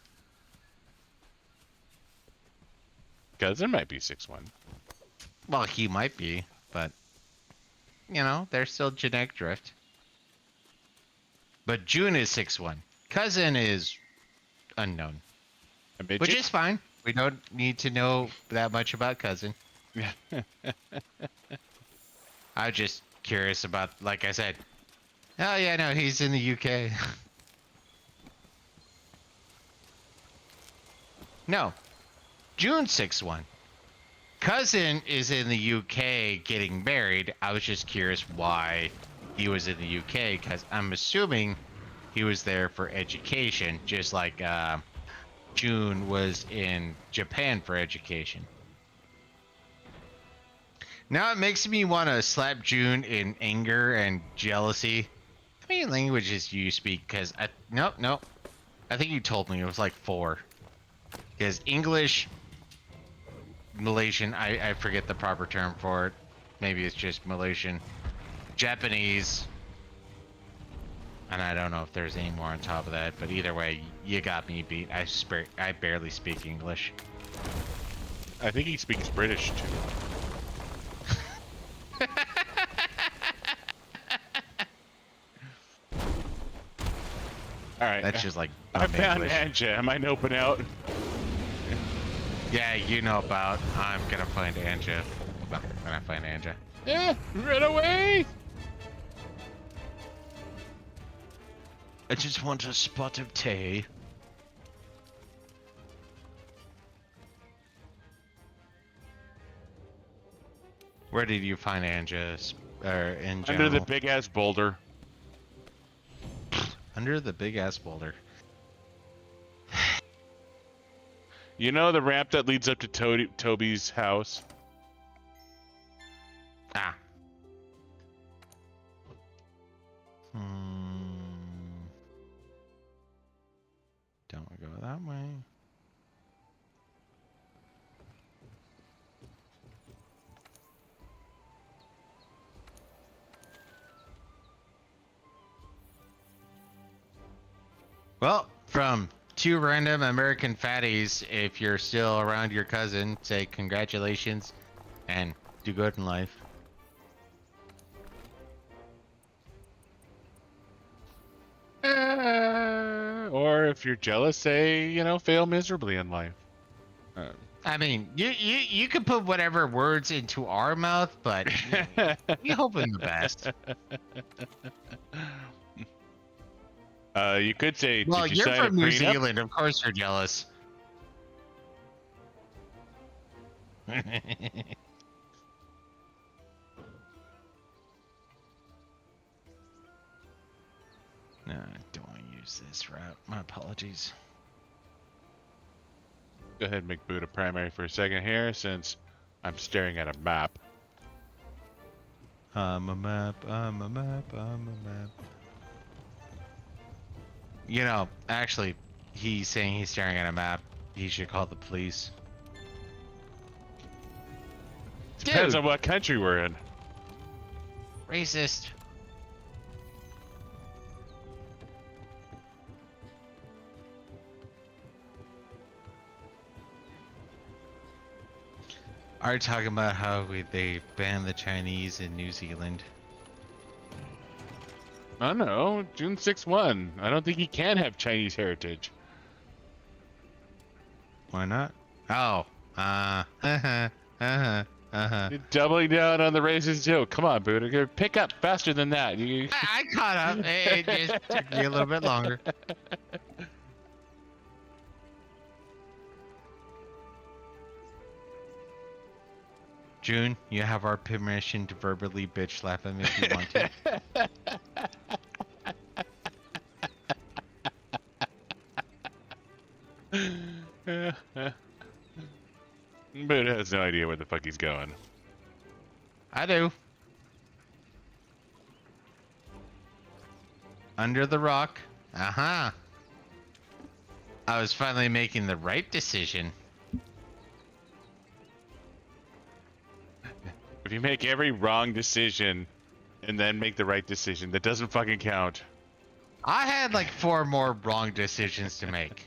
Cousin might be 6'1". Well, he might be, but there's still genetic drift. But June is 6'1". Cousin is unknown, which is fine. We don't need to know that much about cousin. I was just curious about, like I said. Oh yeah, no, he's in the UK. No, June 6'1". Cousin is in the UK getting married. I was just curious why he was in the UK, because I'm assuming he was there for education, just like June was in Japan for education. Now it makes me want to slap June in anger and jealousy. How many languages do you speak? Because nope. I think you told me it was like 4. Because English, Malaysian, I forget the proper term for it. Maybe it's just Malaysian. Japanese. And I don't know if there's any more on top of that, but either way, you got me beat. I barely speak English. I think he speaks British too. All right. That's just like I dumb found English. Anja. Am I open out? Yeah, you know about. I'm gonna find Anja. When I find Anja. Yeah, run away! I just want a spot of tea. Where did you find Anja? In general? Under the big ass boulder. Under the big ass boulder. You know the ramp that leads up to Toby's house? Ah. Don't go that way. Well, from 2 random American fatties, if you're still around your cousin, say congratulations and do good in life. Or if you're jealous, say, fail miserably in life. I mean, you can put whatever words into our mouth, but we hoping the best. You could say, Well, did you you're sign from a New prenup? Zealand, of course you're jealous. No, I don't want to use this route. My apologies. Go ahead and make Buddah primary for a second here, since I'm staring at a map. I'm a map, I'm a map, I'm a map. You know, actually, he's saying he's staring at a map. He should call the police. Depends Dude. on what country we're in. Racist. Are you talking about how they banned the Chinese in New Zealand? I don't know. June 6-1. I don't think he can have Chinese heritage. Why not? Oh, You're doubling down on the racist joke. Come on, Buddah. Pick up faster than that. I caught up. It just took me a little bit longer. June, you have our permission to verbally bitch slap him if you want to. Buddah has no idea where the fuck he's going. I do. Under the rock. Uh-huh. I was finally making the right decision. If you make every wrong decision and then make the right decision, that doesn't fucking count. I had like 4 more wrong decisions to make.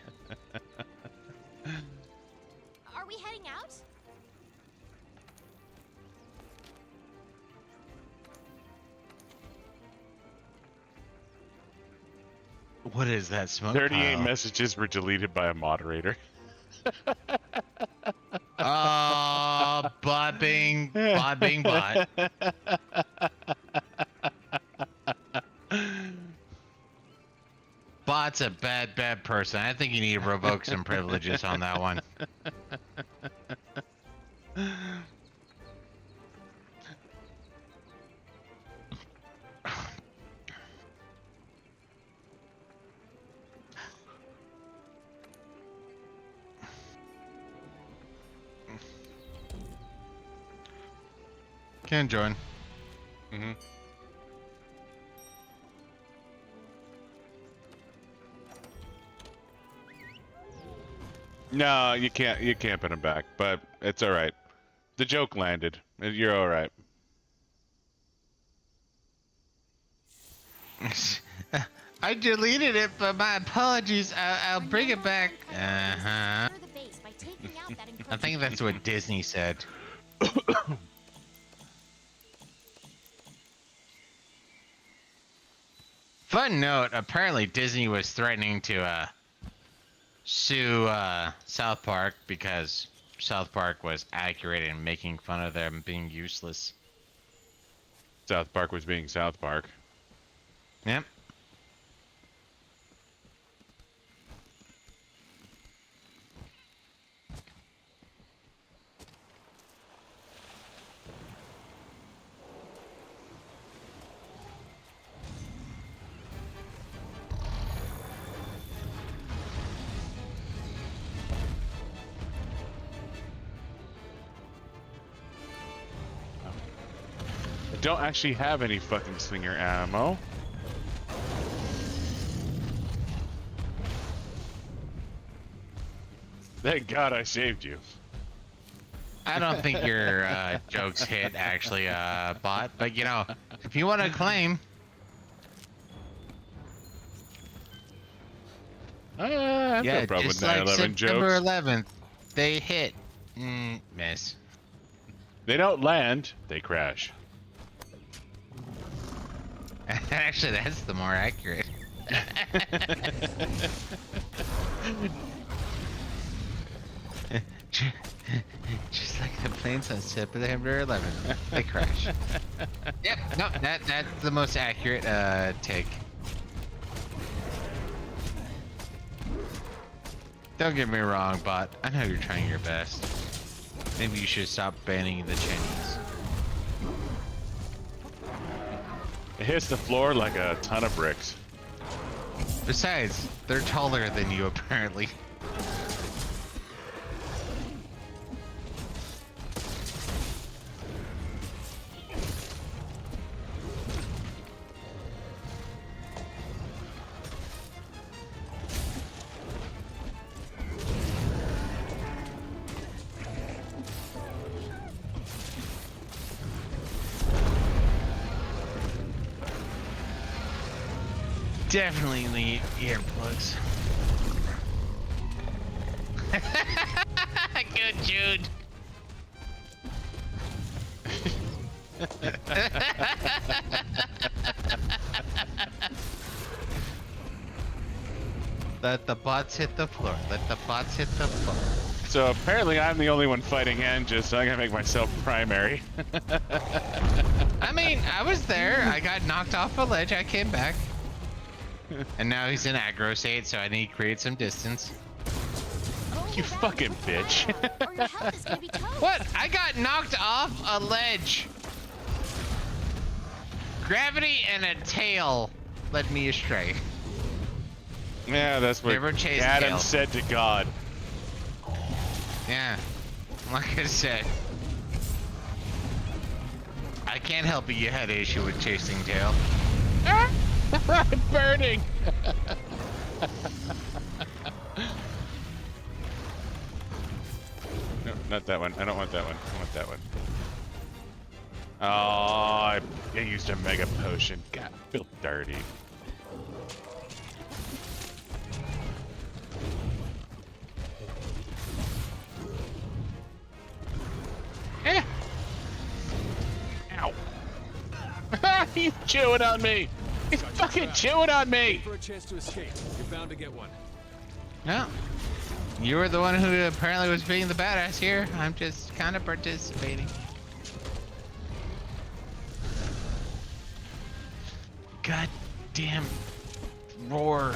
Are we heading out? What is that smoke 38 pile? messages were deleted by a moderator. Bot bing, bot. Bot's a bad person. I think you need to revoke some privileges on that one. Can join. Mm-hmm. No, you can't. You can't put him back, but it's all right. The joke landed. You're all right. I deleted it, but my apologies. I'll bring it back. Uh-huh. Secure the base by taking out that I think that's what Disney said. Fun note, apparently Disney was threatening to sue South Park because South Park was accurate in making fun of them being useless. South Park was being South Park. Yep. I don't actually have any fucking slinger ammo. Thank God I saved you. I don't think your jokes hit, actually, Bot. But, you know, if you want to claim... I have no problem with just like 9/11 September jokes. 11th, they hit. Miss. They don't land, they crash. Actually, that's the more accurate. Just like the planes on September 11th, they crash. Yep, no, that's the most accurate take. Don't get me wrong, Bot. I know you're trying your best. Maybe you should stop banning the Chinese. It hits the floor like a ton of bricks. Besides, they're taller than you, apparently. Definitely need earplugs. Good, Jude. Let the bots hit the floor. Let the bots hit the floor. So apparently I'm the only one fighting Anja, so I'm gonna make myself primary. I mean, I was there. I got knocked off a ledge. I came back. And now he's in aggro state, so I need to create some distance. You fucking bitch. Or your health is gonna be toast. What? I got knocked off a ledge. Gravity and a tail led me astray. Yeah, that's what Never chase Adam tail. said to God. Yeah, like I said. I can't help it, you had an issue with chasing tail. I'm burning. No, not that one. I don't want that one. I want that one. Oh, I used a mega potion. God, I feel dirty. Eh. Ow. He's chewing on me. He's fucking chewing on me. For a chance to escape, you're bound to get one. No. You were the one who apparently was being the badass here. I'm just kind of participating. God damn roar.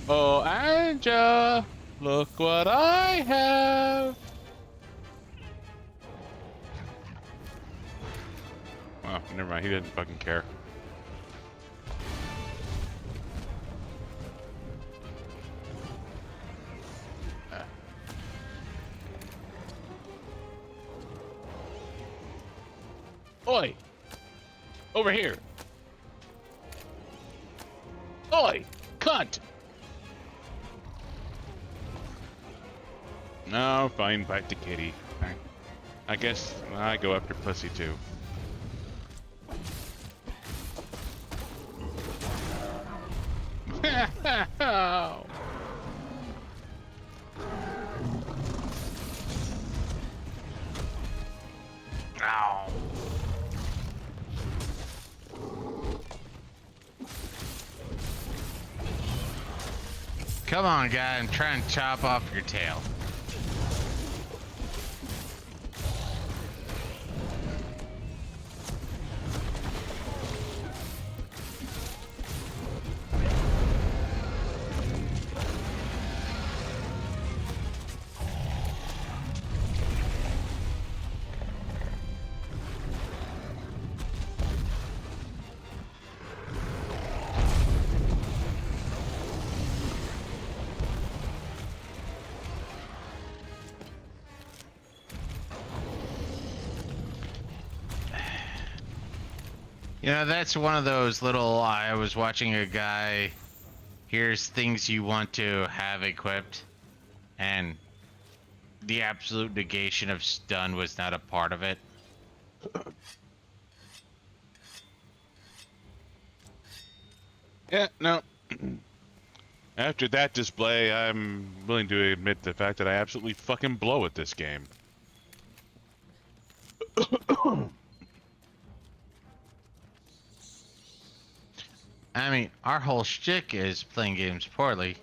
Oh, Anja, look what I have. Well, never mind. He didn't fucking care. Oi! Over here! Oi! Cunt! No, fine, back to Kitty. I guess I go after pussy too. Ow. Come on, guy, and try and chop off your tail. You know, that's one of those little, I was watching a guy, here's things you want to have equipped, and the absolute negation of stun was not a part of it. Yeah, no. After that display, I'm willing to admit the fact that I absolutely fucking blow at this game. I mean, our whole shtick is playing games poorly.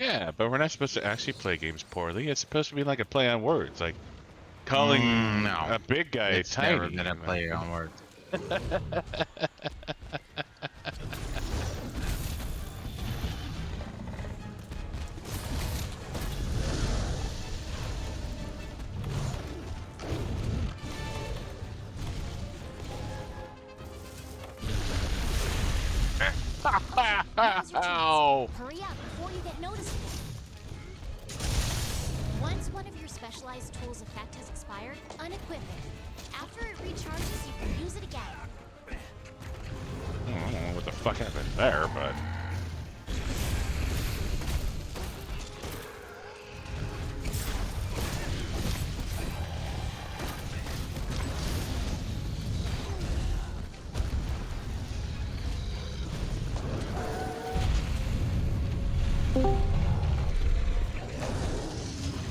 Yeah, but we're not supposed to actually play games poorly. It's supposed to be like a play on words. Like, Calling no. a big guy It's tiny. never been a play on words. Ow! Hurry up before you get noticed again. Once one of your specialized tools' effect has expired, unequip it. After it recharges, you can use it again. I don't know what the fuck happened there, but...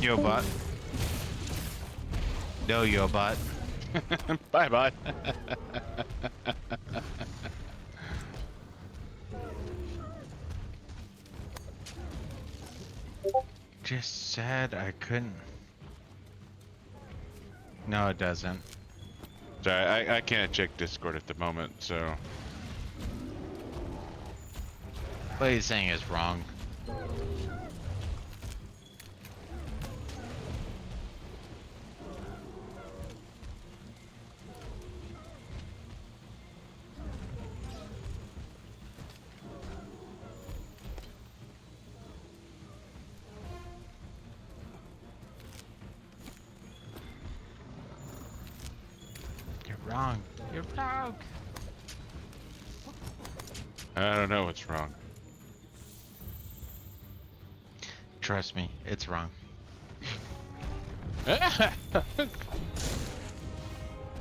Yo, bot. No, yo, bot. Bye, bye. Just said I couldn't. No, it doesn't. Sorry, I can't check Discord at the moment, so... What he's saying is wrong. You're wrong. You're wrong. I don't know what's wrong. Trust me, it's wrong.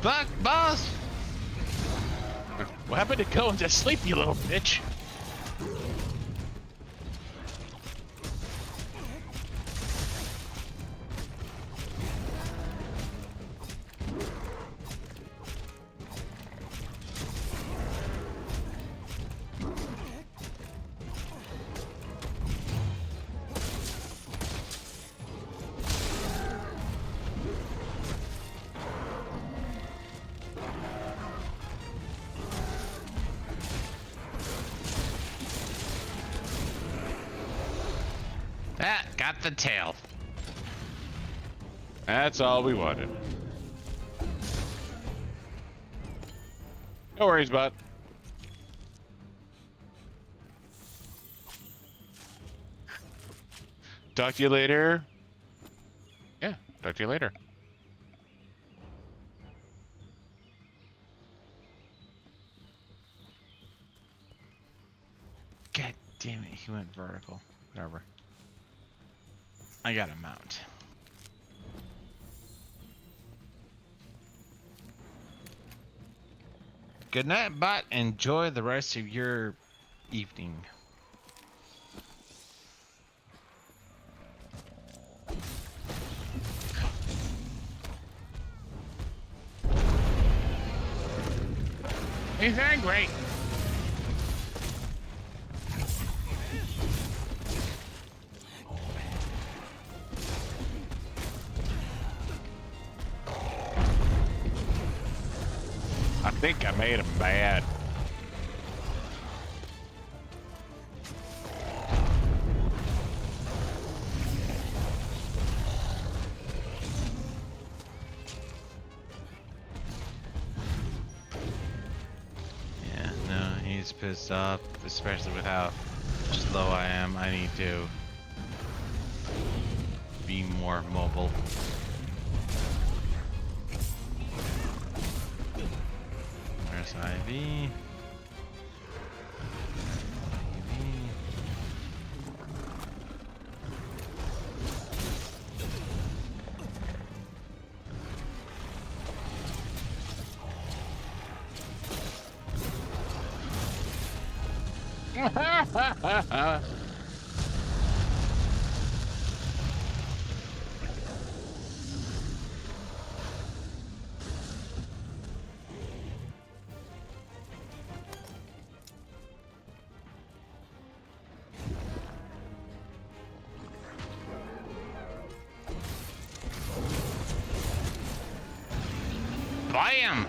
Fuck, boss! What happened to going to sleep, you little bitch? Ah, got the tail. That's all we wanted. No worries, bud. Talk to you later. Yeah, talk to you later. God damn it, he went vertical. Whatever. I got a mount. Good night, bot. Enjoy the rest of your evening. He's angry. I think I made him mad. Yeah, no, he's pissed off, especially with how slow I am. I need to be more mobile. There's IV. Bam!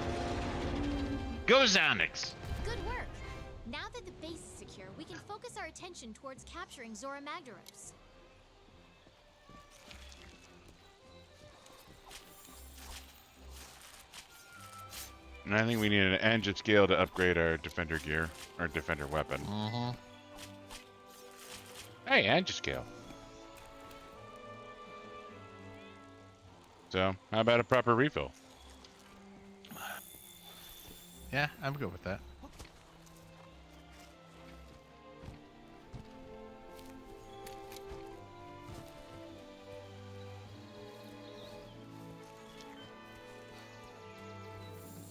Go Zonix! Good work. Now that the base is secure, we can focus our attention towards capturing Zora Magdaros. And I think we need an engine scale to upgrade our defender gear, our defender weapon. Mm-hmm. Hey, engine scale. So, how about a proper refill? Yeah, I'm good with that.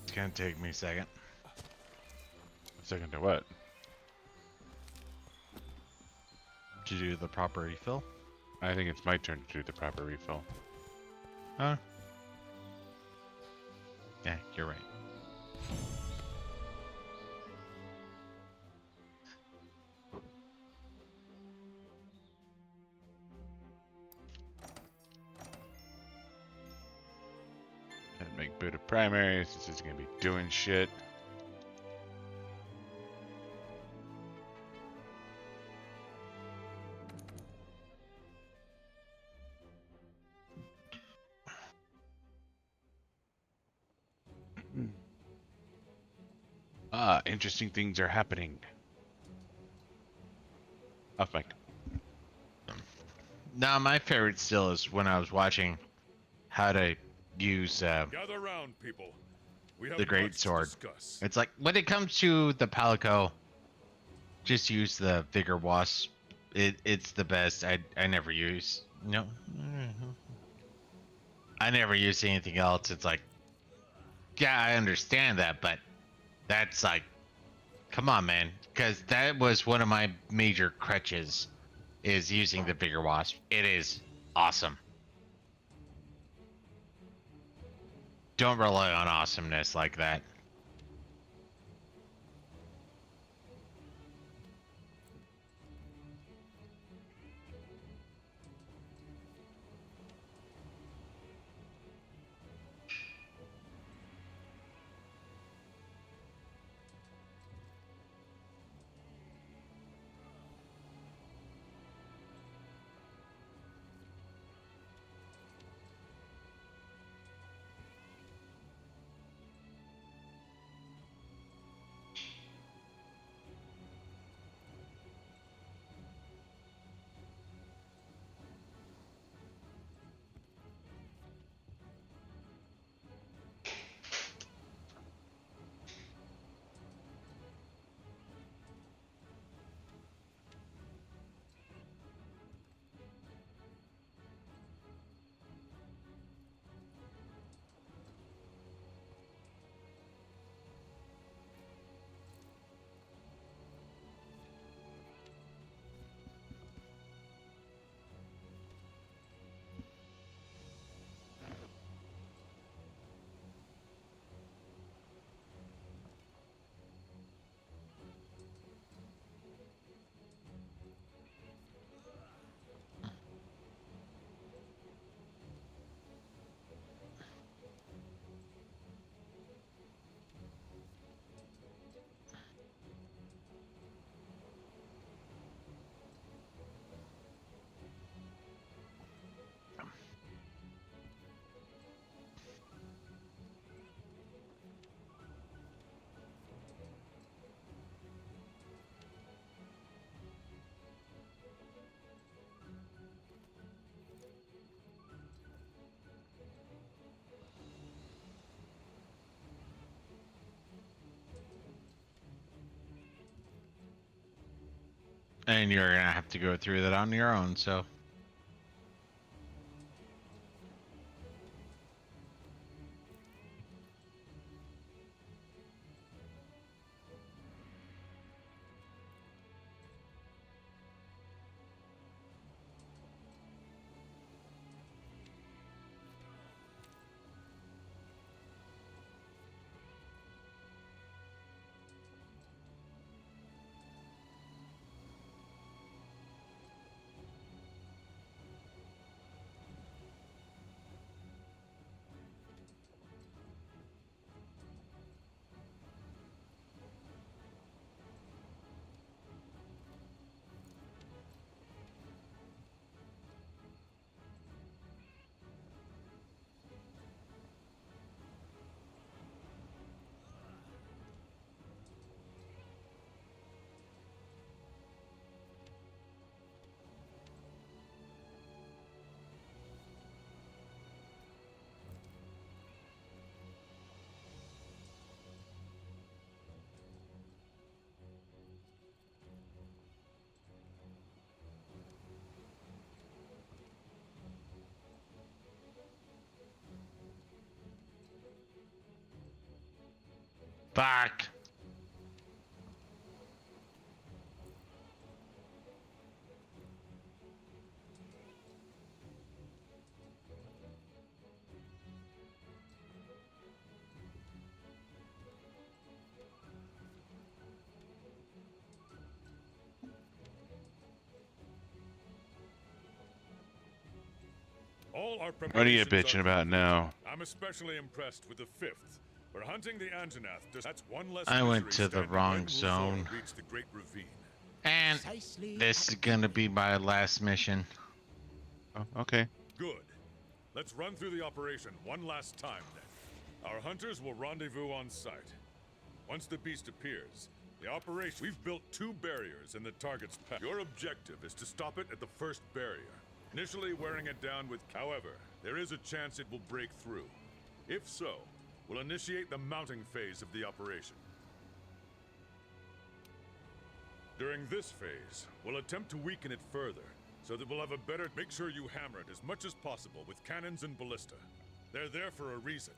It's gonna take me a second. Second to what? To do the proper refill? I think it's my turn to do the proper refill. Huh? Yeah, you're right. And make Buddah primary. This is gonna be doing shit. Ah, interesting things are happening. Off mic. Now, my favorite still is when I was watching how to use Gather round, people. We have the great much to sword. discuss. It's like when it comes to the Palico, just use the Vigor Wasp. It's the best. I never use I never use anything else. It's like, yeah, I understand that, but that's like, come on, man, because that was one of my major crutches, is using the Vigor Wasp. It is awesome. Don't rely on awesomeness like that. And you're gonna have to go through that on your own, so. Fuck. All our What are you preparations bitching are about complete. now? I'm especially impressed with the 5th. We're hunting the Anjanath. That's one less I went misery to the standing wrong when Ruzora zone. reached the Great Ravine. And Precisely this is at gonna midnight. be my last mission. Oh, okay. Good. Let's run through the operation one last time then. Our hunters will rendezvous on site. Once the beast appears, the operation... We've built 2 barriers in the target's path. Your objective is to stop it at the first barrier, initially wearing it down with... However, there is a chance it will break through. If so, we'll initiate the mounting phase of the operation. During this phase, we'll attempt to weaken it further, so that we'll have a better... Make sure you hammer it as much as possible with cannons and ballista. They're there for a reason.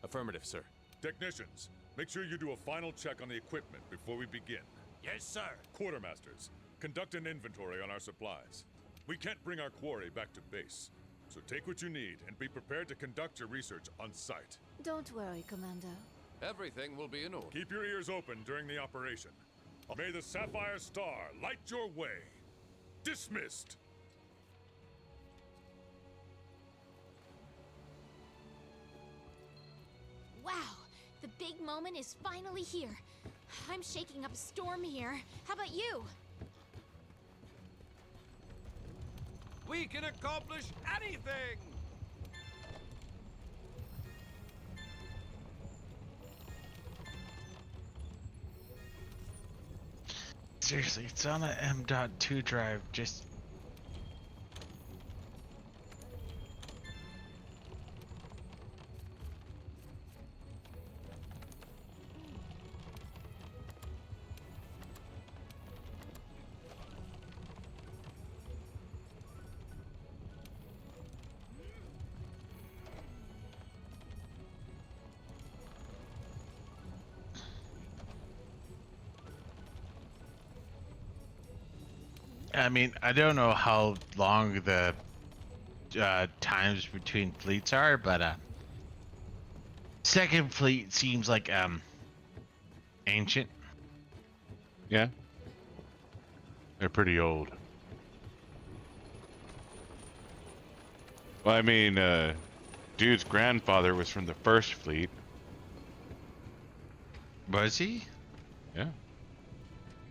Affirmative, sir. Technicians, make sure you do a final check on the equipment before we begin. Yes, sir. Quartermasters, conduct an inventory on our supplies. We can't bring our quarry back to base, so take what you need and be prepared to conduct your research on site. Don't worry, Commando. Everything will be in order. Keep your ears open during the operation. May the Sapphire Star light your way. Dismissed! Wow, the big moment is finally here. I'm shaking up a storm here. How about you? We can accomplish anything! Seriously, it's on a M.2 drive. Just I mean, I don't know how long the times between fleets are, but second fleet seems like ancient. Yeah. They're pretty old. Well, I mean, dude's grandfather was from the first fleet. Was he? Yeah.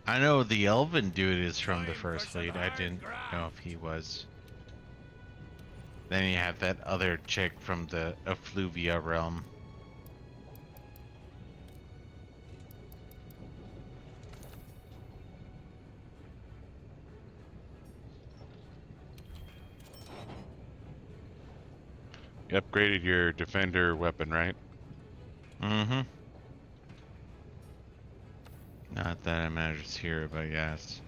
I know the elven dude is from the first fleet. I didn't know if he was. Then you have that other chick from the Effluvia realm. You upgraded your defender weapon, right? Mm-hmm. Not that it matters here, but yes.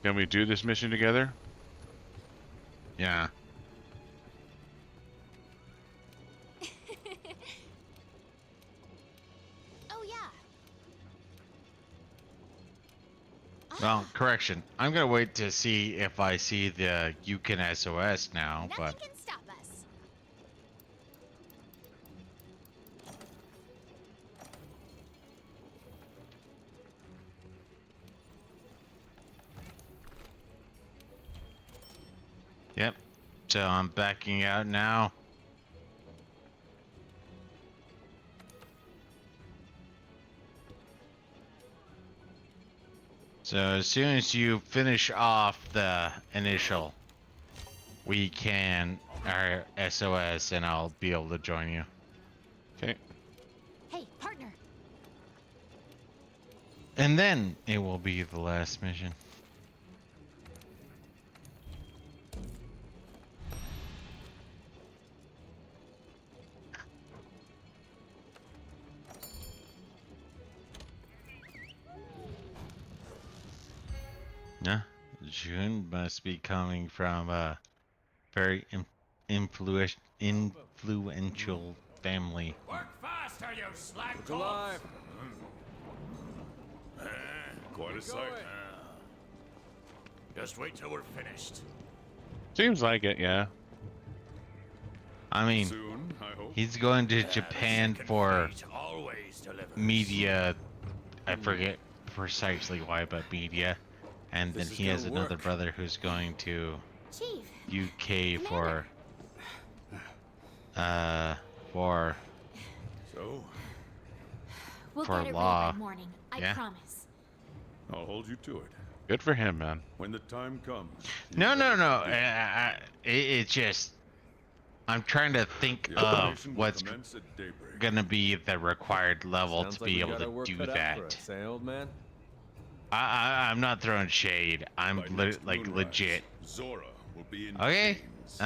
Can we do this mission together? Yeah. Oh, yeah. Well, correction. I'm gonna wait to see if I see the Yukon SOS now, Nothing but can stop us. yep. So I'm backing out now. So as soon as you finish off the initial, we can our SOS and I'll be able to join you. Okay. Hey, partner. And then it will be the last mission. Yeah, June must be coming from very influential family. Work faster, you slag Look alive. Quite a Keep sight. going. Just wait till we're finished. Seems like it, yeah. I mean, Soon, I hope. he's going to Japan for Always delivers. media. I forget precisely why, but media. And then This is he has gonna another work. brother who's going to Chief, UK for So, we'll For get it law. ready by morning. I Yeah. promise. I'll hold you to it. Good for him, man. When the time comes. you no. better do it. It's just I'm trying to think The of operation will what's commence at daybreak. gonna be the required level Sounds to like be we able got our to work do cut out for that. us, eh, old man? I'm not throwing shade. I'm By next like moonrise, legit. Zora will be in Okay. chains.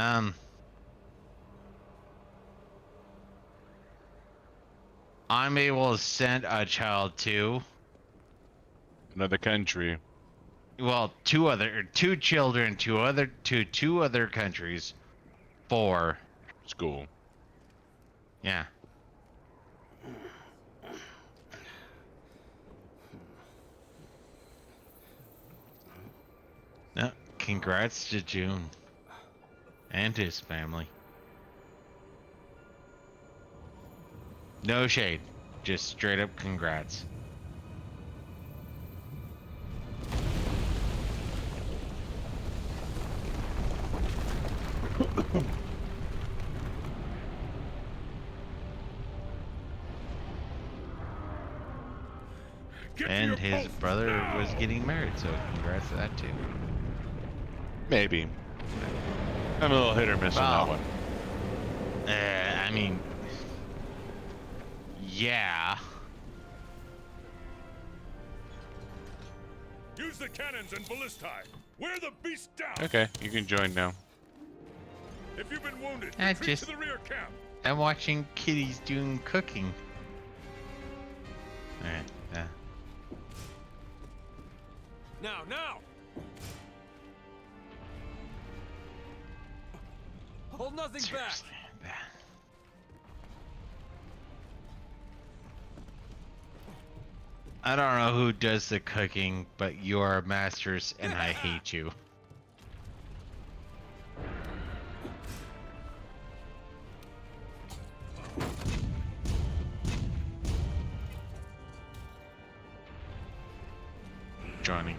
I'm able to send a child to, Another country. well, two children to two other countries for, School. yeah. No, congrats to June and his family. No shade, just straight up congrats. Get to And your his posts brother now! was getting married, so congrats to that too. Maybe. I'm a little hit or miss on that Well, one. I mean, yeah. Use the cannons and ballistae. Wear the beast down. Okay, you can join now. If you've been wounded, I retreat just- to the rear camp. I'm watching kitties doing cooking. Alright, yeah. Now! Hold nothing back. Seriously, that- I don't know who does the cooking, but you're masters and I hate you. Johnny.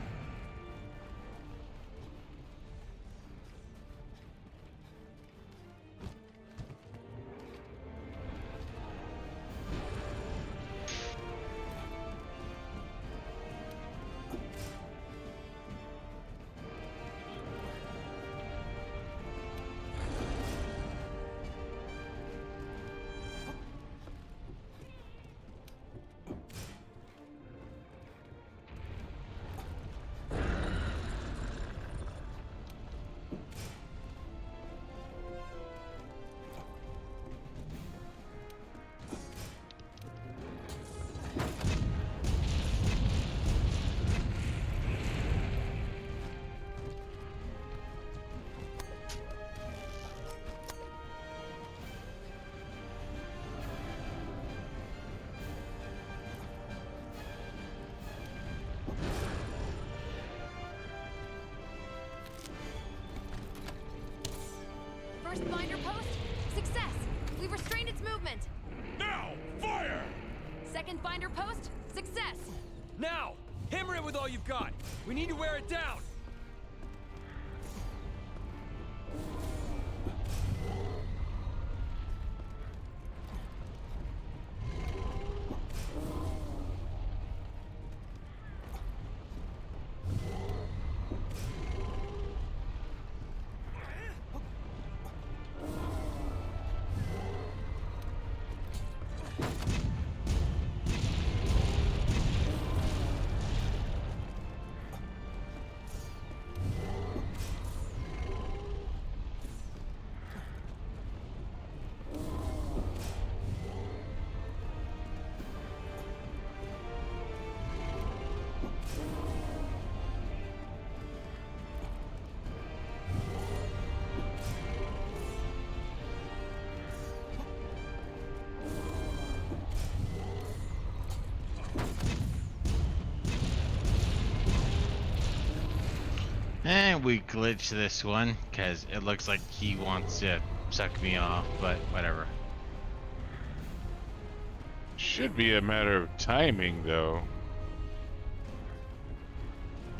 First binder post, success. We've restrained its movement. Now, fire! Second binder post, success. Now! Hammer it with all you've got! We need to wear it down! And we glitch this one because it looks like he wants to suck me off, but whatever. Should be a matter of timing, though.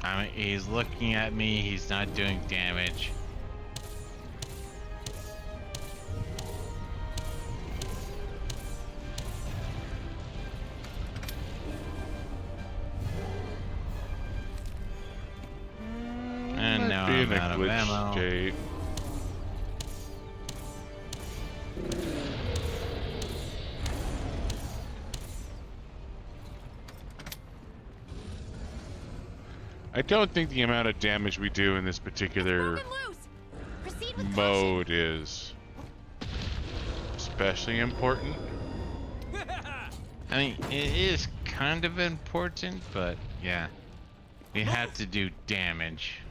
I mean, he's looking at me, he's not doing damage. And now I'm out of ammo. State. I don't think the amount of damage we do in this particular mode is especially important. I mean, it is kind of important, but yeah. We have to do damage.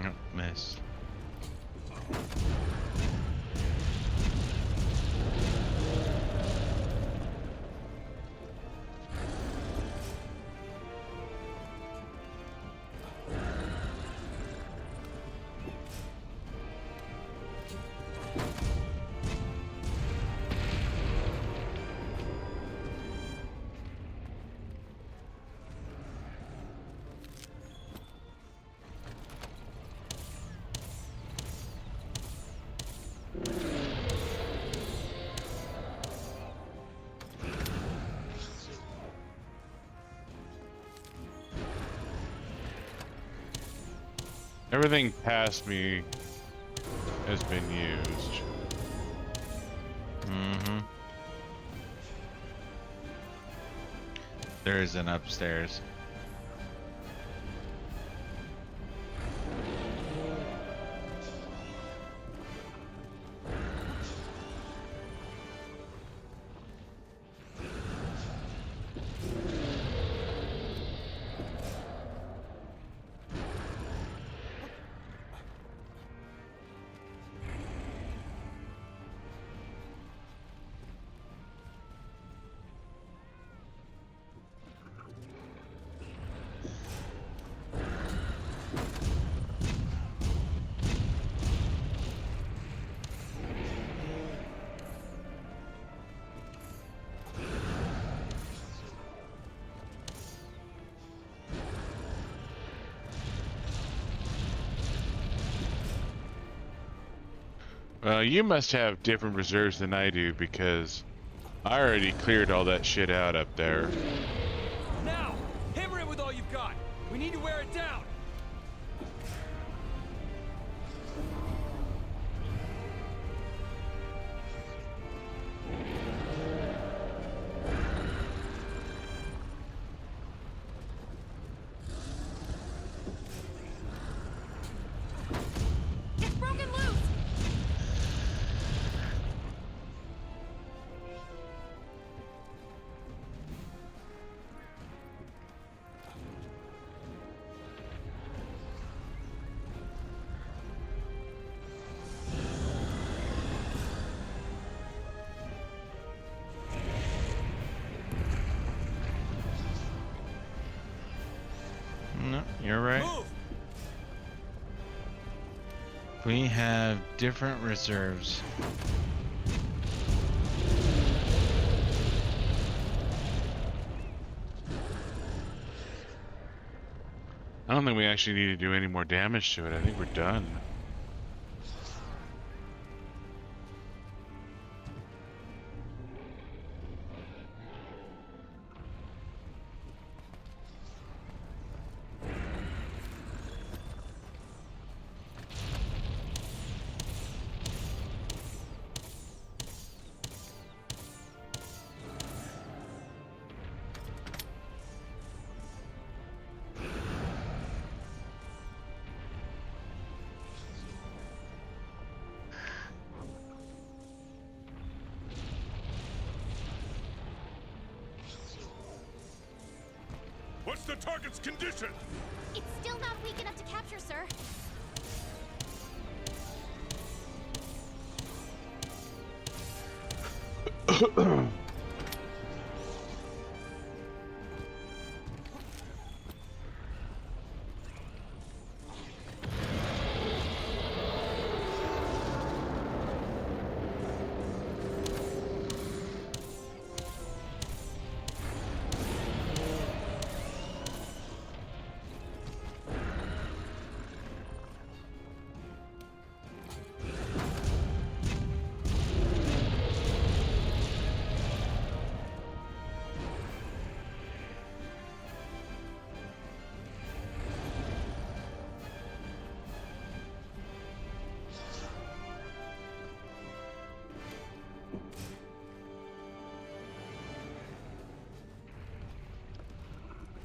Nope, missed. Everything past me has been used. Mm-hmm. There is an upstairs. Well, you must have different reserves than I do because I already cleared all that shit out up there. Now, hammer it with all you've got. We need to wear it down. It's broken loose. No, you're right. Move. We have different reserves. I don't think we actually need to do any more damage to it. I think we're done. What's the target's condition? It's still not weak enough to capture, sir.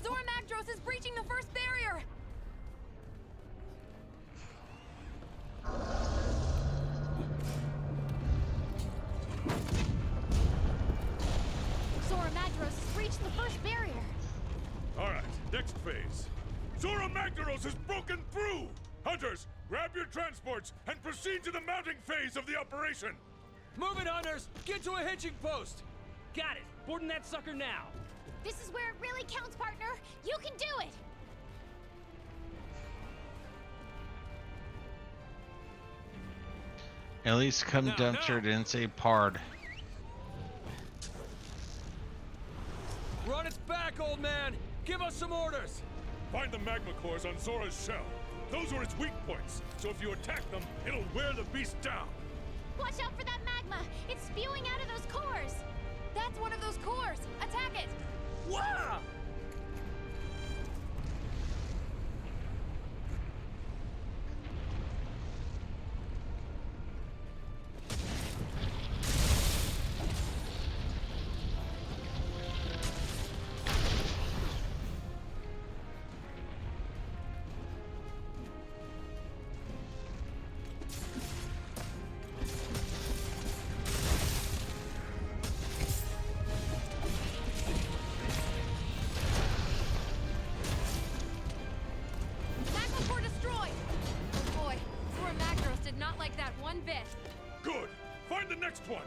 Zora Magdros is breaching the first barrier! Zora Magdros has breached the first barrier. All right, next phase. Zora Magdaros has broken through! Hunters, grab your transports and proceed to the mounting phase of the operation! Move it, hunters! Get to a hitching post! Got it! Boarding that sucker now! This is where it really counts, partner. You can do it. At least come No, dumpster no. didn't say pard. We're on its back, old man! Give us some orders! Find the magma cores on Zora's shell. Those are its weak points, so if you attack them, it'll wear the beast down. Watch out for that magma. It's spewing out of those cores. That's one of those cores! Attack it! Wow! Magma core destroyed! Oh boy, Zora Magdros did not like that one bit. Good! Find the next one!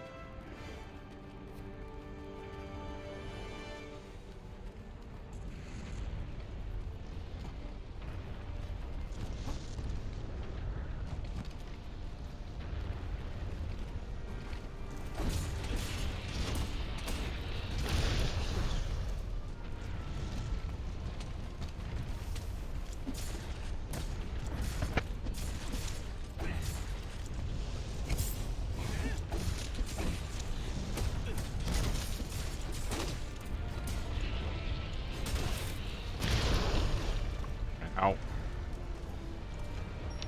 Ow.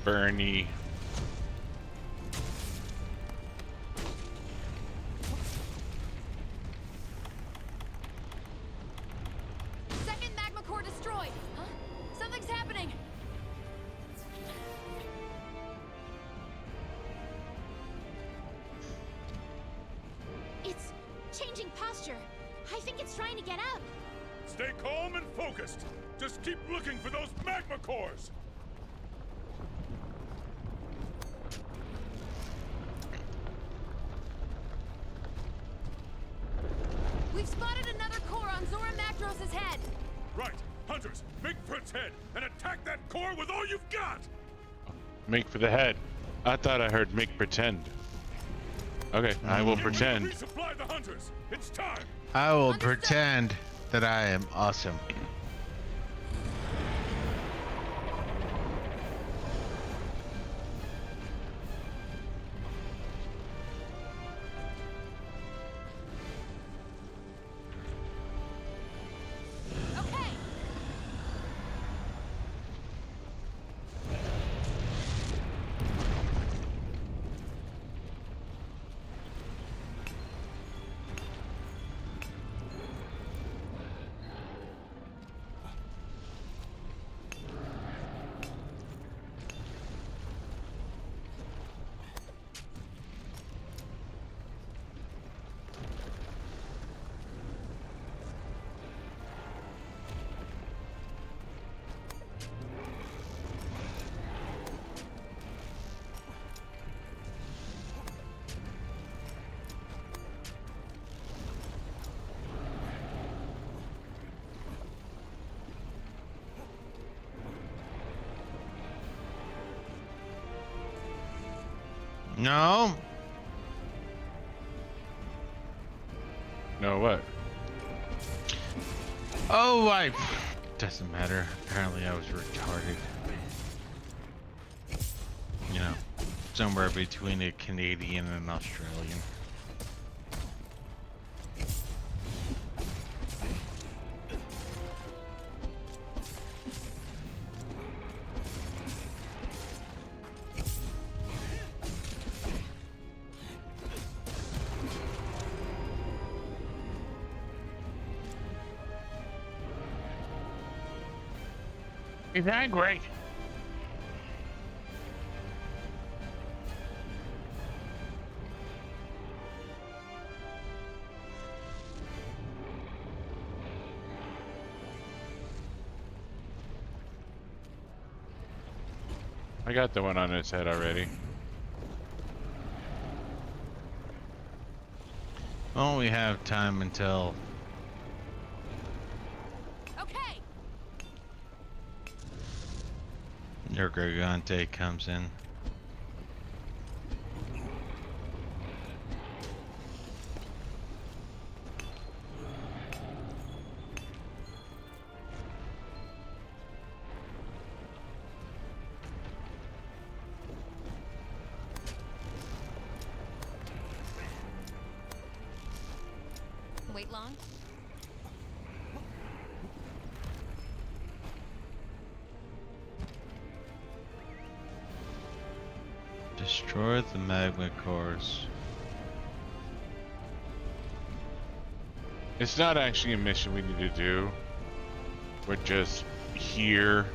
Bernie. Second magma core destroyed! Huh? Something's happening! It's changing posture. I think it's trying to get up. Stay calm and focused! Just keep looking for those magma cores! We've spotted another core on Zora Magdros' head! Right! Hunters, make for its head and attack that core with all you've got! Make for the head. I thought I heard make pretend. Okay, I will pretend. Resupply the hunters! It's time! I will Understood. pretend that I am awesome. Okay! No. No, what? Oh, doesn't matter. Apparently I was retarded. You know, somewhere between a Canadian and an Australian. He's angry. I got the one on his head already. Well, we have time until... Okay. your Gigante comes in. Wait long? Destroy the magma cores. It's not actually a mission we need to do. We're just here.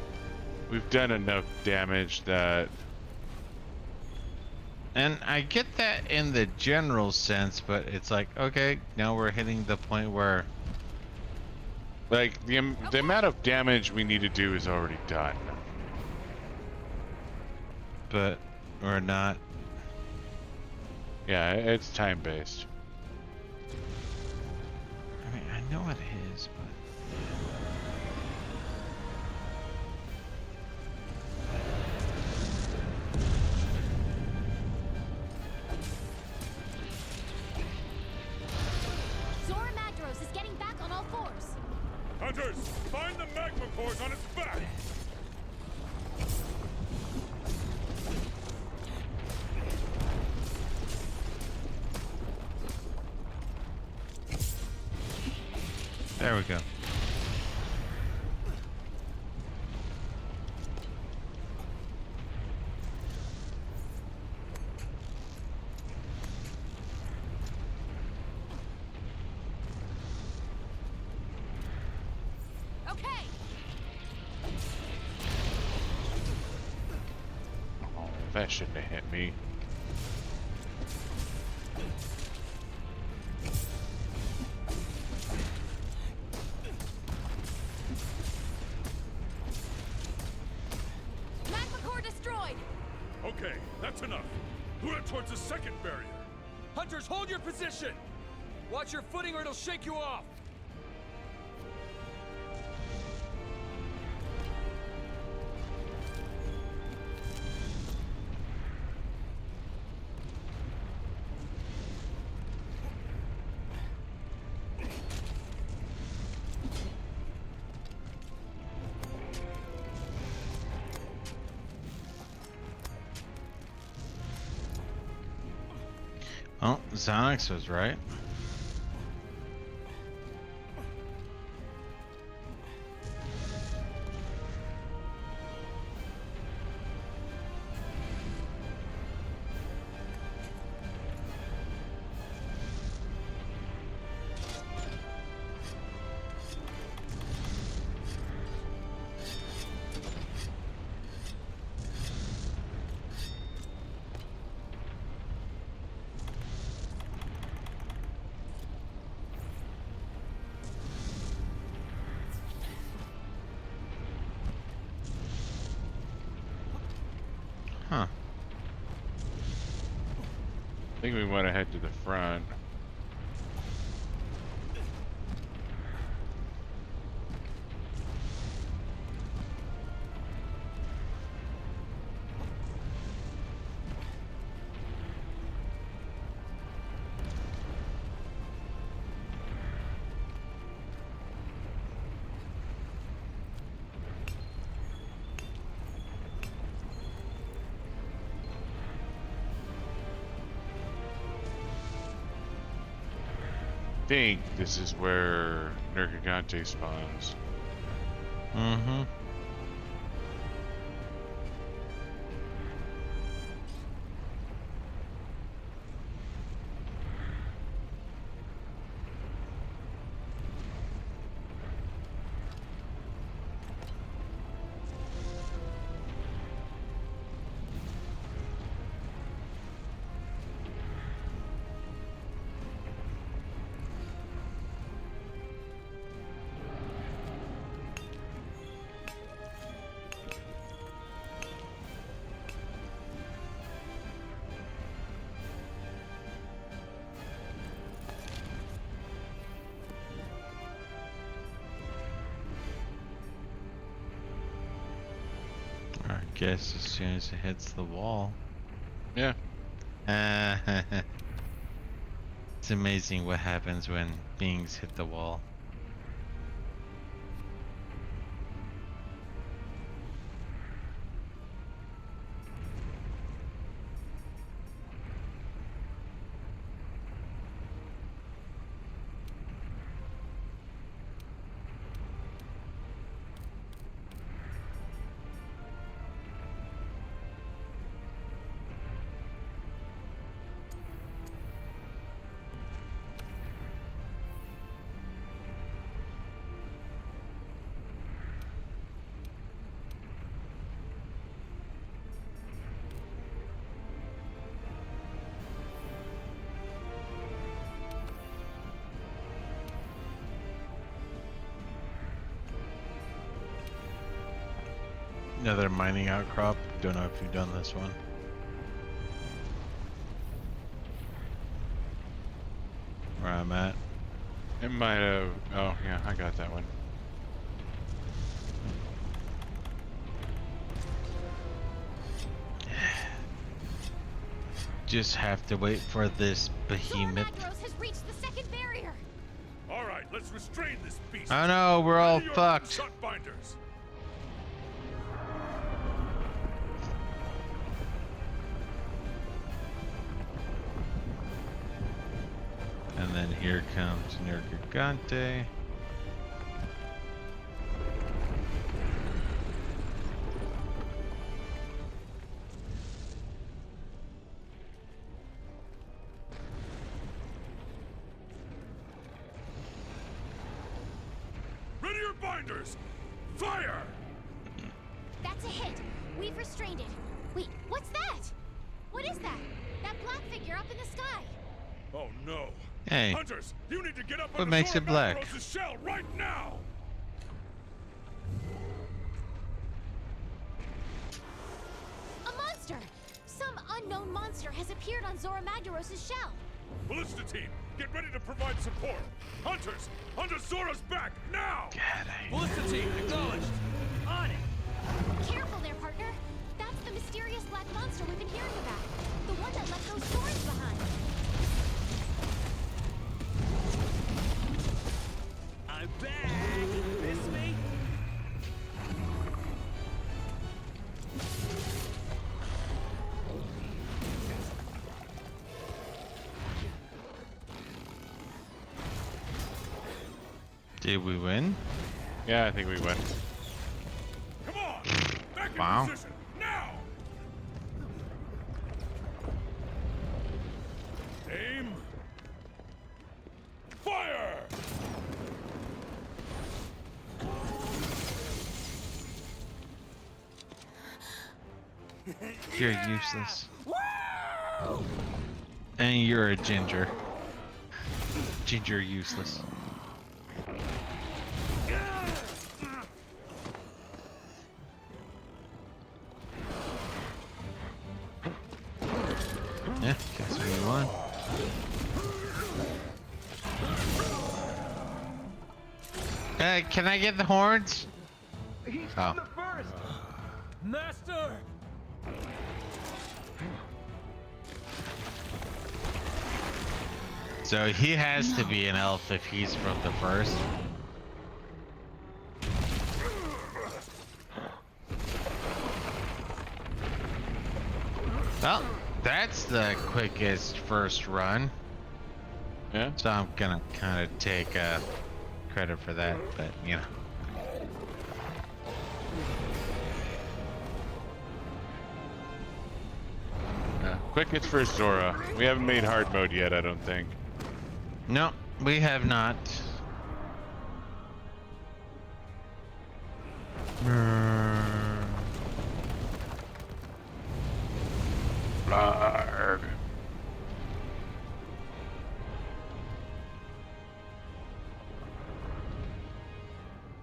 We've done enough damage that... And I get that in the general sense, but it's like, okay, now we're hitting the point where... Like, the amount of damage we need to do is already done. But we're not... Yeah, it's time-based. I mean, I know it is, but... Hunters, find the magma cores on its back! There we go. That shouldn't have hit me. Magma core destroyed! Okay, that's enough. Move it towards the second barrier. Hunters, hold your position! Watch your footing or it'll shake you off! Oh, Zonix was right. Huh. I think we want to head to the front. think this is where Nergigante spawns. Mm-hmm. I guess as soon as it hits the wall. Yeah. It's amazing what happens when beings hit the wall. Another mining outcrop. Don't know if you've done this one. Where I'm at. It might have. Oh, yeah, I got that one. Just have to wait for this behemoth. Magdaros has reached the second barrier. All right, let's restrain this beast. Oh no, we're all Ready your fucked. shot binders. And then here comes Nergigante. Ready your binders. Fire! That's a hit. We've restrained it. Wait, what's that? What is that? That black figure up in the sky. Oh no. Hey, Hunters, you need to get up what on makes it black? Magdaros' shell right now. A monster! Some unknown monster has appeared on Zora Magdaros' shell. Ballista team, get ready to provide support. Hunters, under Zora's back now. Ballista team, acknowledged. On it. Careful there, partner. That's the mysterious black monster we've been hearing about. The one that left those swords behind. I'm back. Miss me? Did we win? Yeah, I think we win. Come on, back in Wow. position now. Aim. Fire! You're useless. And you're a ginger. Ginger useless. Yeah, guess we won. Can I get the horns? Oh. Master! So he has to be an elf if he's from the first. Well, that's the quickest first run. Yeah. So I'm gonna kind of take credit for that, but you know. Quick hits for Zora. We haven't made hard mode yet, I don't think. No, we have not. Blarg.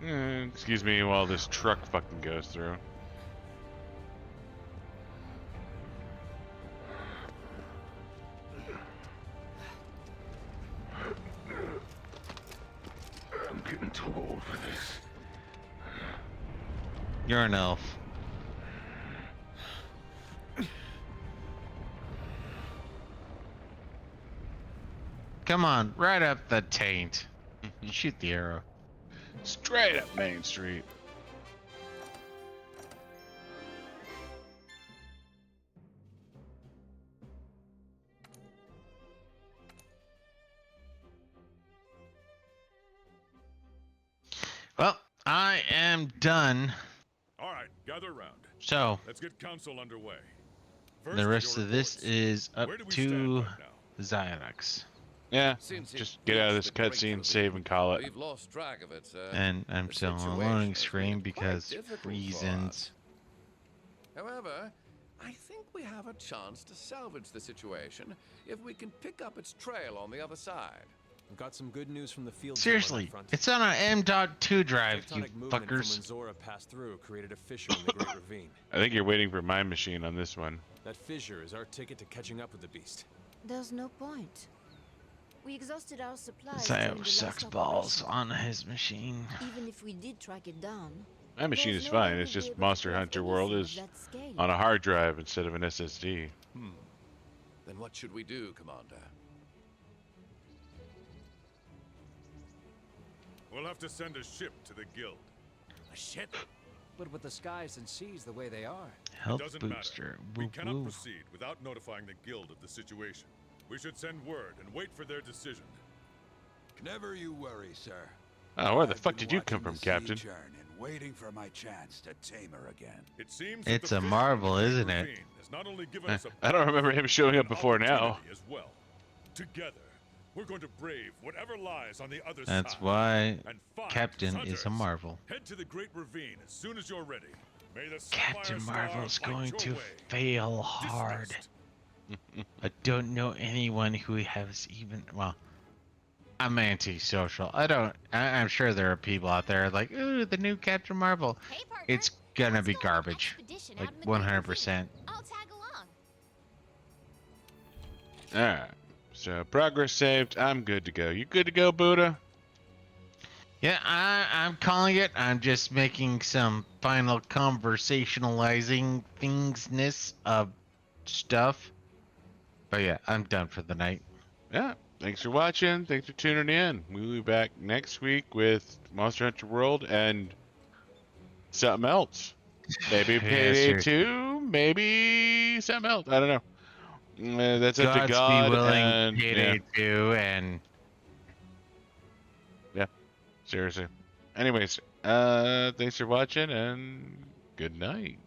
Excuse me while this truck fucking goes through. I'm getting too old for this. You're an elf. Come on, right up the taint. Shoot the arrow. Straight up Main Street. Well, I am done. All right, gather around. So, Let's get council underway. First, the rest your of this reports. is up Where do we to stand right now? Xyanox. Yeah, Since it just get out of this reached the brink cutscene, of save, and call it. We've lost track of it, sir. And I'm The still on a situation loading has screen made it quite because difficult for reasons. us. However, I think we have a chance to salvage the situation if we can pick up its trail on the other side. I've got some good news from the field. Seriously, it's on an M.2 drive, you Tectonic movement from when fuckers. Zora passed through created a fissure in the Great Ravine. I think you're waiting for my machine on this one. That fissure is our ticket to catching up with the beast. There's no point. We exhausted our supplies. Zio during the sucks last balls operation. on his machine. Even if we did track it down, My machine there's is no way fine. we'd It's be just able to Monster craft Hunter World anything is of that scale. on a hard drive instead of an SSD. Then what should we do, Commander? We'll have to send a ship to the guild. A ship? But with the skies and seas the way they are. Health Doesn't booster. matter. We Woo cannot woo. proceed without notifying the guild of the situation. We should send word and wait for their decision. Never you worry, sir. Oh, where the I've fuck been did you come watching from, the sea Captain? churn and waiting for my chance to tame her again. It seems It's that a the marvel, fissure in the isn't it? ravine has not only given us a I don't remember him showing up an before now. opportunity as well. Together, we're going to brave whatever lies on the other That's side. why And find Captain hunters. is a marvel. Head to the Great Ravine as soon as you're ready. May the Captain Sapphire Star Marvel's fight going your to way. fail hard. Dismissed. I don't know anyone who has even, well, I'm anti-social. I'm sure there are people out there like, ooh, the new Captain Marvel. Hey, partner. It's gonna Let's be go on an garbage. expedition Like out in the Great 100%. Ravine. I'll tag along. Alright. So, progress saved. I'm good to go. You good to go, Buddha? Yeah, I'm calling it. I'm just making some final conversationalizing thingsness of stuff. But yeah, I'm done for the night. Yeah. Thanks for watching. Thanks for tuning in. We'll be back next week with Monster Hunter World and something else. Maybe Payday 2, maybe something else. I don't know. That's up to Gods God. be willing, and, Payday 2, and yeah, seriously. Anyways, thanks for watching and good night.